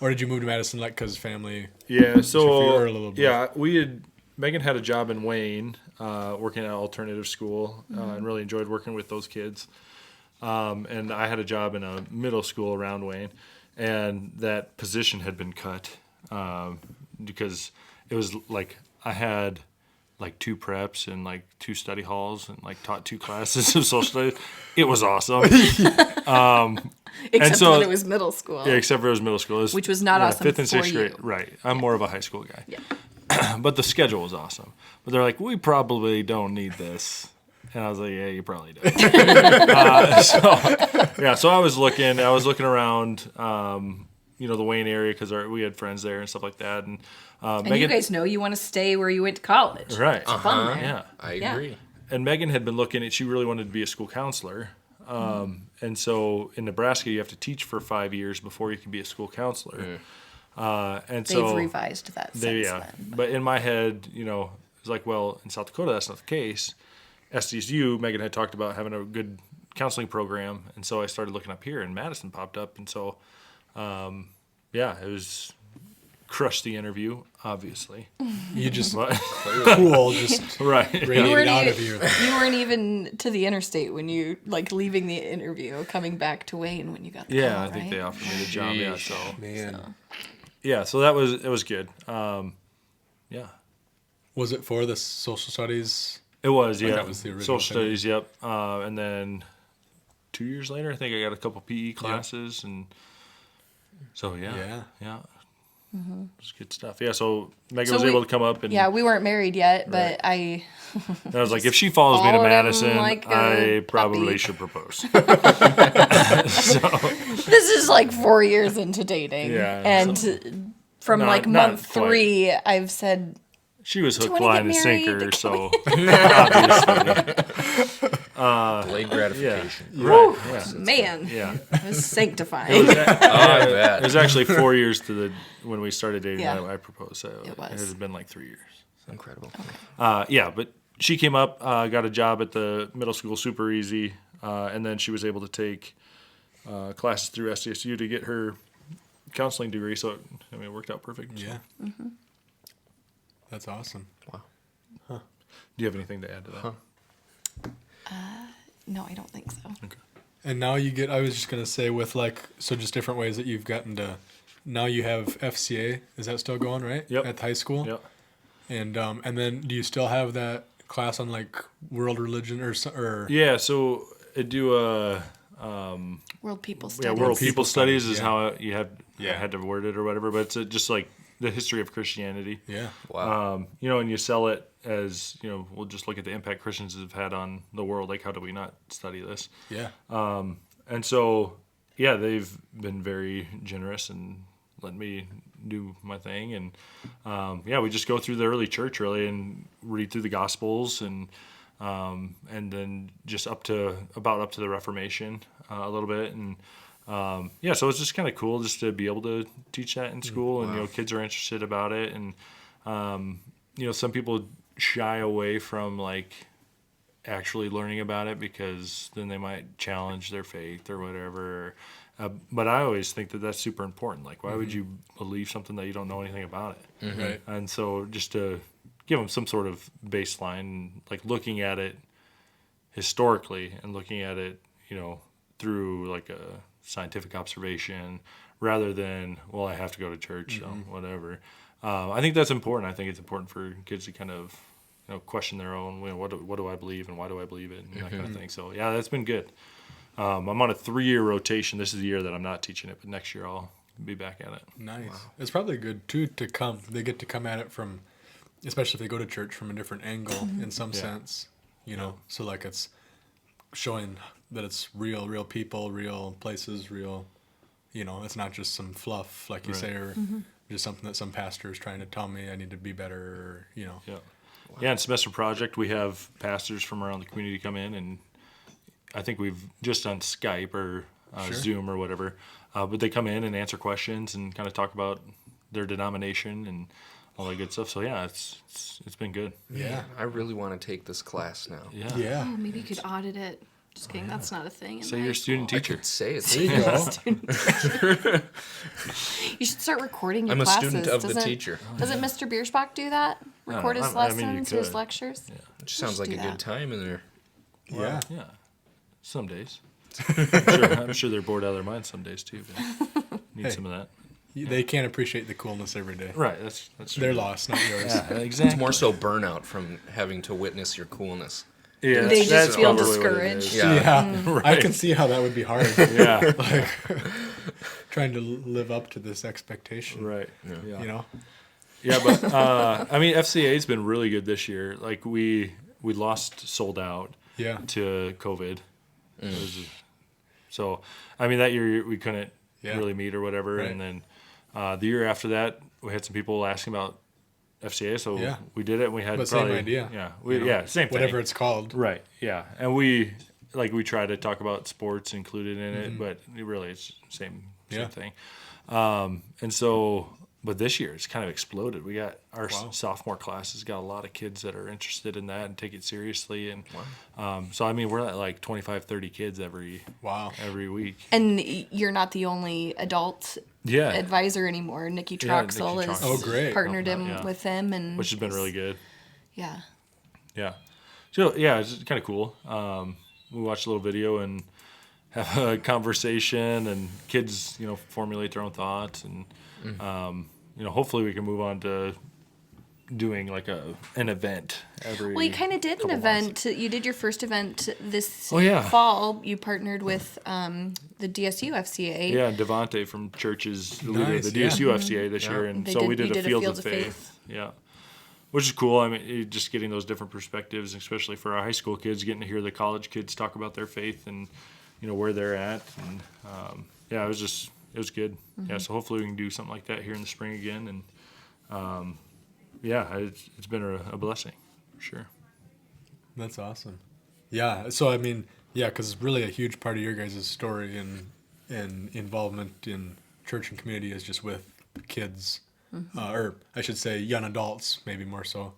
[SPEAKER 2] or did you move to Madison like because family?
[SPEAKER 5] Yeah.
[SPEAKER 2] your
[SPEAKER 5] So
[SPEAKER 2] fear a little bit?
[SPEAKER 5] yeah, Megan had a job in Wayne, working at an alternative school, and really enjoyed working with those kids. And I had a job in a middle school around Wayne, and that position had been cut because it was like I had like 2 preps and like 2 study halls and like taught 2 classes of social studies. It was awesome.
[SPEAKER 6] Except
[SPEAKER 5] so-
[SPEAKER 6] when it was middle school.
[SPEAKER 5] Yeah, except for it was middle school. It was,
[SPEAKER 6] Which was not awesome
[SPEAKER 5] 5th and 6th
[SPEAKER 6] for
[SPEAKER 5] grade.
[SPEAKER 6] you.
[SPEAKER 5] Right. I'm more of a high school guy.
[SPEAKER 6] Yeah.
[SPEAKER 5] But the schedule was awesome. But they're like, we probably don't need this. And I was like, yeah, you probably do. So I was looking around, the Wayne area because we had friends there and stuff like that. And,
[SPEAKER 6] And
[SPEAKER 5] Megan,
[SPEAKER 6] you guys know you want to stay where you went to college.
[SPEAKER 5] right.
[SPEAKER 6] Fun there.
[SPEAKER 5] Yeah.
[SPEAKER 1] I
[SPEAKER 6] Yeah.
[SPEAKER 1] agree.
[SPEAKER 5] And Megan had been looking at, she really wanted to be a school counselor. And so in Nebraska, you have to teach for 5 years before you can be a school counselor. And
[SPEAKER 6] They've
[SPEAKER 5] so
[SPEAKER 6] revised that since then.
[SPEAKER 5] But in my head, it's like, well, in South Dakota, that's not the case. SDSU, Megan had talked about having a good counseling program. And so I started looking up here and Madison popped up. And so, it was crushed the interview, obviously.
[SPEAKER 2] You just
[SPEAKER 5] But,
[SPEAKER 2] cool, just
[SPEAKER 5] right.
[SPEAKER 2] radiated out of you.
[SPEAKER 6] You weren't even to the interstate when you leaving the interview, coming back to Wayne when you got the
[SPEAKER 5] Yeah,
[SPEAKER 6] call,
[SPEAKER 5] I think
[SPEAKER 6] right?
[SPEAKER 5] they offered me the job. Yeah, so
[SPEAKER 2] Man,
[SPEAKER 5] so it was good. Yeah,
[SPEAKER 2] was it for the social studies?
[SPEAKER 5] it was.
[SPEAKER 2] Like
[SPEAKER 5] Yeah,
[SPEAKER 2] that was the original
[SPEAKER 5] social
[SPEAKER 2] thing.
[SPEAKER 5] studies. Yep. And then 2 years later, I think I got a couple PE classes, and so yeah.
[SPEAKER 6] Mm-hmm.
[SPEAKER 5] It was good stuff. Yeah, so Megan
[SPEAKER 6] So
[SPEAKER 5] was
[SPEAKER 6] we-
[SPEAKER 5] able to come up, and
[SPEAKER 6] Yeah, we weren't married yet, but
[SPEAKER 5] and I was like, if she follows me to
[SPEAKER 6] followed him
[SPEAKER 5] Madison,
[SPEAKER 6] like a
[SPEAKER 5] I probably
[SPEAKER 6] puppy.
[SPEAKER 5] should propose.
[SPEAKER 6] this is like 4 years into dating.
[SPEAKER 5] Yeah,
[SPEAKER 6] And from
[SPEAKER 5] Not- not
[SPEAKER 6] month
[SPEAKER 5] quite.
[SPEAKER 6] 3, I've said,
[SPEAKER 5] She was hook,
[SPEAKER 6] wanna
[SPEAKER 5] line,
[SPEAKER 6] get
[SPEAKER 5] and
[SPEAKER 6] married?
[SPEAKER 5] sinker. So obviously,
[SPEAKER 1] Delayed gratification.
[SPEAKER 5] right? Yeah.
[SPEAKER 6] man,
[SPEAKER 5] Yeah.
[SPEAKER 6] it was sanctifying.
[SPEAKER 1] Oh, I bet.
[SPEAKER 5] It was actually 4 years to when we started dating.
[SPEAKER 6] Yeah.
[SPEAKER 5] I proposed. So
[SPEAKER 6] It was.
[SPEAKER 5] It had been like 3 years.
[SPEAKER 1] Incredible.
[SPEAKER 5] But she came up, got a job at the middle school, super easy, and then she was able to take classes through SDSU to get her counseling degree. So it worked out perfect.
[SPEAKER 2] Yeah. That's awesome.
[SPEAKER 5] Do you have anything to add to that?
[SPEAKER 6] No, I don't think so.
[SPEAKER 2] And now you get, I was just going to say with just different ways that you've gotten to, now you have FCA. Is that still going, right?
[SPEAKER 5] Yep.
[SPEAKER 2] At the high school?
[SPEAKER 5] Yep.
[SPEAKER 2] And then do you still have that class on world religion or
[SPEAKER 5] Yeah. So I do a
[SPEAKER 6] World People Studies.
[SPEAKER 5] World People
[SPEAKER 2] People
[SPEAKER 5] Studies
[SPEAKER 2] Studies,
[SPEAKER 5] is
[SPEAKER 2] yeah.
[SPEAKER 5] how you had
[SPEAKER 2] Yeah.
[SPEAKER 5] had to word it or whatever, but it's just like the history of Christianity.
[SPEAKER 2] Yeah.
[SPEAKER 1] Wow.
[SPEAKER 5] And you sell it as, we'll just look at the impact Christians have had on the world. Like, how do we not study this?
[SPEAKER 2] Yeah.
[SPEAKER 5] And so, they've been very generous and let me do my thing. And, we just go through the early church really and read through the Gospels and then just up to the Reformation a little bit. And, so it's just kind of cool just to be able to teach that in school and, kids are interested about it. And, some people shy away from actually learning about it because then they might challenge their faith or whatever. But I always think that that's super important. Like, why would you believe something that you don't know anything about it?
[SPEAKER 2] Right.
[SPEAKER 5] And so just to give them some sort of baseline, like looking at it historically and looking at it, through like a scientific observation rather than, well, I have to go to church, so whatever. I think that's important. I think it's important for kids to kind of, question their own, what do I believe and why do I believe it and that kind of thing. So, that's been good. I'm on a 3-year rotation. This is the year that I'm not teaching it, but next year I'll be back at it.
[SPEAKER 2] Nice. It's probably good too to come. They get to come at it from, especially if they go to church, from a different angle in some sense. you know? So like it's showing that it's real people, real places, real, you know, it's not just some fluff, like you say, or just something that some pastor is trying to tell me I need to be better, or, you know.
[SPEAKER 5] Yeah. Yeah, in Semester Project, we have pastors from around the community come in, and I think we've just done Skype or Zoom or whatever, but they come in and answer questions and kind of talk about their denomination and all that good stuff. So yeah, it's been good.
[SPEAKER 2] Yeah.
[SPEAKER 1] I really want to take this class now.
[SPEAKER 5] Yeah.
[SPEAKER 2] Yeah.
[SPEAKER 6] Oh, maybe you could audit it. Just kidding. That's not a thing. in
[SPEAKER 5] Say
[SPEAKER 6] high
[SPEAKER 5] you're a student
[SPEAKER 6] school.
[SPEAKER 1] I
[SPEAKER 5] teacher.
[SPEAKER 1] could say it.
[SPEAKER 2] There you go.
[SPEAKER 6] You should start recording your
[SPEAKER 1] I'm a
[SPEAKER 6] classes.
[SPEAKER 1] student of the
[SPEAKER 6] Doesn't-
[SPEAKER 1] teacher.
[SPEAKER 6] Doesn't Mr. Biersbach do that? Record his
[SPEAKER 5] I mean, you
[SPEAKER 6] lessons, his
[SPEAKER 5] could.
[SPEAKER 6] lectures?
[SPEAKER 5] Yeah.
[SPEAKER 1] Which sounds
[SPEAKER 6] should
[SPEAKER 1] like
[SPEAKER 6] do
[SPEAKER 1] a
[SPEAKER 6] that.
[SPEAKER 1] good time in there.
[SPEAKER 2] Yeah.
[SPEAKER 5] Yeah. Some days. I'm sure they're bored out of their minds some days too. But need
[SPEAKER 2] Hey.
[SPEAKER 5] some of that.
[SPEAKER 2] They can't appreciate the coolness every day.
[SPEAKER 5] Right. That's
[SPEAKER 2] Their loss, not yours.
[SPEAKER 5] Yeah, exactly.
[SPEAKER 1] It's more so burnout from having to witness your coolness.
[SPEAKER 5] Yeah,
[SPEAKER 6] They just
[SPEAKER 5] that's
[SPEAKER 6] feel
[SPEAKER 5] probably what it
[SPEAKER 6] discouraged.
[SPEAKER 5] is.
[SPEAKER 1] Yeah.
[SPEAKER 2] Yeah. I
[SPEAKER 5] Right.
[SPEAKER 2] can see how that would be hard.
[SPEAKER 5] Yeah.
[SPEAKER 2] Trying to live up to this expectation.
[SPEAKER 5] Right.
[SPEAKER 2] You know?
[SPEAKER 5] Yeah, but I mean, FCA's been really good this year. Like we lost sold out
[SPEAKER 2] Yeah.
[SPEAKER 5] to COVID. It was so I mean that year we couldn't
[SPEAKER 2] Yeah.
[SPEAKER 5] really meet or whatever,
[SPEAKER 2] Right.
[SPEAKER 5] and then the year after that we had some people asking about FCA, so
[SPEAKER 2] Yeah.
[SPEAKER 5] we did it. And we had
[SPEAKER 2] But same
[SPEAKER 5] probably
[SPEAKER 2] idea,
[SPEAKER 5] Yeah,
[SPEAKER 2] you know,
[SPEAKER 5] same thing.
[SPEAKER 2] Whatever it's called.
[SPEAKER 5] Right. Yeah, and we try to talk about sports included in it, but really it's same
[SPEAKER 2] Yeah.
[SPEAKER 5] thing. And so, but this year it's kind of exploded. We got our sophomore classes got a lot of kids that are interested in that and take it seriously. And so, I mean, we're at like 25, 30 kids every week.
[SPEAKER 6] And you're not the only adult
[SPEAKER 5] Yeah.
[SPEAKER 6] advisor anymore. Nikki
[SPEAKER 5] Yeah,
[SPEAKER 6] Troxel
[SPEAKER 5] Nikki
[SPEAKER 6] has
[SPEAKER 5] Troxel.
[SPEAKER 2] Oh, great.
[SPEAKER 6] partnered him
[SPEAKER 5] Yeah.
[SPEAKER 6] with him, and
[SPEAKER 5] Which has been really good.
[SPEAKER 6] Yeah.
[SPEAKER 5] Yeah. So, yeah, it's kind of cool. We watched a little video and have a conversation, and kids, formulate their own thoughts. And, hopefully we can move on to doing like an event every
[SPEAKER 6] Well, you kind of did an
[SPEAKER 5] couple
[SPEAKER 6] event.
[SPEAKER 5] months.
[SPEAKER 6] You did your first event this
[SPEAKER 5] Oh, yeah.
[SPEAKER 6] fall. You partnered with the DSU FCA.
[SPEAKER 5] Yeah, Devontae from Church's the leader of
[SPEAKER 2] Nice,
[SPEAKER 5] the DSU FCA this year, and so we did a Field of Faith. Yeah, which is cool. I mean, just getting those different perspectives, especially for our high school kids, getting to hear the college kids talk about their faith and where they're at, and yeah, it was good. Yeah, so hopefully we can do something like that here in the spring again, and yeah, it's been a blessing, for sure.
[SPEAKER 2] That's awesome. Yeah. So, I mean, yeah, because it's really a huge part of your guys' story and involvement in church and community is just with kids, or I should say young adults, maybe more so,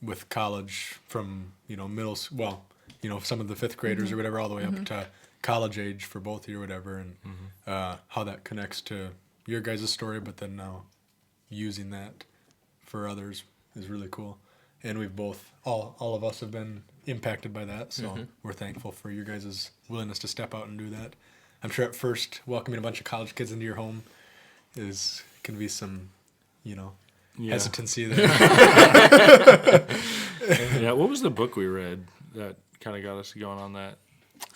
[SPEAKER 2] with college from, middle school, well, some of the fifth graders or whatever, all the way up to college age for both of you or whatever, and how that connects to your guys' story, but then now using that for others is really cool. And we've both, all of us have been impacted by that, so we're thankful for your guys' willingness to step out and do that. I'm sure at first welcoming a bunch of college kids into your home can be some, hesitancy there.
[SPEAKER 5] Yeah, what was the book we read that kind of got us going on that?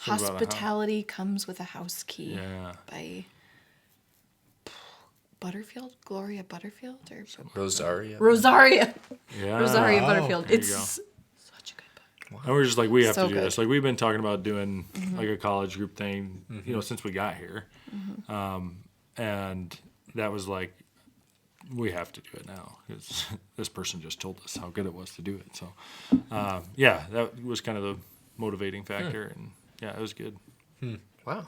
[SPEAKER 5] Something about a house.
[SPEAKER 6] Hospitality Comes with a House Key
[SPEAKER 5] Yeah.
[SPEAKER 6] by Butterfield, Gloria Butterfield, or
[SPEAKER 1] Rosaria.
[SPEAKER 6] Rosaria
[SPEAKER 5] Yeah.
[SPEAKER 6] Rosaria Butterfield.
[SPEAKER 5] There you
[SPEAKER 6] It's
[SPEAKER 5] go.
[SPEAKER 6] such a good book.
[SPEAKER 5] And we're just like, we have
[SPEAKER 6] So
[SPEAKER 5] to do
[SPEAKER 6] good.
[SPEAKER 5] this. Like, we've been talking about doing like a college group thing, since we got here. And that was like, we have to do it now because this person just told us how good it was to do it. So, yeah, that was kind of the motivating factor. And yeah, it was good.
[SPEAKER 1] Wow.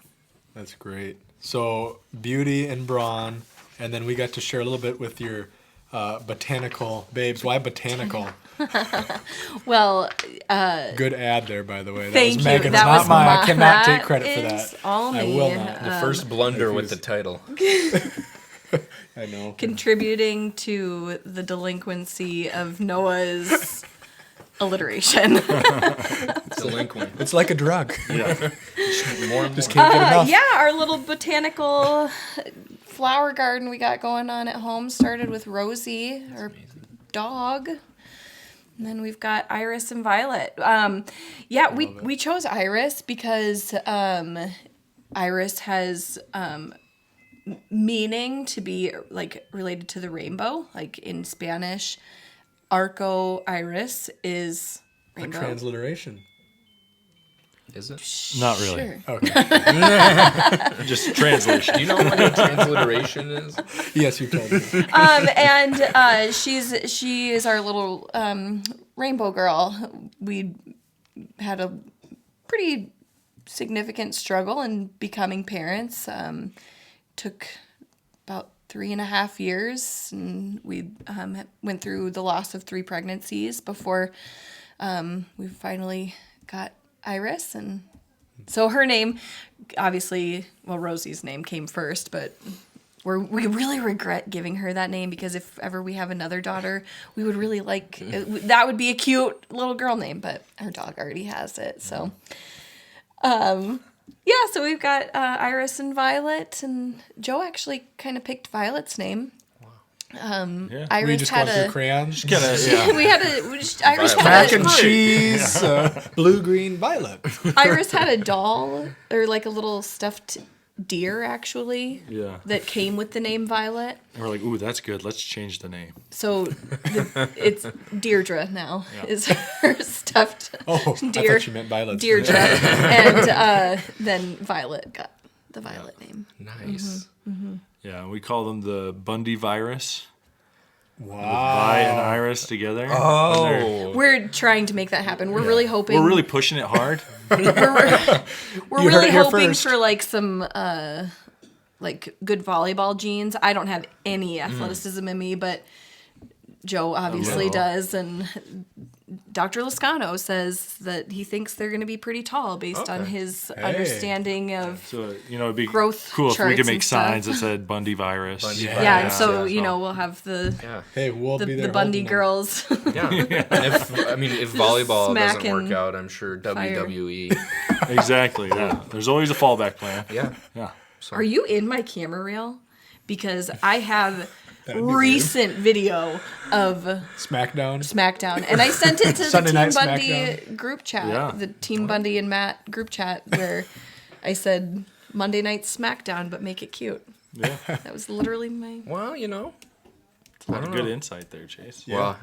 [SPEAKER 2] That's great. So Beauty and Braun, and then we got to share a little bit with your Botanical babes. Why Botanical?
[SPEAKER 6] Well,
[SPEAKER 2] Good ad there, by the way. That
[SPEAKER 6] thank
[SPEAKER 2] was
[SPEAKER 6] you.
[SPEAKER 2] Megan's,
[SPEAKER 6] That
[SPEAKER 2] not
[SPEAKER 6] was
[SPEAKER 2] mine. I
[SPEAKER 6] my-
[SPEAKER 2] cannot take
[SPEAKER 6] that
[SPEAKER 2] credit for
[SPEAKER 6] is
[SPEAKER 2] that.
[SPEAKER 6] all
[SPEAKER 2] I
[SPEAKER 6] me.
[SPEAKER 2] will not.
[SPEAKER 1] The first blunder with the
[SPEAKER 2] refuse.
[SPEAKER 1] title.
[SPEAKER 2] I know.
[SPEAKER 6] Contributing to the delinquency of Noah's alliteration.
[SPEAKER 1] Delinquent.
[SPEAKER 2] It's like a drug.
[SPEAKER 5] Yeah.
[SPEAKER 1] More and
[SPEAKER 2] Just
[SPEAKER 1] more.
[SPEAKER 2] can't get enough.
[SPEAKER 6] Yeah, our little botanical flower garden we got going on at home started with Rosie, our dog. And then we've got Iris and Violet. Yeah, we chose Iris because Iris has meaning to be like related to the rainbow. Like in Spanish, arco iris is rainbow.
[SPEAKER 2] transliteration.
[SPEAKER 1] Is it?
[SPEAKER 5] Not really.
[SPEAKER 6] Sure.
[SPEAKER 2] Okay.
[SPEAKER 5] Just translation.
[SPEAKER 1] Do you know what a transliteration is?
[SPEAKER 2] Yes, you told me.
[SPEAKER 6] And she is our little rainbow girl. We had a pretty significant struggle in becoming parents. Took about 3.5 years, and we went through the loss of 3 pregnancies before we finally got Iris. And so her name, obviously, well, Rosie's name came first, but we really regret giving her that name, because if ever we have another daughter, we would really like, that would be a cute little girl name, but her dog already has it. So, yeah, so we've got Iris and Violet, and Joe actually kind of picked Violet's name.
[SPEAKER 5] Yeah.
[SPEAKER 2] We
[SPEAKER 6] Iris
[SPEAKER 2] just
[SPEAKER 6] had
[SPEAKER 2] going through
[SPEAKER 6] a...
[SPEAKER 2] crayons.
[SPEAKER 6] Iris
[SPEAKER 2] Mac
[SPEAKER 6] had
[SPEAKER 2] and cheese, blue, green, violet.
[SPEAKER 6] Iris had a doll, or like a little stuffed deer, actually,
[SPEAKER 5] Yeah.
[SPEAKER 6] that came with the name Violet.
[SPEAKER 5] And we're like, ooh, that's good. Let's change the name.
[SPEAKER 6] So it's Deirdre now, is her stuffed
[SPEAKER 2] Oh,
[SPEAKER 6] deer.
[SPEAKER 2] I thought you meant violets.
[SPEAKER 6] Deirdre. And then Violet got the Violet name.
[SPEAKER 1] Nice.
[SPEAKER 5] Yeah, we call them the Bundy virus.
[SPEAKER 2] Wow.
[SPEAKER 5] Vi and Iris together.
[SPEAKER 1] Oh.
[SPEAKER 6] We're trying to make that happen. We're really hoping.
[SPEAKER 5] We're really pushing it hard.
[SPEAKER 6] we're
[SPEAKER 2] You heard
[SPEAKER 6] really
[SPEAKER 2] it here
[SPEAKER 6] hoping
[SPEAKER 2] first.
[SPEAKER 6] for like some like good volleyball genes. I don't have any athleticism in me, but Joe obviously
[SPEAKER 5] little.
[SPEAKER 6] does, and Dr. Lascano says that he thinks they're going to be pretty tall based on his understanding of
[SPEAKER 5] So, it'd be
[SPEAKER 6] growth
[SPEAKER 5] cool if we
[SPEAKER 6] charts
[SPEAKER 5] could make
[SPEAKER 6] and stuff.
[SPEAKER 5] signs that said Bundy virus.
[SPEAKER 1] Bundy
[SPEAKER 2] Yeah.
[SPEAKER 1] virus.
[SPEAKER 6] yeah, and so
[SPEAKER 5] Yeah.
[SPEAKER 6] we'll have the
[SPEAKER 1] Yeah.
[SPEAKER 2] Hey, we'll be there.
[SPEAKER 6] the Bundy
[SPEAKER 2] holding them.
[SPEAKER 6] girls.
[SPEAKER 1] Yeah. And if volleyball doesn't
[SPEAKER 6] smacking
[SPEAKER 1] work out, I'm sure WWE.
[SPEAKER 5] Exactly. Yeah. There's always a fallback plan.
[SPEAKER 1] Yeah.
[SPEAKER 5] Yeah.
[SPEAKER 6] Are you in my camera reel? Because I have
[SPEAKER 2] That'd be
[SPEAKER 6] recent video of
[SPEAKER 2] SmackDown.
[SPEAKER 6] SmackDown, and I sent it to the
[SPEAKER 2] Sunday
[SPEAKER 6] Team
[SPEAKER 2] Night
[SPEAKER 6] Bundy
[SPEAKER 2] SmackDown.
[SPEAKER 6] group chat,
[SPEAKER 5] Yeah.
[SPEAKER 6] the Team Bundy and Matt group chat, where I said Monday Night SmackDown, but make it cute.
[SPEAKER 5] Yeah.
[SPEAKER 6] That was literally my.
[SPEAKER 1] Well,
[SPEAKER 5] A lot of good insight there, Chase.
[SPEAKER 1] Well,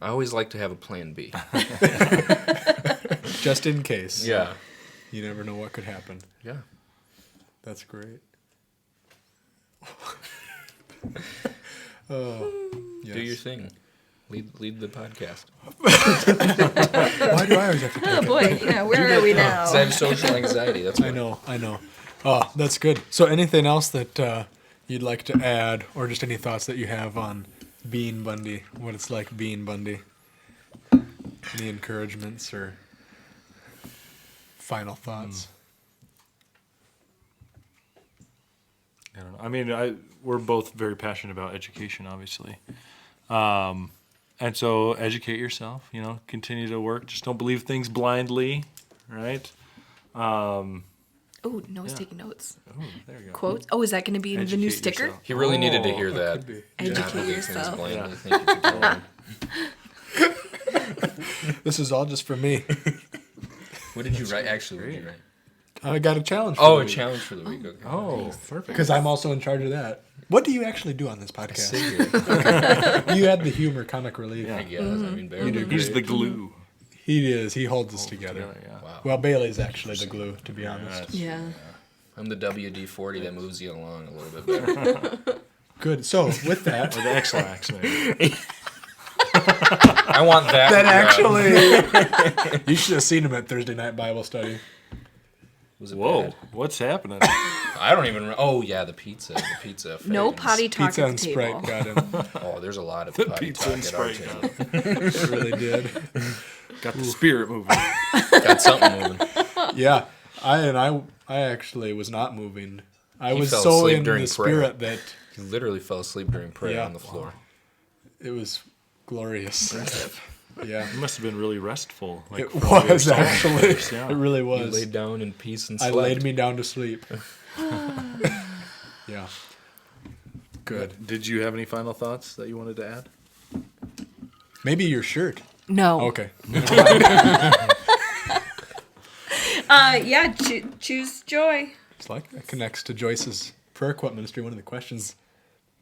[SPEAKER 1] I always like to have a plan B.
[SPEAKER 2] Just in case.
[SPEAKER 1] Yeah.
[SPEAKER 2] You never know what could happen.
[SPEAKER 1] Yeah.
[SPEAKER 2] That's great. Oh, yes.
[SPEAKER 1] Do your thing. Lead the podcast.
[SPEAKER 2] Why do I always have to
[SPEAKER 6] Oh
[SPEAKER 2] take
[SPEAKER 6] boy, yeah, where are we now?
[SPEAKER 1] I have social anxiety. That's
[SPEAKER 2] it? I know. Oh, that's good. So anything else that you'd like to add, or just any thoughts that you have on being Bundy, what it's like being Bundy? Any encouragements or final thoughts?
[SPEAKER 5] I don't know. I mean, we're both very passionate about education, obviously. And so educate yourself, continue to work. Just don't believe things blindly, right?
[SPEAKER 6] Oh, Noah's taking notes.
[SPEAKER 5] Oh, there you go.
[SPEAKER 6] Quotes. Oh, is that going to be in the new
[SPEAKER 5] Educate
[SPEAKER 6] sticker?
[SPEAKER 5] yourself.
[SPEAKER 1] He really needed to hear
[SPEAKER 2] that
[SPEAKER 1] that.
[SPEAKER 2] could be.
[SPEAKER 6] Educate
[SPEAKER 1] Not believe things
[SPEAKER 6] yourself.
[SPEAKER 1] blindly. Thank you for telling me.
[SPEAKER 2] This is all just for me.
[SPEAKER 1] What did you write? Actually, what did you write?
[SPEAKER 2] I got a challenge. For
[SPEAKER 1] Oh,
[SPEAKER 2] the
[SPEAKER 1] a
[SPEAKER 2] week.
[SPEAKER 1] challenge for the week. Okay.
[SPEAKER 2] Oh, perfect. Because I'm also in charge of that. What do you actually do on this podcast?
[SPEAKER 1] Sit here.
[SPEAKER 2] You add the humor, comic relief.
[SPEAKER 5] Yeah.
[SPEAKER 1] I guess. I mean, barely.
[SPEAKER 5] He's the glue.
[SPEAKER 2] He is. He holds us together.
[SPEAKER 5] Yeah.
[SPEAKER 1] Wow.
[SPEAKER 2] Well, Bailey's actually the glue, to be honest.
[SPEAKER 6] Yeah.
[SPEAKER 1] I'm the WD-40 that moves you along a little bit better.
[SPEAKER 2] Good. So with that,
[SPEAKER 5] Or the X-Lax, maybe.
[SPEAKER 1] I want that.
[SPEAKER 2] that actually, you should have seen him at Thursday night Bible study.
[SPEAKER 1] Was it
[SPEAKER 5] Whoa,
[SPEAKER 1] bad?
[SPEAKER 5] what's happening?
[SPEAKER 1] I don't even. Oh yeah, the pizza. The pizza.
[SPEAKER 6] No
[SPEAKER 1] phase.
[SPEAKER 6] potty talk
[SPEAKER 2] Pizza
[SPEAKER 6] at
[SPEAKER 2] and
[SPEAKER 6] the
[SPEAKER 2] Sprite
[SPEAKER 6] table.
[SPEAKER 2] got him.
[SPEAKER 1] Oh, there's a lot of potty
[SPEAKER 5] Pizza and
[SPEAKER 1] talk at our
[SPEAKER 5] Sprite
[SPEAKER 1] table.
[SPEAKER 2] It really did.
[SPEAKER 5] Got the spirit moving.
[SPEAKER 1] Got something moving.
[SPEAKER 2] Yeah. I actually was not moving. I
[SPEAKER 1] He
[SPEAKER 2] was
[SPEAKER 1] fell
[SPEAKER 2] so
[SPEAKER 1] asleep
[SPEAKER 2] in
[SPEAKER 1] during
[SPEAKER 2] the
[SPEAKER 1] prayer.
[SPEAKER 2] spirit that
[SPEAKER 1] He literally fell asleep during prayer
[SPEAKER 2] Yeah.
[SPEAKER 1] on the floor.
[SPEAKER 2] it was glorious. Yeah.
[SPEAKER 5] It must have been really restful. Like
[SPEAKER 2] It
[SPEAKER 5] for all your
[SPEAKER 2] was actually.
[SPEAKER 5] songs, yeah.
[SPEAKER 2] It really
[SPEAKER 1] He
[SPEAKER 2] was.
[SPEAKER 1] laid down in peace and
[SPEAKER 2] I
[SPEAKER 1] slept.
[SPEAKER 2] laid me down to sleep. Yeah. Good.
[SPEAKER 5] Did you have any final thoughts that you wanted to add?
[SPEAKER 2] Maybe your shirt.
[SPEAKER 6] No.
[SPEAKER 2] Okay.
[SPEAKER 6] Yeah. Choose joy.
[SPEAKER 2] It's like that connects to Joyce's prayer quote ministry. One of the questions,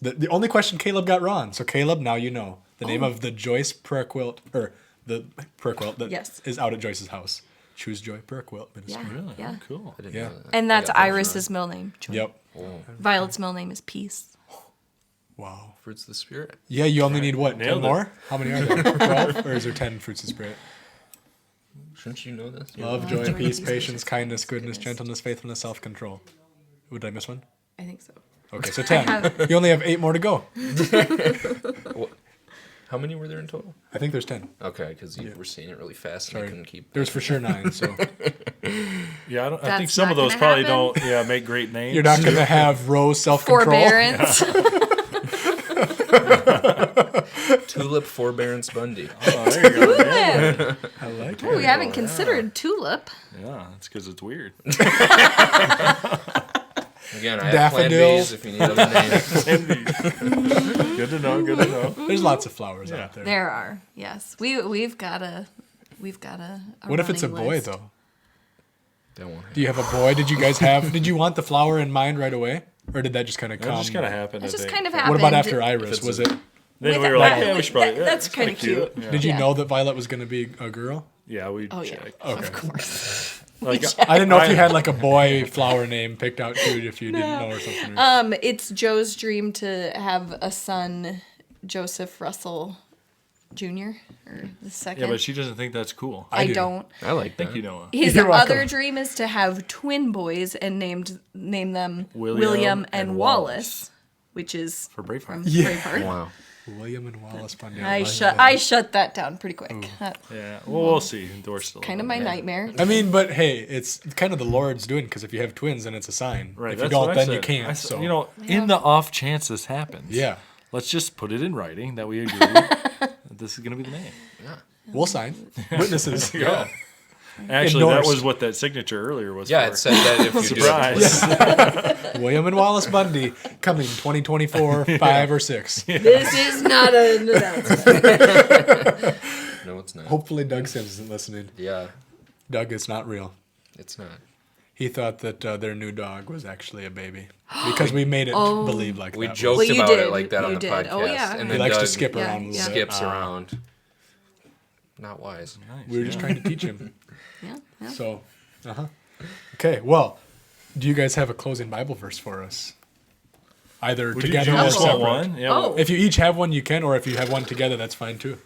[SPEAKER 2] the only question Caleb got wrong. So Caleb, now you know the name of the Joyce prayer quilt or the prayer quilt that
[SPEAKER 6] Yes.
[SPEAKER 2] is out at Joyce's house. Choose Joy Prayer Quilt Ministry.
[SPEAKER 6] Yeah.
[SPEAKER 5] Really?
[SPEAKER 6] Yeah.
[SPEAKER 5] Oh, cool.
[SPEAKER 1] I didn't
[SPEAKER 2] Yeah.
[SPEAKER 1] know that.
[SPEAKER 6] And that's
[SPEAKER 1] I got both
[SPEAKER 6] Iris's middle name. Joy.
[SPEAKER 2] Yep.
[SPEAKER 1] wrong.
[SPEAKER 6] Violet's middle name is Peace.
[SPEAKER 2] Wow.
[SPEAKER 1] Fruits of the Spirit.
[SPEAKER 2] Yeah, you only need what? 10
[SPEAKER 5] Nailed it.
[SPEAKER 2] more? How many are there? 12? Or is there 10 fruits of the Spirit?
[SPEAKER 1] Shouldn't you know this?
[SPEAKER 2] Love,
[SPEAKER 6] Love,
[SPEAKER 2] joy,
[SPEAKER 6] joy,
[SPEAKER 2] peace,
[SPEAKER 6] peace,
[SPEAKER 2] patience, kindness, goodness,
[SPEAKER 6] goodness.
[SPEAKER 2] gentleness, faithfulness, self-control. Did I miss one?
[SPEAKER 6] I think so.
[SPEAKER 2] Okay, so 10. You only have 8 more to go.
[SPEAKER 1] How many were there in total?
[SPEAKER 2] I think there's 10.
[SPEAKER 1] Okay, because you were saying it really fast and I
[SPEAKER 2] Sorry.
[SPEAKER 1] couldn't keep.
[SPEAKER 2] There's for sure 9, so
[SPEAKER 5] Yeah, I think
[SPEAKER 6] That's
[SPEAKER 5] some
[SPEAKER 6] not
[SPEAKER 5] of those
[SPEAKER 6] gonna
[SPEAKER 5] probably
[SPEAKER 6] happen.
[SPEAKER 5] don't make great names.
[SPEAKER 2] you're not going to have Rose self-control.
[SPEAKER 6] Forbearance.
[SPEAKER 1] Tulip Forbearance Bundy.
[SPEAKER 5] Oh, there you go. Yeah,
[SPEAKER 6] Tulip.
[SPEAKER 2] I like
[SPEAKER 6] Oh, we
[SPEAKER 2] it.
[SPEAKER 6] haven't considered tulip.
[SPEAKER 5] yeah, it's because it's weird.
[SPEAKER 1] Again, I have Plan
[SPEAKER 2] Daffodil.
[SPEAKER 1] Bs if you need other names.
[SPEAKER 5] Good to know. Good to know.
[SPEAKER 2] There's lots of flowers
[SPEAKER 5] Yeah.
[SPEAKER 2] out there.
[SPEAKER 6] There are. Yes. We've got a
[SPEAKER 2] What if it's a
[SPEAKER 6] running
[SPEAKER 2] boy,
[SPEAKER 6] list.
[SPEAKER 2] though?
[SPEAKER 1] That won't happen.
[SPEAKER 2] Do you have a boy? Did you guys have? Did you want the flower in mind right away, or did that just kind of
[SPEAKER 5] That
[SPEAKER 2] come?
[SPEAKER 5] just kind of happened.
[SPEAKER 6] It
[SPEAKER 5] I
[SPEAKER 6] just
[SPEAKER 5] think.
[SPEAKER 6] kind of
[SPEAKER 2] What
[SPEAKER 6] happened.
[SPEAKER 2] about after Iris?
[SPEAKER 1] it's
[SPEAKER 2] Was
[SPEAKER 1] a-
[SPEAKER 2] it?
[SPEAKER 5] Then we
[SPEAKER 6] With-
[SPEAKER 5] were like,
[SPEAKER 6] that-
[SPEAKER 5] yeah, we should probably.
[SPEAKER 6] that's
[SPEAKER 5] kinda
[SPEAKER 6] kinda cute.
[SPEAKER 5] Yeah.
[SPEAKER 2] Did you
[SPEAKER 6] Yeah.
[SPEAKER 2] know that Violet was going to be a girl?
[SPEAKER 5] Yeah, we
[SPEAKER 6] Oh yeah.
[SPEAKER 5] checked.
[SPEAKER 2] Okay.
[SPEAKER 6] Of course.
[SPEAKER 5] Like,
[SPEAKER 2] I didn't know if you had like a boy flower name picked out too, if you didn't know or something.
[SPEAKER 6] It's Joe's dream to have a son, Joseph Russell Jr. or the second.
[SPEAKER 5] yeah, but she doesn't think that's cool.
[SPEAKER 2] I
[SPEAKER 6] I
[SPEAKER 2] do.
[SPEAKER 6] don't.
[SPEAKER 1] I like that.
[SPEAKER 5] Thank you, Noah.
[SPEAKER 6] His
[SPEAKER 2] You're welcome.
[SPEAKER 6] other dream is to have twin boys and name them
[SPEAKER 5] William
[SPEAKER 6] William and
[SPEAKER 5] and
[SPEAKER 6] Wallace,
[SPEAKER 5] Wallace.
[SPEAKER 6] which is
[SPEAKER 5] For Braveheart.
[SPEAKER 6] from
[SPEAKER 2] Yeah.
[SPEAKER 6] Braveheart.
[SPEAKER 1] Wow.
[SPEAKER 2] William and Wallace Bundy.
[SPEAKER 6] I
[SPEAKER 2] like
[SPEAKER 6] shut
[SPEAKER 2] that.
[SPEAKER 6] I shut that down pretty quick. That's
[SPEAKER 5] Yeah, well, we'll see. We're still
[SPEAKER 6] kind of my nightmare.
[SPEAKER 2] I mean, but hey, it's kind of the Lord's doing because if you have twins, then it's a sign.
[SPEAKER 5] Right.
[SPEAKER 2] If you
[SPEAKER 5] that's what
[SPEAKER 2] don't,
[SPEAKER 5] I
[SPEAKER 2] then you
[SPEAKER 5] said.
[SPEAKER 2] can't.
[SPEAKER 5] I said,
[SPEAKER 2] So
[SPEAKER 5] you know, in the off chance this happens,
[SPEAKER 2] yeah,
[SPEAKER 5] let's just put it in writing that we agree that this is going to be the name.
[SPEAKER 2] we'll sign witnesses.
[SPEAKER 5] Yeah. Actually, that
[SPEAKER 2] Endorsed.
[SPEAKER 5] was what that signature earlier was
[SPEAKER 1] Yeah,
[SPEAKER 5] for.
[SPEAKER 1] it said that if you do
[SPEAKER 5] Surprise.
[SPEAKER 2] William and Wallace Bundy coming 2024, 5 or 6.
[SPEAKER 6] This is not an announcement.
[SPEAKER 1] No, it's not.
[SPEAKER 2] Hopefully, Doug Sims isn't listening.
[SPEAKER 1] Yeah,
[SPEAKER 2] Doug, it's not real.
[SPEAKER 1] it's not.
[SPEAKER 2] He thought that their new dog was actually a baby because we made it believe like
[SPEAKER 1] We
[SPEAKER 2] that.
[SPEAKER 1] joked
[SPEAKER 6] Well, you
[SPEAKER 1] about
[SPEAKER 6] did.
[SPEAKER 1] it like that on
[SPEAKER 6] You
[SPEAKER 1] the
[SPEAKER 6] did.
[SPEAKER 1] podcast.
[SPEAKER 6] Oh, yeah.
[SPEAKER 1] And
[SPEAKER 2] He
[SPEAKER 1] then
[SPEAKER 2] likes
[SPEAKER 1] Doug
[SPEAKER 2] to skip
[SPEAKER 6] Yeah,
[SPEAKER 2] around a little
[SPEAKER 6] yeah.
[SPEAKER 2] bit.
[SPEAKER 1] skips around. Not wise.
[SPEAKER 2] We were just trying to teach him.
[SPEAKER 6] Yeah.
[SPEAKER 2] So, Okay, well, do you guys have a closing Bible verse for us? Either
[SPEAKER 5] Would you
[SPEAKER 2] together or
[SPEAKER 5] just want
[SPEAKER 2] separate.
[SPEAKER 5] one? Yeah.
[SPEAKER 6] Oh.
[SPEAKER 2] If you each have one, you can, or if you have one together, that's fine too.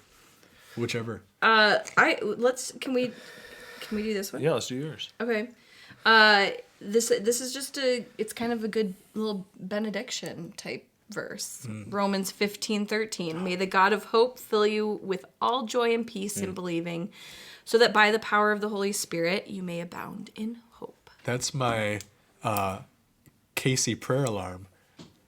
[SPEAKER 2] Whichever.
[SPEAKER 6] Can we do this one?
[SPEAKER 5] Yeah, let's do yours.
[SPEAKER 6] Okay. This is just it's kind of a good little benediction type verse. Romans 15:13. May the God of hope fill you with all joy and peace in believing, so that by the power of the Holy Spirit you may abound in hope.
[SPEAKER 2] That's my Casey prayer alarm.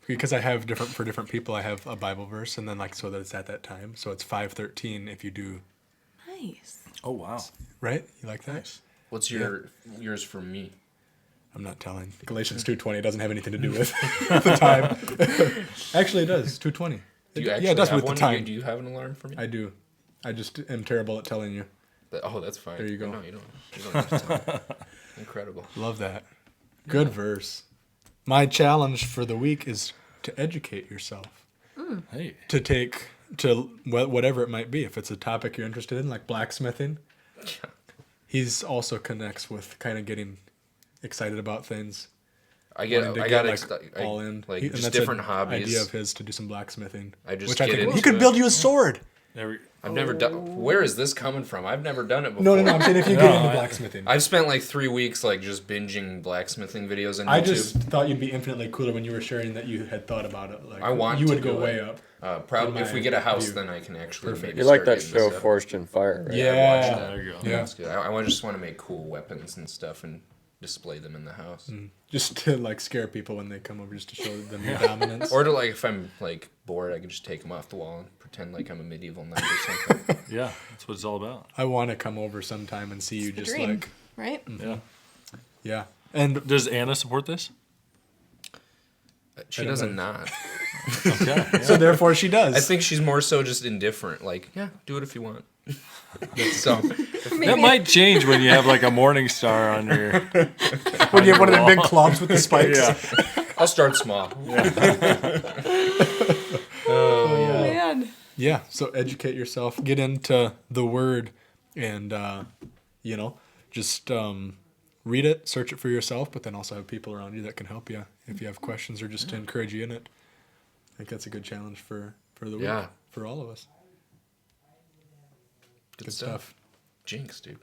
[SPEAKER 2] Because I have for different people, I have a Bible verse, and then so that it's at that time. So it's 5:13 if you do,
[SPEAKER 6] Nice.
[SPEAKER 5] Oh, wow.
[SPEAKER 2] right? You like that?
[SPEAKER 1] What's yours for me?
[SPEAKER 2] I'm not telling. Galatians 2:20 doesn't have anything to do with the time. Actually, it does. 2:20.
[SPEAKER 1] Do you
[SPEAKER 2] Yeah, it does
[SPEAKER 1] have
[SPEAKER 2] with the
[SPEAKER 1] one?
[SPEAKER 2] time.
[SPEAKER 1] Do you have an alarm for me?
[SPEAKER 2] I do. I just am terrible at telling you.
[SPEAKER 1] Oh, that's fine.
[SPEAKER 2] There you go.
[SPEAKER 1] No, you don't. You don't have to tell me. Incredible.
[SPEAKER 2] Love that. Good verse. My challenge for the week is to educate yourself.
[SPEAKER 5] Hey.
[SPEAKER 2] To take to whatever it might be. If it's a topic you're interested in, like blacksmithing, he's also connects with kind of getting excited about things.
[SPEAKER 1] I
[SPEAKER 2] wanting to
[SPEAKER 1] got
[SPEAKER 2] get, all in.
[SPEAKER 1] like
[SPEAKER 2] And
[SPEAKER 1] just
[SPEAKER 2] that's
[SPEAKER 1] different
[SPEAKER 2] an
[SPEAKER 1] hobbies.
[SPEAKER 2] idea of his to do some blacksmithing.
[SPEAKER 1] I just
[SPEAKER 2] which I
[SPEAKER 1] get
[SPEAKER 2] think he
[SPEAKER 1] into
[SPEAKER 2] could
[SPEAKER 1] it.
[SPEAKER 2] build you a sword.
[SPEAKER 1] I've never done. Where is this coming from? I've never done it before.
[SPEAKER 2] No. I'm saying if you get into blacksmithing.
[SPEAKER 1] I've spent like 3 weeks like just binging blacksmithing videos on YouTube.
[SPEAKER 2] I just thought you'd be infinitely cooler when you were sharing that you had thought about it. Like
[SPEAKER 1] I want
[SPEAKER 2] you
[SPEAKER 1] to
[SPEAKER 2] would go
[SPEAKER 1] do
[SPEAKER 2] way
[SPEAKER 1] it.
[SPEAKER 2] up.
[SPEAKER 1] Probably if we get a house,
[SPEAKER 2] view.
[SPEAKER 1] then I can actually maybe.
[SPEAKER 3] You like
[SPEAKER 1] start
[SPEAKER 3] that
[SPEAKER 1] getting
[SPEAKER 3] show
[SPEAKER 1] this up.
[SPEAKER 3] Forged in Fire, right?
[SPEAKER 2] Yeah.
[SPEAKER 5] There you go.
[SPEAKER 2] Yeah.
[SPEAKER 1] That's good. I just want to make cool weapons and stuff and display them in the house.
[SPEAKER 2] Just to scare people when they come over, just to show them your dominance.
[SPEAKER 1] Or to if I'm bored, I can just take them off the wall and pretend like I'm a medieval knight or something.
[SPEAKER 5] Yeah, that's what it's all about.
[SPEAKER 2] I want to come over sometime and see you
[SPEAKER 6] The
[SPEAKER 2] just
[SPEAKER 6] dream, right?
[SPEAKER 5] Yeah.
[SPEAKER 2] yeah. And
[SPEAKER 5] Does Anna support this?
[SPEAKER 1] She doesn't not.
[SPEAKER 5] Okay. Yeah.
[SPEAKER 2] so therefore she does.
[SPEAKER 1] I think she's more so just indifferent. Like, yeah, do it if you want. So
[SPEAKER 5] That might change when you have a morning star on your.
[SPEAKER 2] when you have one of the big clubs with the spikes.
[SPEAKER 5] Yeah.
[SPEAKER 1] I'll start small.
[SPEAKER 6] Oh man.
[SPEAKER 2] Yeah, so educate yourself, get into the Word, and just read it, search it for yourself, but then also have people around you that can help you if you have questions or just to encourage you in it. I think that's a good challenge for the week, for all of us. Good stuff.
[SPEAKER 1] Jinx, dude.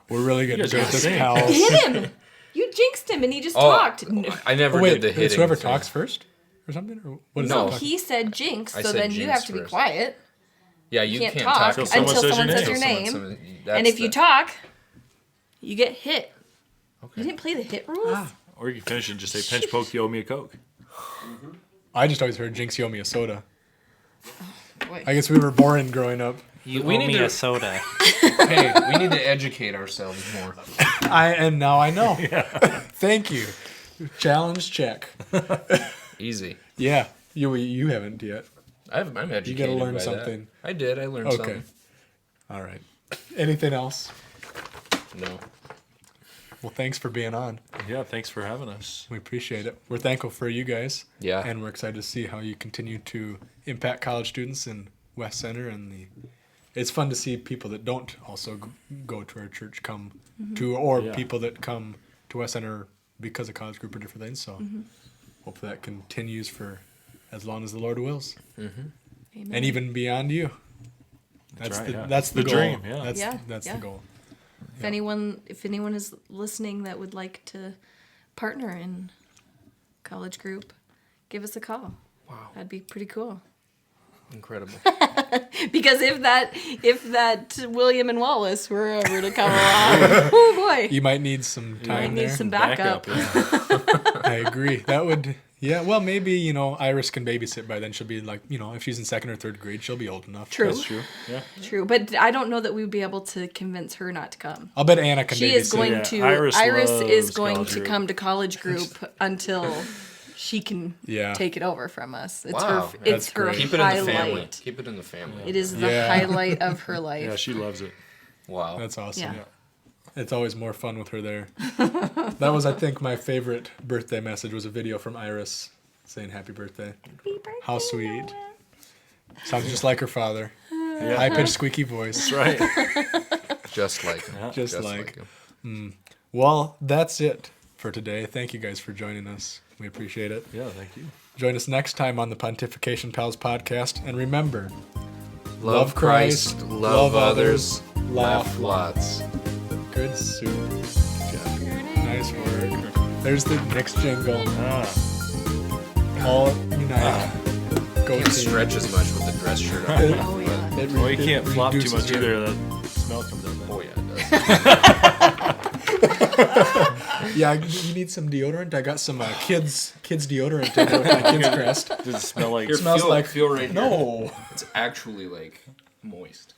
[SPEAKER 2] We're really good at
[SPEAKER 5] guys
[SPEAKER 2] this,
[SPEAKER 5] gotta
[SPEAKER 2] pals.
[SPEAKER 6] Hit him. You jinxed him, and he just talked.
[SPEAKER 1] I never
[SPEAKER 2] Wait,
[SPEAKER 1] did the hitting.
[SPEAKER 2] it's whoever
[SPEAKER 1] thing.
[SPEAKER 2] talks first or something? Or what is
[SPEAKER 1] No.
[SPEAKER 2] that?
[SPEAKER 6] He said jinx,
[SPEAKER 1] I
[SPEAKER 6] so
[SPEAKER 1] said
[SPEAKER 6] then you
[SPEAKER 1] jinx
[SPEAKER 6] have to be
[SPEAKER 1] first.
[SPEAKER 6] quiet.
[SPEAKER 1] Yeah,
[SPEAKER 6] You
[SPEAKER 1] you
[SPEAKER 6] can't
[SPEAKER 1] can't
[SPEAKER 6] talk
[SPEAKER 1] talk
[SPEAKER 6] until someone says
[SPEAKER 5] your
[SPEAKER 6] your name.
[SPEAKER 1] That's
[SPEAKER 6] And if you
[SPEAKER 1] the-
[SPEAKER 6] talk, you get hit. You didn't play the hit rules?
[SPEAKER 5] Or you can finish it and just say, pinch poke, you owe me a Coke.
[SPEAKER 2] I just always heard Jinx, you owe me a soda.
[SPEAKER 6] Boy.
[SPEAKER 2] I guess we were boring growing up.
[SPEAKER 7] You
[SPEAKER 1] We
[SPEAKER 7] owe
[SPEAKER 1] need
[SPEAKER 7] me
[SPEAKER 1] to-
[SPEAKER 7] a soda.
[SPEAKER 1] Hey, we need to educate ourselves more.
[SPEAKER 2] And now I know. Thank you. Challenge check.
[SPEAKER 1] Easy.
[SPEAKER 2] Yeah, you haven't yet.
[SPEAKER 1] I'm educated.
[SPEAKER 2] You gotta learn
[SPEAKER 1] by
[SPEAKER 2] something.
[SPEAKER 1] That. I did. I learned
[SPEAKER 2] Okay.
[SPEAKER 1] something.
[SPEAKER 2] All right. Anything else?
[SPEAKER 1] No.
[SPEAKER 2] Well, thanks for being on.
[SPEAKER 5] Yeah, thanks for having us.
[SPEAKER 2] We appreciate it. We're thankful for you guys.
[SPEAKER 1] Yeah.
[SPEAKER 2] And we're excited to see how you continue to impact college students in West Center and it's fun to see people that don't also go to our church come to, or people that come to West Center because of college group or different things. So hopefully that continues for as long as the Lord wills,
[SPEAKER 6] Amen.
[SPEAKER 2] and even beyond you.
[SPEAKER 5] That's right, yeah.
[SPEAKER 2] That's the
[SPEAKER 5] The
[SPEAKER 2] goal.
[SPEAKER 5] dream, yeah.
[SPEAKER 2] That's
[SPEAKER 6] Yeah.
[SPEAKER 2] the goal.
[SPEAKER 6] If anyone is listening that would like to partner in college group, give us a call.
[SPEAKER 1] Wow.
[SPEAKER 6] That'd be pretty cool.
[SPEAKER 1] Incredible.
[SPEAKER 6] Because if that William and Wallace were ever to come along, oh boy,
[SPEAKER 2] You might need some
[SPEAKER 6] I
[SPEAKER 2] time
[SPEAKER 6] need
[SPEAKER 2] there.
[SPEAKER 6] some backup.
[SPEAKER 2] I agree. That would, well, maybe, Iris can babysit by then. She'll be like, if she's in second or third grade, she'll be old enough.
[SPEAKER 6] True.
[SPEAKER 5] That's true. Yeah.
[SPEAKER 6] True, but I don't know that we'd be able to convince her not to come.
[SPEAKER 2] I'll bet Anna can
[SPEAKER 6] She
[SPEAKER 2] babysit.
[SPEAKER 6] is going
[SPEAKER 5] Yeah,
[SPEAKER 6] to.
[SPEAKER 5] Iris
[SPEAKER 6] is
[SPEAKER 5] loves
[SPEAKER 6] going
[SPEAKER 5] college
[SPEAKER 6] to
[SPEAKER 5] group.
[SPEAKER 6] come to college group until she can
[SPEAKER 2] Yeah.
[SPEAKER 6] take it over from us. It's
[SPEAKER 1] Wow,
[SPEAKER 6] her.
[SPEAKER 2] that's
[SPEAKER 6] It's her
[SPEAKER 2] great.
[SPEAKER 1] Keep it in the family.
[SPEAKER 6] highlight.
[SPEAKER 1] Keep it in the family.
[SPEAKER 6] It is the
[SPEAKER 2] Yeah.
[SPEAKER 6] highlight of her life.
[SPEAKER 5] Yeah, she loves it.
[SPEAKER 1] Wow.
[SPEAKER 2] That's awesome.
[SPEAKER 6] Yeah.
[SPEAKER 2] It's always more fun with her there. That was, I think, my favorite birthday message was a video from Iris saying happy birthday.
[SPEAKER 6] Happy birthday,
[SPEAKER 2] How sweet.
[SPEAKER 6] Noah.
[SPEAKER 2] Sounds just like her father.
[SPEAKER 5] Yeah.
[SPEAKER 2] High-pitched, squeaky voice.
[SPEAKER 5] That's right.
[SPEAKER 1] Just like him.
[SPEAKER 2] Just like
[SPEAKER 1] him.
[SPEAKER 2] Well, that's it for today. Thank you guys for joining us. We appreciate it.
[SPEAKER 5] Yeah, thank you.
[SPEAKER 2] Join us next time on the Pontification Pals podcast. And remember,
[SPEAKER 1] Love Christ, love others,
[SPEAKER 2] laugh
[SPEAKER 1] lots.
[SPEAKER 2] Good soup. Nice work. There's the next jingle. All united. Go
[SPEAKER 1] Can't
[SPEAKER 2] team.
[SPEAKER 1] stretch as much with the dress shirt on.
[SPEAKER 6] Oh yeah.
[SPEAKER 2] It
[SPEAKER 5] Well, you can't flop too
[SPEAKER 2] reduces
[SPEAKER 5] much
[SPEAKER 2] your-
[SPEAKER 5] either. That smell comes out.
[SPEAKER 1] Oh yeah, it does.
[SPEAKER 2] Yeah, you need some deodorant. I got some kids deodorant to go with my kids crest.
[SPEAKER 5] Does it smell like...
[SPEAKER 1] Here,
[SPEAKER 2] smells like-
[SPEAKER 1] feel right here.
[SPEAKER 2] No.
[SPEAKER 1] It's actually like moist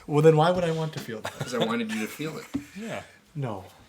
[SPEAKER 2] Well, then why would I want to feel that?
[SPEAKER 1] because I wanted you to feel it.
[SPEAKER 5] Yeah.
[SPEAKER 2] No.